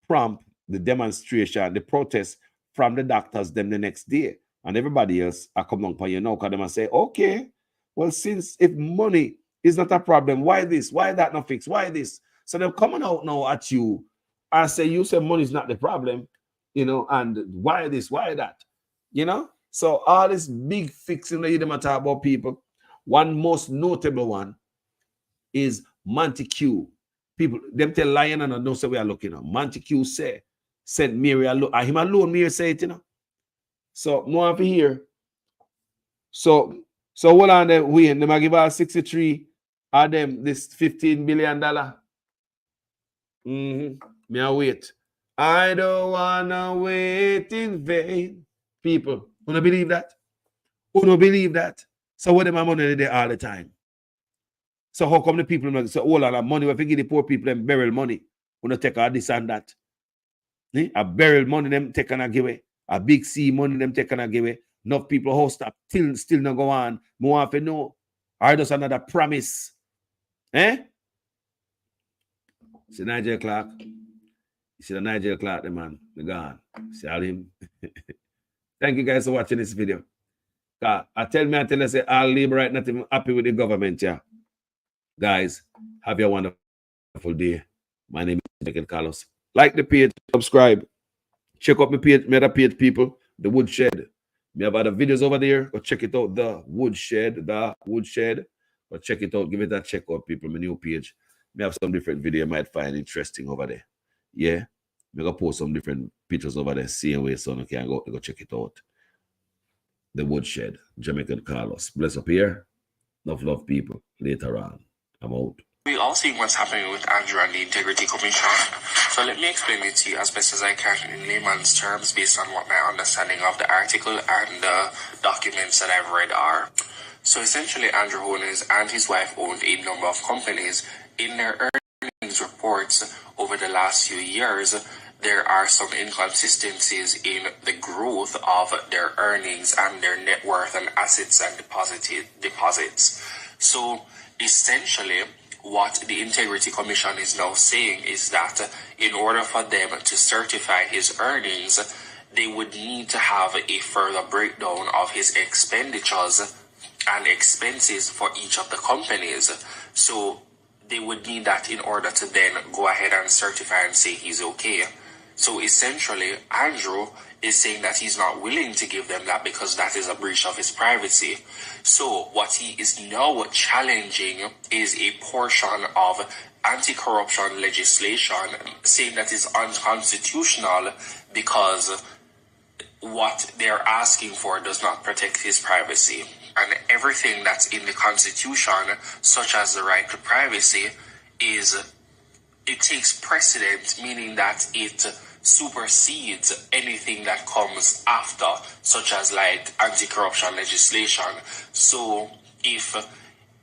prompt the demonstration, the protest from the doctors them the next day. And everybody else are coming on you now, because them and say, okay, well, since if money is not a problem, why this? Why that not fixed? Why this? So they're coming out now at you and say, you say money is not the problem, you know, and why this? Why that? You know? So all this big fixing that you them talk about, people, one most notable one is Montague. People, them tell Lion and I know say we are looking at. Montague said Mary alone. Him alone, Mary say it, you know. So more of here. So hold on there, we them give us 63 of them this $15 billion. Me I wait. I don't wanna wait in vain. People, wanna believe that? Who don't believe that? So what them money there all the time? So how come the people say, oh, la money, if you give the poor people them burial money, wanna take all this and that? A burial money them take and give away. A big C money them take and give away. Enough people host up still not go on. More have to know. Or just another promise. See Nigel Clark. You see the Nigel Clark, the man, the gone. See all him. Thank you guys for watching this video. I tell you, say all labor right not even happy with the government, yeah. Guys, have a wonderful day. My name is Michael Carlos. Like the page, subscribe. Check out my page, my other page, people. The Woodshed. We have other videos over there. Go check it out. The Woodshed. Go check it out. Give it a check out, people. My new page. We have some different video you might find interesting over there. Yeah. I'm going to post some different pictures over there. Same way, so you can go check it out. The Woodshed. Jamaican Carlos. Bless up here. Love, people. Later on. I'm out. We all see what's happening with Andrew and the Integrity Commission. So let me explain it to you as best as I can in layman's terms based on what my understanding of the article and the documents that I've read are. So essentially, Andrew Holness and his wife owned a number of companies. In their earnings reports over the last few years, there are some inconsistencies in the growth of their earnings and their net worth and assets and deposits. So essentially, what the Integrity Commission is now saying is that in order for them to certify his earnings, they would need to have a further breakdown of his expenditures and expenses for each of the companies. So they would need that in order to then go ahead and certify and say he's okay. So essentially, Andrew is saying that he's not willing to give them that because that is a breach of his privacy. So what he is now challenging is a portion of anti-corruption legislation, saying that is unconstitutional because what they're asking for does not protect his privacy. And everything that's in the Constitution, such as the right to privacy, it takes precedent, meaning that it supersedes anything that comes after, such as like anti-corruption legislation. So if,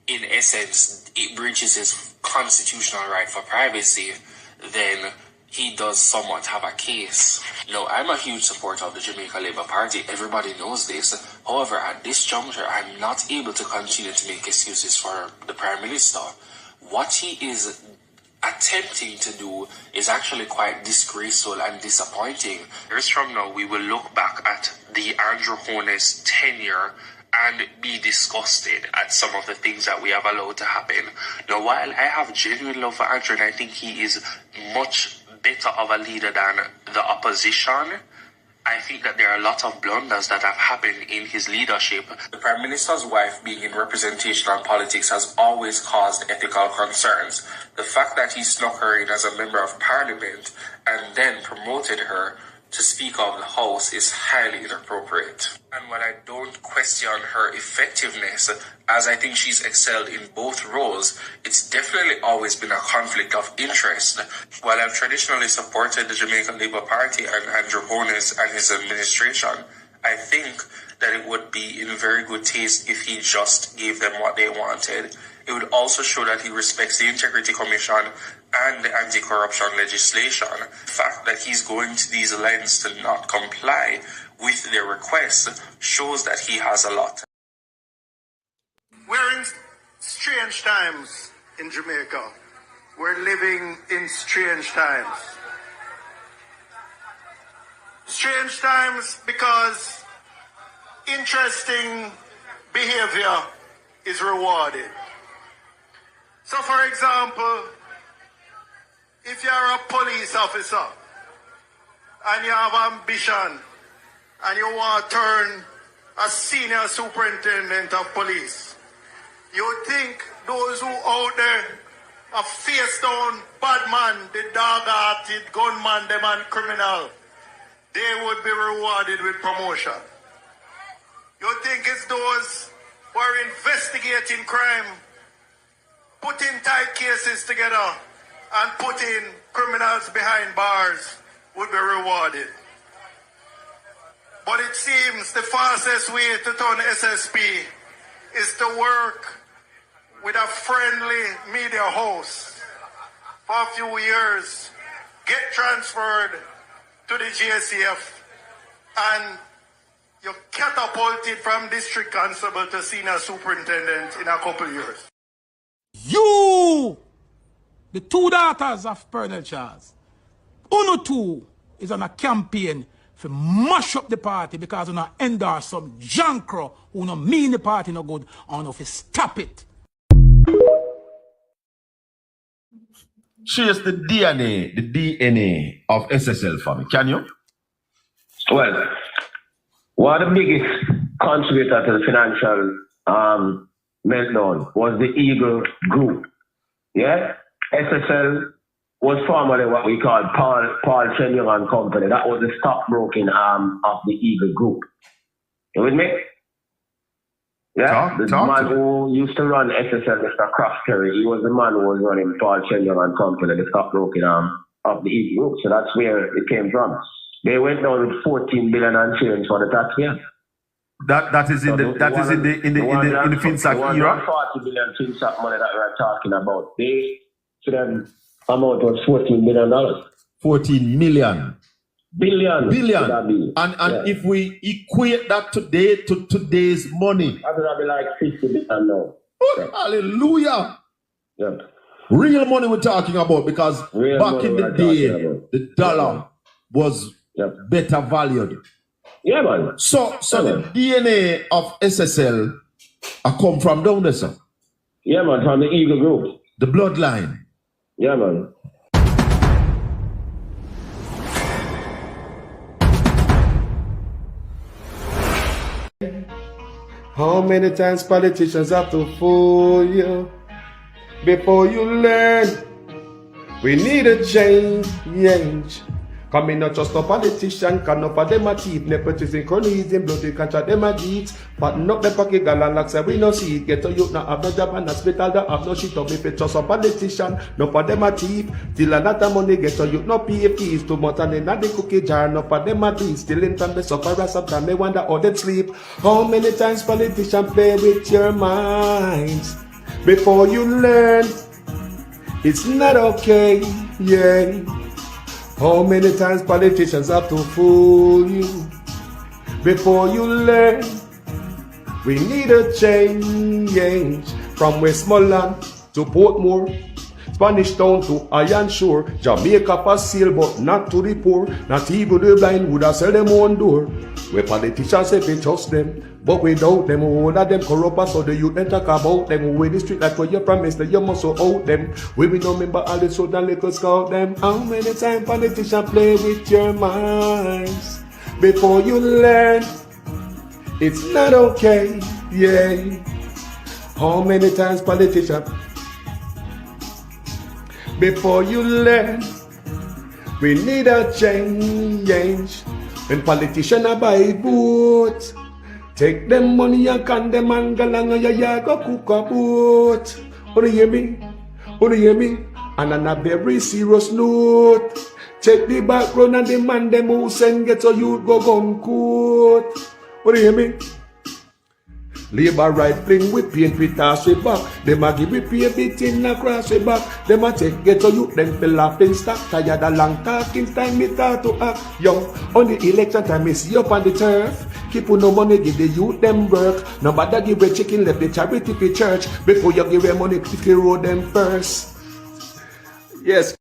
in essence, it breaches his constitutional right for privacy, then he does somewhat have a case. Now, I'm a huge supporter of the Jamaica Labour Party. Everybody knows this. However, at this juncture, I'm not able to continue to make excuses for the Prime Minister. What he is attempting to do is actually quite disgraceful and disappointing. Years from now, we will look back at the Andrew Holness tenure and be disgusted at some of the things that we have allowed to happen. Now, while I have genuine love for Andrew and I think he is much better of a leader than the opposition, I think that there are a lot of blunders that have happened in his leadership. The Prime Minister's wife being in representational politics has always caused ethical concerns. The fact that he snuck her in as a member of parliament and then promoted her to Speaker of the House is highly inappropriate. And while I don't question her effectiveness, as I think she's excelled in both roles, it's definitely always been a conflict of interest. While I've traditionally supported the Jamaican Labour Party and Andrew Holness and his administration, I think that it would be in very good taste if he just gave them what they wanted. It would also show that he respects the Integrity Commission and the anti-corruption legislation. The fact that he's going to these lengths to not comply with their request shows that he has a lot. We're in strange times in Jamaica. We're living in strange times. Strange times because interesting behavior is rewarded. So, for example, if you're a police officer and you have ambition and you want to turn a senior superintendent of police, you think those who out there are face down bad man, the dog-hearted gunman, the man criminal, they would be rewarded with promotion. You think it's those who are investigating crime, putting tight cases together and putting criminals behind bars would be rewarded. But it seems the fastest way to turn SSP is to work with a friendly media host for a few years, get transferred to the GSCF, and you're catapulted from district constable to senior superintendent in a couple of years. You, the two daughters of Colonel Charles, Uno two is on a campaign to mash up the party because we not endorse some jankro who no mean the party no good and if stop it. Trace the DNA of SSL for me, can you? Well, one of the biggest contributors to the financial meltdown was the Eagle Group. Yeah? SSL was formerly what we call Paul Chen and Company. That was the stockbroking arm of the Eagle Group. You with me? Yeah, the man who used to run SSL, Mr. Croskery, he was the man who was running Paul Chen and Company, the stockbroking arm of the Eagle Group. So that's where it came from. They went down with 14 billion and change for the taxpayer. That is in the FinSac era. 40 billion FinSac money that we're talking about. They to them amount was $14 million. 14 million. Billion. And if we equate that today to today's money, that would be like 50 billion now. Hallelujah. Yeah. Real money we're talking about because back in the day, the dollar was better valued. Yeah, man. So the DNA of SSL come from down there, sir? Yeah, man, from the Eagle Group. The bloodline. Yeah, man. How many times politicians have to fool you before you learn? We need a change. Come in, not just a politician, can not for them a thief, nepotism, cronyism, bloody contract them a deeds. Fatten up the pocket, galan like say we no see it. Get a youth, not have no job and hospital, that have no shit up. If it's just a politician, no for them a thief. Still a lot of money, get a youth, no pay fees. Too much and then the cookie jar, no for them a thief. Still in time, they suffer, sometimes they wonder how they sleep. How many times politicians play with your minds before you learn? It's not okay, How many times politicians have to fool you before you learn? We need a change from Westmoreland to Portmore, Spanish Town to Iron Shore, Jamaica for sale but not to the poor. Not even the blind would have sell them on door. Where politicians say they trust them, but without them, all of them corrupt, so the youth then talk about them. With the street like what you promised, that you must out them. We don't remember all the southern little scout them. How many times politicians play with your minds before you learn? It's not okay, How many times politicians before you learn? We need a change. When politicians buy boots, take them money and can them and galang ya go cook a boat. Oh, you hear me? And on a very serious note, check the background and the man them who send get so you go gun court. Oh, you hear me? Labor right fling with paint with toss way back. Them a give we pay bit in across way back. Them a take get to youth, them fill up in stock. Tired of long talking time, me start to act young. On the election time, me see up on the turf. Keep on no money, give the youth them work. Nobody give a chicken, left the charity for church. Before you give them money, quickly roll them first. Yes.